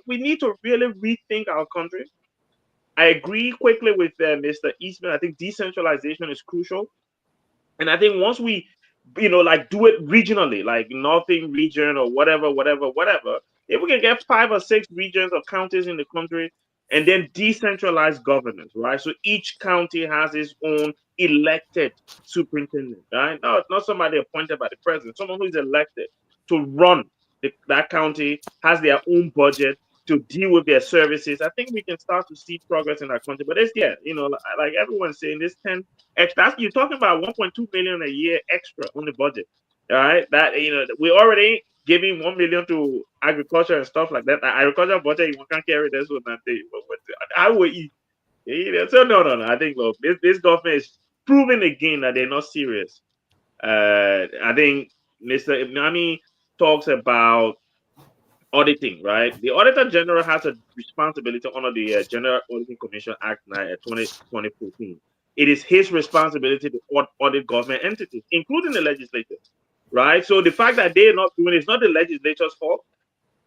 we need to really rethink our country. I agree quickly with Mr. Eastman. I think decentralization is crucial. And I think once we, do it regionally, like Northern region or whatever, if we can get 5 or 6 regions or counties in the country and then decentralized governance, right? So each county has its own elected superintendent, right? Not somebody appointed by the president, someone who is elected to run that county, has their own budget to deal with their services. I think we can start to see progress in our country. But it's, like everyone's saying, this 10 extra, you're talking about 1.2 million a year extra on the budget. All right, that we're already giving 1 million to agriculture and stuff like that. The agriculture budget, you can't carry this one that day. But how will you? So no. I think look, this government is proving again that they're not serious. I think Mr. Ibnami talks about auditing, right? The Auditor General has a responsibility under the General Auditing Commission Act 2014. It is his responsibility to audit government entities, including the legislature, right? So the fact that they're not doing it is not the legislature's fault.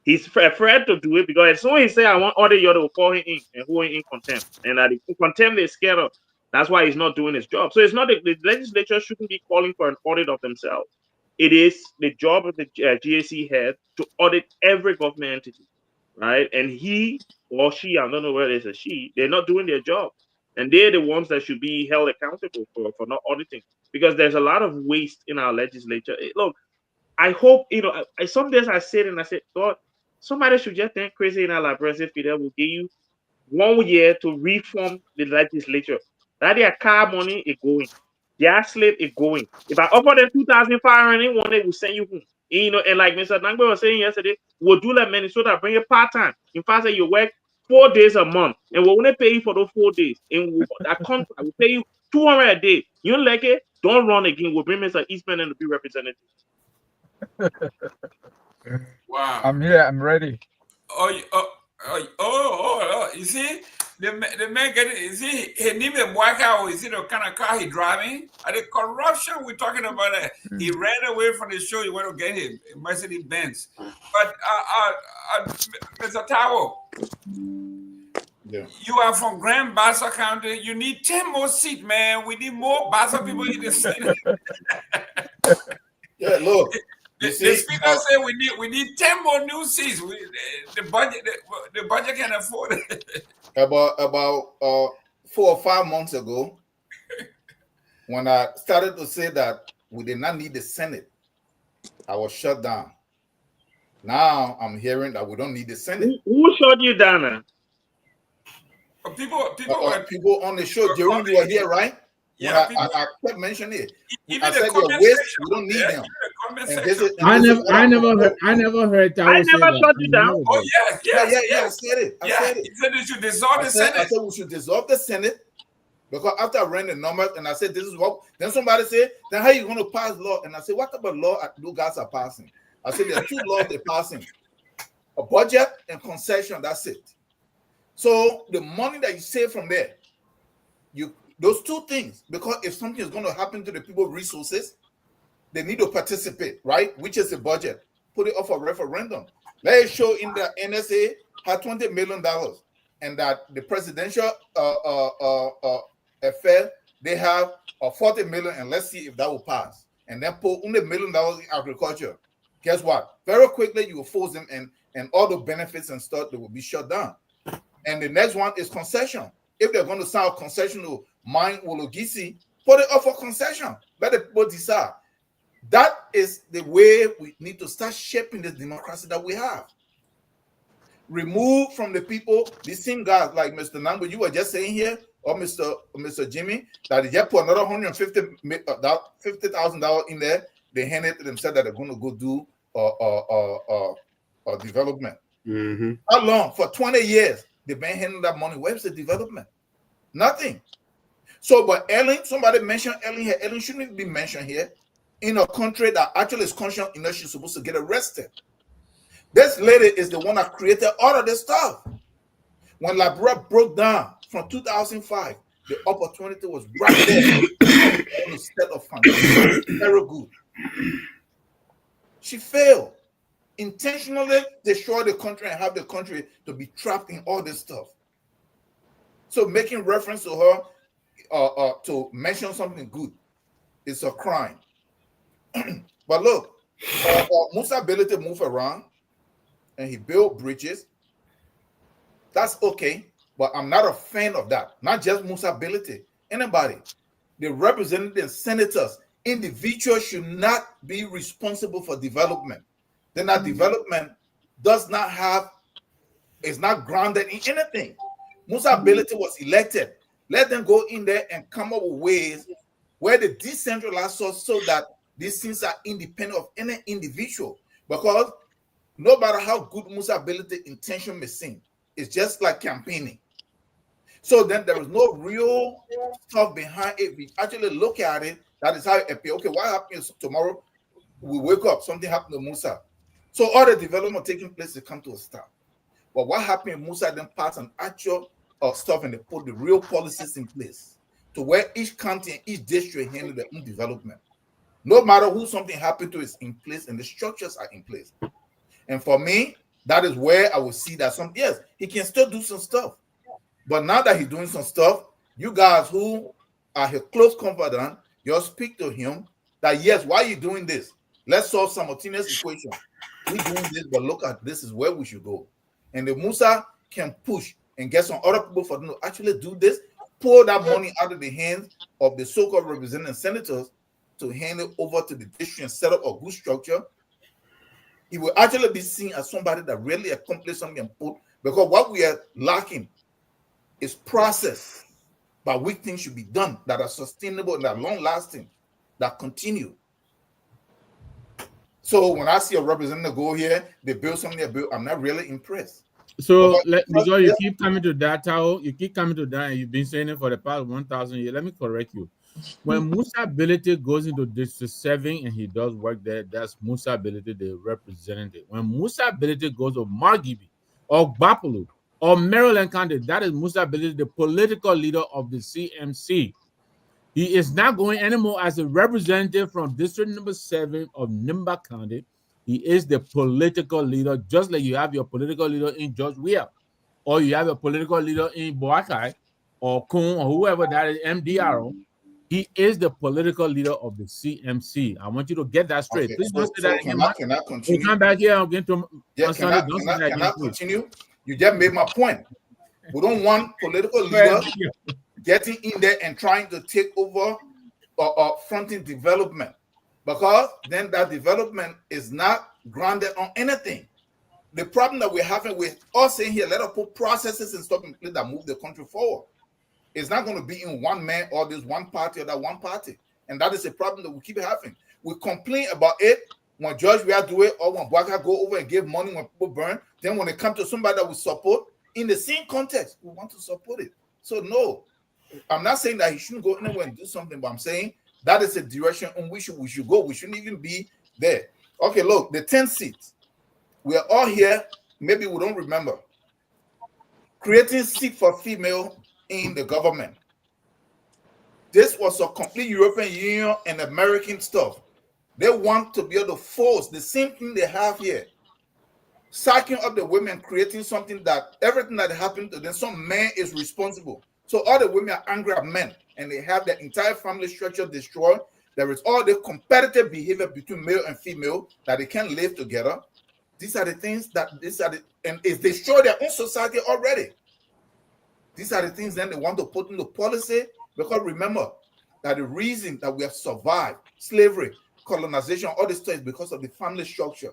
He's afraid to do it because as soon as he say, I want audit, you will call him in and hold him in contempt. And the contempt is scared of. That's why he's not doing his job. So it's not the legislature shouldn't be calling for an audit of themselves. It is the job of the GAC head to audit every government entity, right? And he or she, I don't know whether it's a she, they're not doing their job. And they're the ones that should be held accountable for not auditing because there's a lot of waste in our legislature. Look, I hope, some days I sit and I say, God, somebody should just think crazy in our library. Fidel will give you 1 year to reform the legislature. That their car money is going. Their slave is going. If I offer them 2,500 in one, they will send you home. And like Mr. Nangbe was saying yesterday, we'll do like Minnesota, bring it part-time. In fact, you work 4 days a month, and we'll only pay you for those 4 days. And that contract will pay you 200 a day. You don't like it? Don't run again. We'll bring Mr. Eastman and to be representative. Wow. I'm here. I'm ready. You see, the man get is he need a black car or is it the kind of car he driving? Are the corruption we're talking about? He ran away from the show. He went to get him Mercedes Benz. But Mr. Tao, Yeah. you are from Grand Bassa County. You need 10 more seats, man. We need more Bassa people in the Senate. Yeah, look. The speaker said we need 10 more new seats. The budget can afford it. About 4 or 5 months ago, when I started to say that we did not need the Senate, I was shut down. Now I'm hearing that we don't need the Senate. Who shut you down? People on the show, Jerome, you were here, right? Yeah, I kept mentioning it. Even I said the comment waste, section, we don't need them. I never heard that. I never shut you down. Oh yes. I said it. I said it. He said they should dissolve the Senate. I said we should dissolve the Senate because after I ran the numbers and I said this is what. Then somebody said, then how are you going to pass law? And I said, what about law you guys are passing? I said there are 2 laws they're passing: a budget and concession. That's it. So the money that you save from there, those 2 things, because if something is going to happen to the people's resources, they need to participate, right? Which is the budget. Put it off a referendum. Let it show in the NSA had $20 million and that the presidential affair, they have 40 million, and let's see if that will pass. And then put only $1 million in agriculture. Guess what? Very quickly, you will force them and all the benefits and stuff, they will be shut down. And the next one is concession. If they're going to sign a concession to mine Wologisi, put it up for concession. Let the people decide. That is the way we need to start shaping this democracy that we have. Remove from the people these same guys like Mr. Nango, you were just saying here, or Mr. Jimmy, that they just put another $150,000 in there. They hand it to themselves that they're going to go do development. Mm-hmm. How long? For 20 years, they've been handing that money. Where's the development? Nothing. So, but Ellen, somebody mentioned Ellen here. Ellen shouldn't be mentioned here. In a country that actually is conscious enough, she's supposed to get arrested. This lady is the one that created all of this stuff. When Liberia broke down from 2005, the opportunity was right there instead of foundation. Very good. She failed. Intentionally destroy the country and have the country to be trapped in all this stuff. So making reference to her to mention something good is a crime. But look, Musa ability to move around and he built bridges. That's okay, but I'm not a fan of that. Not just Musa ability. Anybody, the representatives, senators, individuals should not be responsible for development. Then that development is not grounded in anything. Musa ability was elected. Let them go in there and come up with ways where they decentralize so that these things are independent of any individual. Because no matter how good Musa ability intention may seem, it's just like campaigning. So then there is no real stuff behind it. We actually look at it. That is how it appears. Okay, what happens tomorrow? We wake up, something happened to Musa. So all the development taking place to come to a stop. But what happened in Musa then passed an actual stuff and they put the real policies in place to where each county and each district handle their own development. No matter who something happened to is in place and the structures are in place. And for me, that is where I will see that yes, he can still do some stuff. But now that he's doing some stuff, you guys who are his close confidant, you'll speak to him that yes, why are you doing this? Let's solve simultaneous equation. We're doing this, but look at this is where we should go. And the Musa can push and get some other people for them to actually do this, pull that money out of the hands of the so-called representative senators to hand it over to the district and set up a good structure. He will actually be seen as somebody that really accomplished something and put, because what we are lacking is process by which things should be done that are sustainable and that are long-lasting, that continue. So when I see a representative go here, they build something they build, I'm not really impressed. So because you keep coming to that, Tao, you keep coming to that, and you've been saying it for the past 1,000 years. Let me correct you. When Musa ability goes into District 7 and he does work there, that's Musa ability, the representative. When Musa ability goes to Margibi or Gbapulu, or Maryland County. That is Musa Belidi, the political leader of the CMC. He is not going anymore as a representative from District Number 7 of Nimba County. He is the political leader, just like you have your political leader in George Weah, or you have a political leader in Boakai, or Kun, or whoever that is, MDRO. He is the political leader of the CMC. I want you to get that straight. Okay, Please so, don't say that again. can I continue? We'll come back here again to Yeah, can I continue? You just made my point. We don't want political leaders getting in there and trying to take over or fronting development, because then that development is not grounded on anything. The problem that we're having with us saying here, let us put processes and stuff in place that move the country forward. It's not going to be in one man or this one party or that one party. And that is a problem that we keep having. We complain about it when George Weah do it, or when Boakai go over and give money when people burn. Then when it comes to somebody that we support, in the same context, we want to support it. So no, I'm not saying that he shouldn't go anywhere and do something, but I'm saying that is a direction in which we should go. We shouldn't even be there. Okay, look, the 10 seats. We are all here. Maybe we don't remember. Creating seat for female in the government. This was a complete European Union and American stuff. They want to be able to force the same thing they have here. Sacking up the women, creating something that everything that happened to them, some man is responsible. So all the women are angry at men, and they have their entire family structure destroyed. There is all the competitive behavior between male and female that they can't live together. These are the things and it's destroyed their own society already. These are the things then they want to put into policy, because remember that the reason that we have survived slavery, colonization, all this stuff is because of the family structure.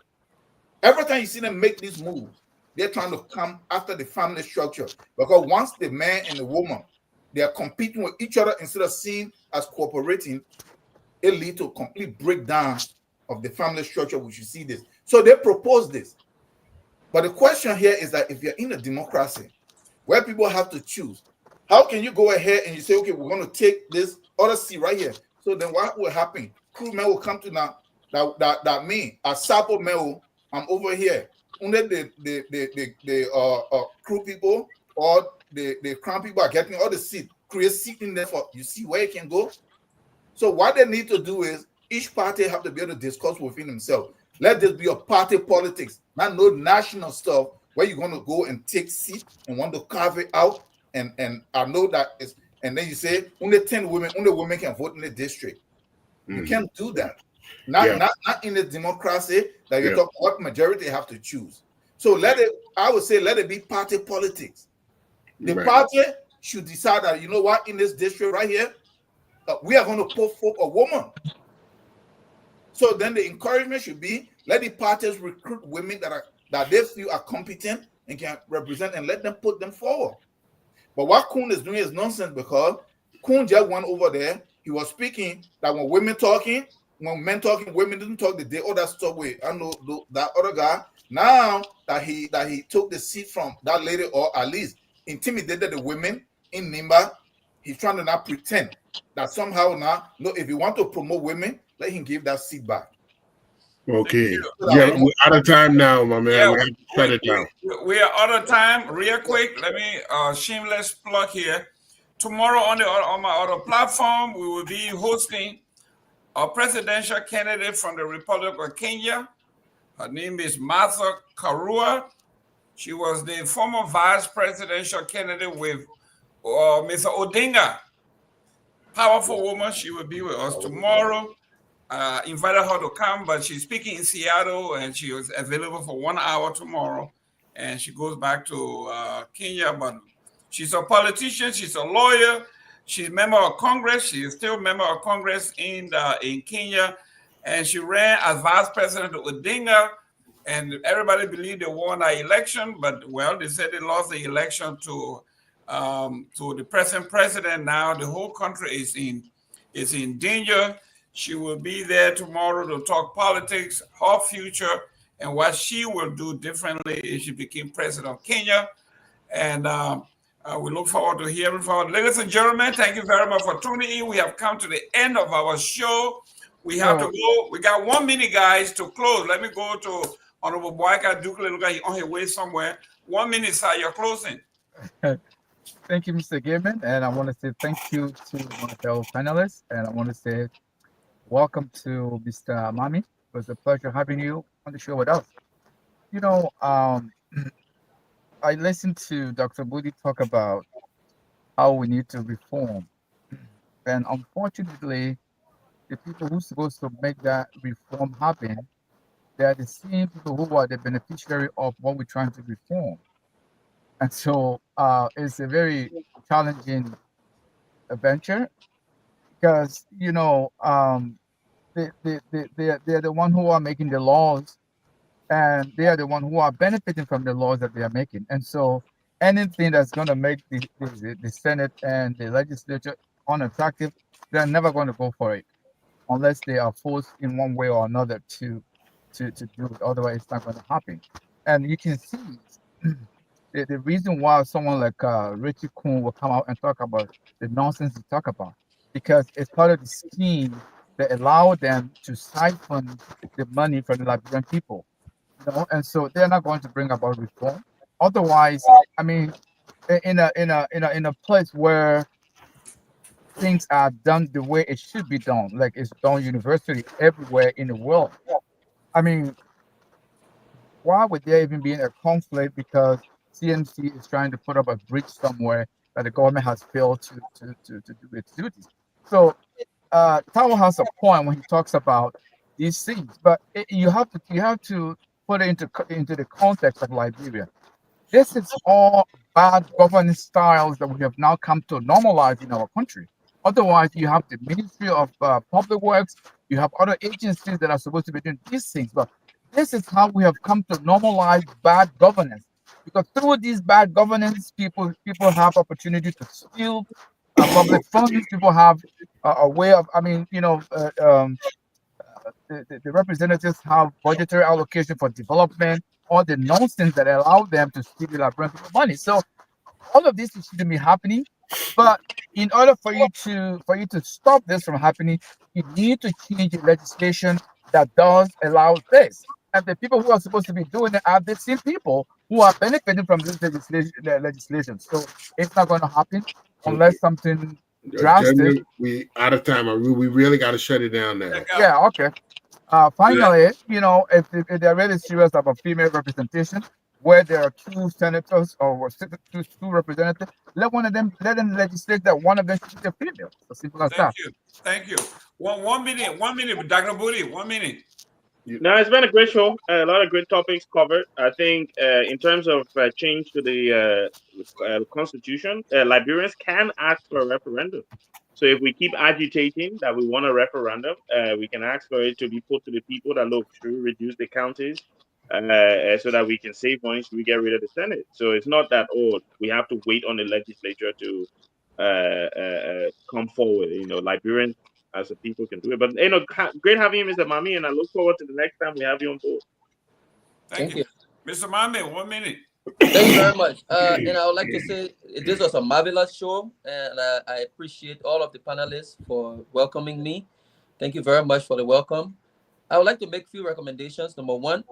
Every time you see them make these moves, they're trying to come after the family structure, because once the man and the woman, they are competing with each other instead of seeing as cooperating, it leads to a complete breakdown of the family structure, which you see this. So they propose this. But the question here is that if you're in a democracy where people have to choose, how can you go ahead and you say, okay, we're going to take this other seat right here? So then what will happen? Crew men will come to now that me, a Sapo male, I'm over here. Only the crew people or the crown people are getting all the seat, create seat in there for, you see where it can go? So what they need to do is each party have to be able to discuss within themselves. Let this be a party politics, not no national stuff where you're going to go and take seat and want to carve it out. And I know that is, and then you say only 10 women, only women can vote in the district. You can't do that. Not in a democracy that you're talking what majority have to choose. So I would say let it be party politics. The party should decide that, you know what, in this district right here, we are going to put forth a woman. So then the encouragement should be let the parties recruit women that they feel are competent and can represent, and let them put them forward. But what Kun is doing is nonsense, because Kun just went over there. He was speaking that when men talking, women didn't talk the day. Oh, that stuff with I know that other guy. Now that he took the seat from that lady, or at least intimidated the women in Nimba, he's trying to not pretend that somehow now, no, if you want to promote women, let him give that seat back. Okay. Yeah, we're out of time now, my man. Yeah, we have to cut it down. We are out of time. Real quick, let me shameless plug here. Tomorrow on my other platform, we will be hosting a presidential candidate from the Republic of Kenya. Her name is Martha Karua. She was the former vice presidential candidate with Mr. Odinga. Powerful woman. She will be with us tomorrow. Invited her to come, but she's speaking in Seattle, and she was available for 1 hour tomorrow. And she goes back to Kenya, but she's a politician. She's a lawyer. She's a member of Congress. She is still a member of Congress in Kenya. And she ran as vice president of Odinga. And everybody believed they won our election, but well, they said they lost the election to the present president. Now the whole country is in danger. She will be there tomorrow to talk politics, her future, and what she will do differently if she became president of Kenya. And we look forward to hearing from her. Ladies and gentlemen, thank you very much for tuning in. We have come to the end of our show. We have to go. We got 1 minute, guys, to close. Let me go to Honorable Boakai Duke. He's on his way somewhere. 1 minute, sir. You're closing. Thank you, Mr. Gaiman, and I want to say thank you to my fellow panelists, and I want to say welcome to Mr. Mami. It was a pleasure having you on the show with us. You know, I listened to Dr. Budi talk about how we need to reform, and unfortunately, the people who's supposed to make that reform happen, they are the same people who are the beneficiary of what we're trying to reform. And so it's a very challenging adventure because, they're the one who are making the laws, and they are the one who are benefiting from the laws that they are making. And so anything that's going to make the Senate and the legislature unattractive, they're never going to go for it unless they are forced in one way or another to do it. Otherwise, it's not going to happen. And you can see the reason why someone like Richie Kuhn will come out and talk about the nonsense he talk about, because it's part of the scheme that allow them to siphon the money from the Liberian people. And so they're not going to bring about reform. Otherwise, I mean, in a place where things are done the way it should be done, like it's done universally everywhere in the world. I mean, why would there even be a conflict because CNC is trying to put up a bridge somewhere that the government has failed to do its duties? So Tao has a point when he talks about these things, but you have to put it into the context of Liberia. This is all bad governance styles that we have now come to normalize in our country. Otherwise, you have the Ministry of Public Works, you have other agencies that are supposed to be doing these things. But this is how we have come to normalize bad governance. Because through these bad governance, people have opportunity to steal public funds. People have a way of, the representatives have budgetary allocation for development, all the nonsense that allow them to steal the Liberian people money. So all of this shouldn't be happening. But in order for you to stop this from happening, you need to change the legislation that does allow this. And the people who are supposed to be doing it are the same people who are benefiting from this legislation. So it's not going to happen unless something drastic. Gentlemen, we out of time. We really got to shut it down now. Yeah. Okay. Finally, if they're really serious about female representation, where there are two senators or two representatives, let them legislate that one of them should be a female. As simple as that. Thank you. One minute, Dr. Budi, 1 minute. No, it's been a great show. A lot of great topics covered. I think in terms of change to the constitution, Liberians can ask for a referendum. So if we keep agitating that we want a referendum, we can ask for it to be put to the people that look through, reduce the counties, so that we can save money so we get rid of the Senate. So it's not that we have to wait on the legislature to come forward. Liberians as a people can do it. But great having you, Mr. Mami, and I look forward to the next time we have you on board. Thank you. Mr. Mami, 1 minute. Thank you very much. And I would like to say this was a marvelous show, and I appreciate all of the panelists for welcoming me. Thank you very much for the welcome. I would like to make a few recommendations. Number one,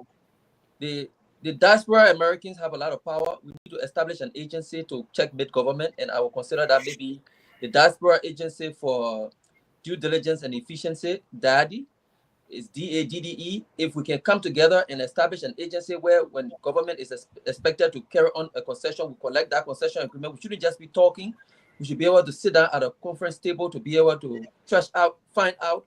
the diaspora Americans have a lot of power. We need to establish an agency to checkmate government, and I will consider that maybe the diaspora agency for due diligence and efficiency, DADE, is DADDE. If we can come together and establish an agency where when government is expected to carry on a concession, we collect that concession agreement. We shouldn't just be talking. We should be able to sit down at a conference table to be able to trash out, find out,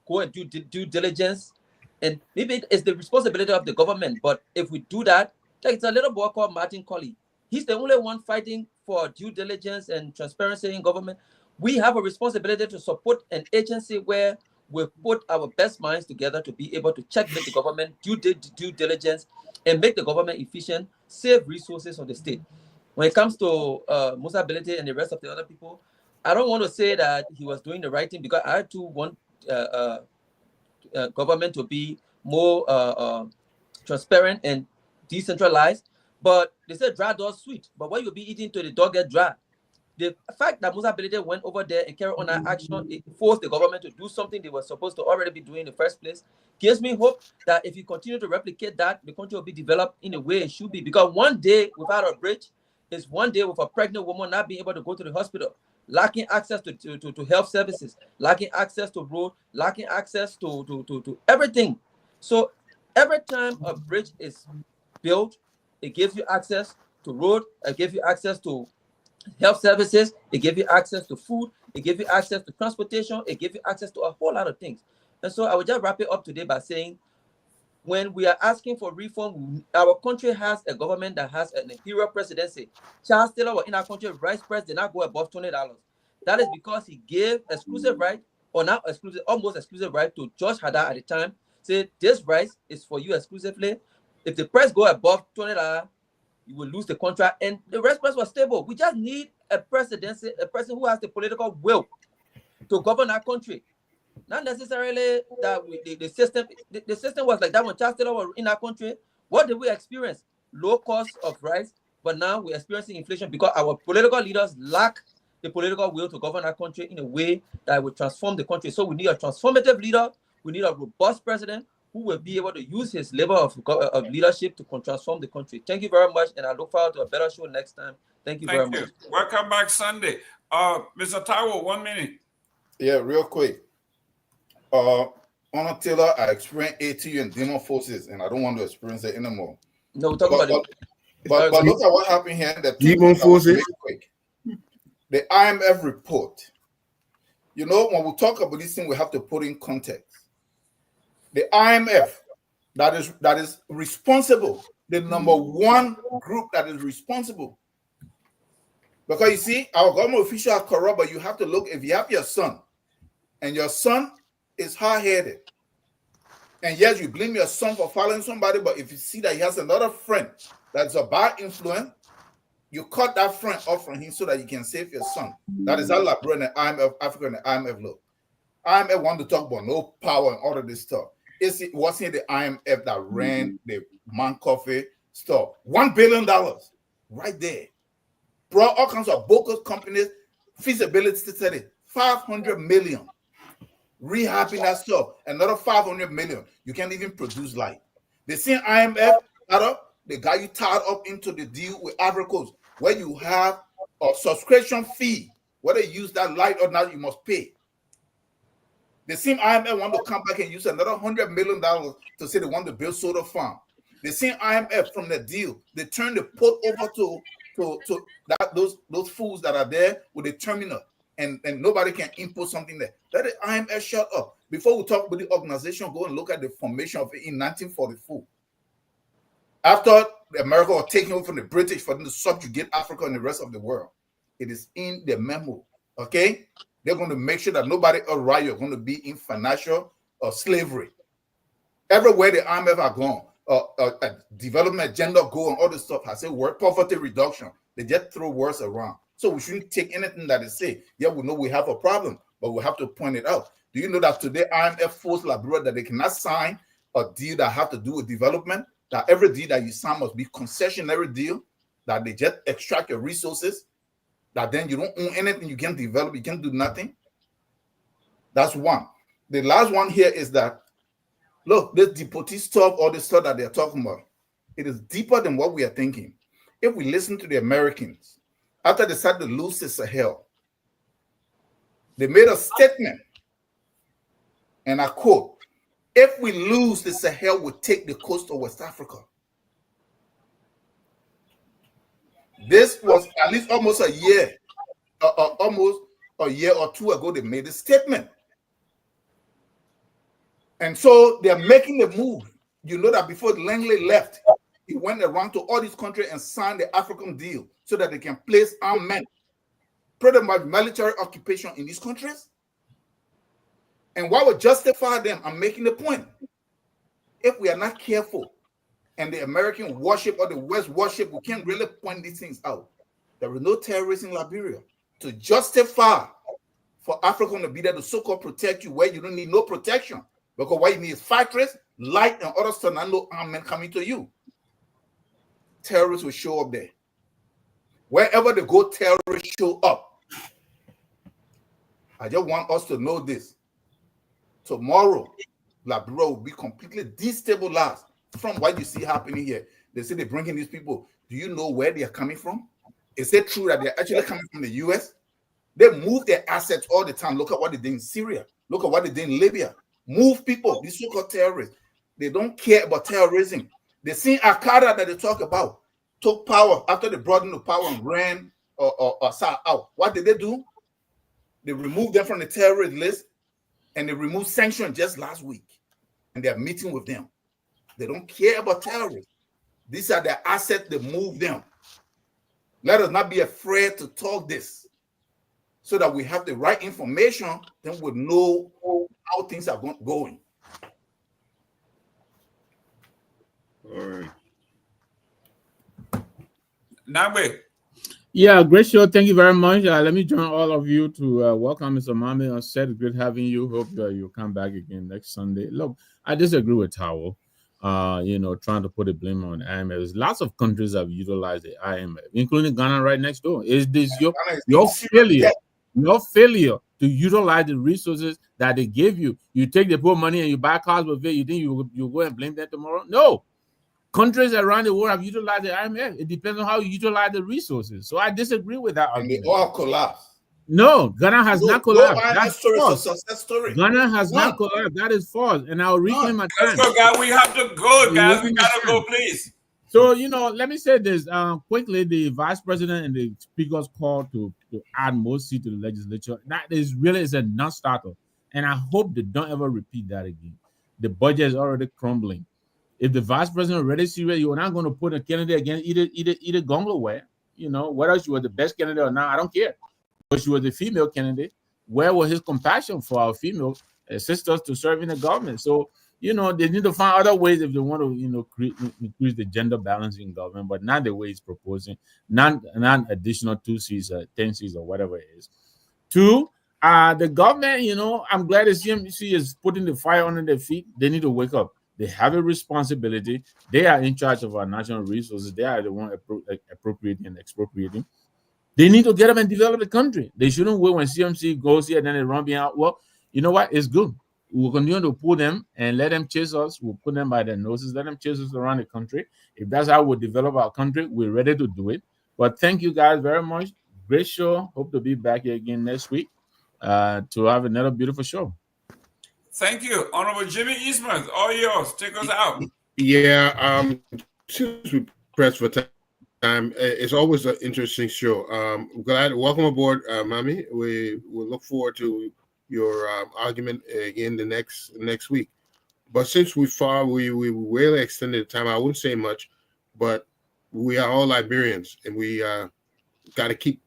go and do due diligence. And maybe it's the responsibility of the government. But if we do that, like it's a little boy called Martin Colley. He's the only one fighting for due diligence and transparency in government. We have a responsibility to support an agency where we put our best minds together to be able to check with the government, do due diligence, and make the government efficient, save resources of the state. When it comes to Musa Ability and the rest of the other people, I don't want to say that he was doing the right thing, because I too want government to be more transparent and decentralized. But they said dry does sweet. But when you be eating to the dog get dry. The fact that Musa Belede went over there and carried on that action, it forced the government to do something they were supposed to already be doing in the first place. Gives me hope that if you continue to replicate that, the country will be developed in a way it should be. Because one day without a bridge is one day with a pregnant woman not being able to go to the hospital, lacking access to health services, lacking access to road, lacking access to everything. So every time a bridge is built, it gives you access to road, it gives you access to health services, it gives you access to food, it gives you access to transportation, it gives you access to a whole lot of things. And so I will just wrap it up today by saying, when we are asking for reform, our country has a government that has an imperial presidency. Charles Taylor was in our country, vice president did not go above $20. That is because he gave exclusive right, or not exclusive, almost exclusive right to George Haddad at the time. Say, this rice is for you exclusively. If the price go above $20, you will lose the contract, and the rest was stable. We just need a presidency, a person who has the political will to govern our country. Not necessarily that the system was like that when Charles Taylor was in our country. What did we experience? Low cost of rice, but now we're experiencing inflation because our political leaders lack the political will to govern our country in a way that will transform the country. So we need a transformative leader. We need a robust president who will be able to use his level of leadership to transform the country. Thank you very much, and I look forward to a better show next time. Thank you very much. Welcome back Sunday. Mr. Taiwo, 1 minute. Yeah, real quick. Honor Taylor, I experienced ATU and demon forces, and I don't want to experience it anymore. No, we're talking about it. But look at what happened here. The demon forces. Quick. The IMF report. You know, when we talk about this thing, we have to put in context. The IMF that is responsible, the number one group that is responsible. Because you see, our government officials are corrupt, but you have to look, if you have your son, and your son is hard-headed, and yes, you blame your son for following somebody, but if you see that he has another friend that's a bad influence, you cut that friend off from him so that you can save your son. That is how Liberian and IMF, Africa and the IMF look. IMF want to talk about no power and all of this stuff. It wasn't the IMF that ran the Man Coffee store. $1 billion right there. Brought all kinds of bogus companies, feasibility study, 500 million. Rehabbing that stuff, another 500 million. You can't even produce light. They seen IMF, they got you tied up into the deal with Ivory Coast, where you have a subscription fee. Whether you use that light or not, you must pay. The same IMF want to come back and use another $100 million to say they want to build solar farm. The same IMF from the deal, they turn the port over to those fools that are there with the terminal, and nobody can import something there. Let the IMF shut up. Before we talk about the organization, go and look at the formation of it in 1944. After America was taken over from the British for them to subjugate Africa and the rest of the world. It is in the memo, okay? They're going to make sure that nobody around you are going to be in financial or slavery. Everywhere the IMF are gone, development agenda go and all this stuff, I say word poverty reduction. They just throw words around. So we shouldn't take anything that they say. Yeah, we know we have a problem, but we have to point it out. Do you know that today IMF forced Liberia that they cannot sign a deal that have to do with development? That every deal that you sign must be concessionary deal, that they just extract your resources, that then you don't own anything, you can't develop, you can't do nothing. That's one. The last one here is that, look, this deportee stuff, all this stuff that they're talking about, it is deeper than what we are thinking. If we listen to the Americans, after they started to lose the Sahel, they made a statement, and I quote, if we lose the Sahel, we'll take the coast of West Africa. This was at least almost a year or two ago, they made a statement. And so they're making the move. You know that before Langley left, he went around to all these countries and signed the African deal so that they can place armed men, pretty much military occupation in these countries. And what would justify them? I'm making the point. If we are not careful, and the American worship or the West worship, we can't really point these things out. There is no terrorism in Liberia to justify for Africa to be there to so-called protect you where you don't need no protection. Because what you need is factories, light, and other stuff, and no armed men coming to you. Terrorists will show up there. Wherever they go, terrorists show up. I just want us to know this. Tomorrow, Liberia will be completely destabilized from what you see happening here. They say they're bringing these people. Do you know where they are coming from? Is it true that they're actually coming from the US? They move their assets all the time. Look at what they did in Syria. Look at what they did in Libya. Move people, these so-called terrorists. They don't care about terrorism. They see Al-Qaeda that they talk about took power after they brought into power and ran or out. What did they do? They removed them from the terrorist list and they removed sanctions just last week. And they're meeting with them. They don't care about terrorists. These are their assets. They move them. Let us not be afraid to talk this so that we have the right information, then we'll know how things are going. All right. Nagbe. Yeah, great show. Thank you very much. Let me join all of you to welcome Mr. Mami on set. It's good having you. Hope you'll come back again next Sunday. Look, I disagree with Tao. Trying to put a blame on IMF. There's lots of countries that have utilized the IMF, including Ghana right next door. Is this your failure? Your failure to utilize the resources that they gave you. You take the poor money and you buy cars with it. You think you go and blame that tomorrow? No. Countries around the world have utilized the IMF. It depends on how you utilize the resources. So I disagree with that. And they all collapse. No, Ghana has not collapsed. That's false. Success story. Ghana has not collapsed. That is false. And I'll reclaim my time. Let's go, guys. We have to go, guys. We gotta go, please. So, let me say this quickly. The vice president and the speaker's call to add more seats to the legislature, that is a non-starter. And I hope they don't ever repeat that again. The budget is already crumbling. If the vice president is already serious, you're not going to put a candidate against either Gonglo way. Whether she was the best candidate or not, I don't care. But she was a female candidate. Where was his compassion for our female sisters to serve in the government? So, they need to find other ways if they want to, increase the gender balance in government, but not the way he's proposing, not additional 2 seats, 10 seats, or whatever it is. 2, the government, I'm glad the CMC is putting the fire under their feet. They need to wake up. They have a responsibility. They are in charge of our national resources. They are the one appropriating and expropriating. They need to get up and develop the country. They shouldn't wait when CMC goes here and then they run behind. Well, you know what? It's good. We'll continue to pull them and let them chase us. We'll put them by their noses, let them chase us around the country. If that's how we develop our country, we're ready to do it. But thank you guys very much. Great show. Hope to be back here again next week to have another beautiful show. Thank you. Honorable Jimmy Eastman, all yours. Take us out. Yeah, since we press for time, it's always an interesting show. Glad welcome aboard, Mami. We will look forward to your argument again the next week. But since we really extended the time, I wouldn't say much, but we are all Liberians, and we got to keep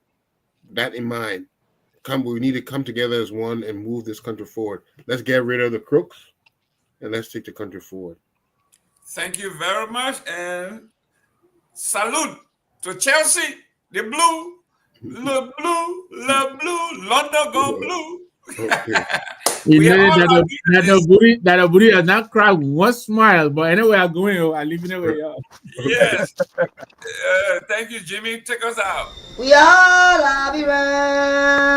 that in mind. We need to come together as one and move this country forward. Let's get rid of the crooks and let's take the country forward. Thank you very much, and salute to Chelsea, the blue, London gone blue. Okay. that booty has not cried one smile, but anyway, I'm going. I leave it away. Yes. Thank you, Jimmy. Take us out. We are Liberian.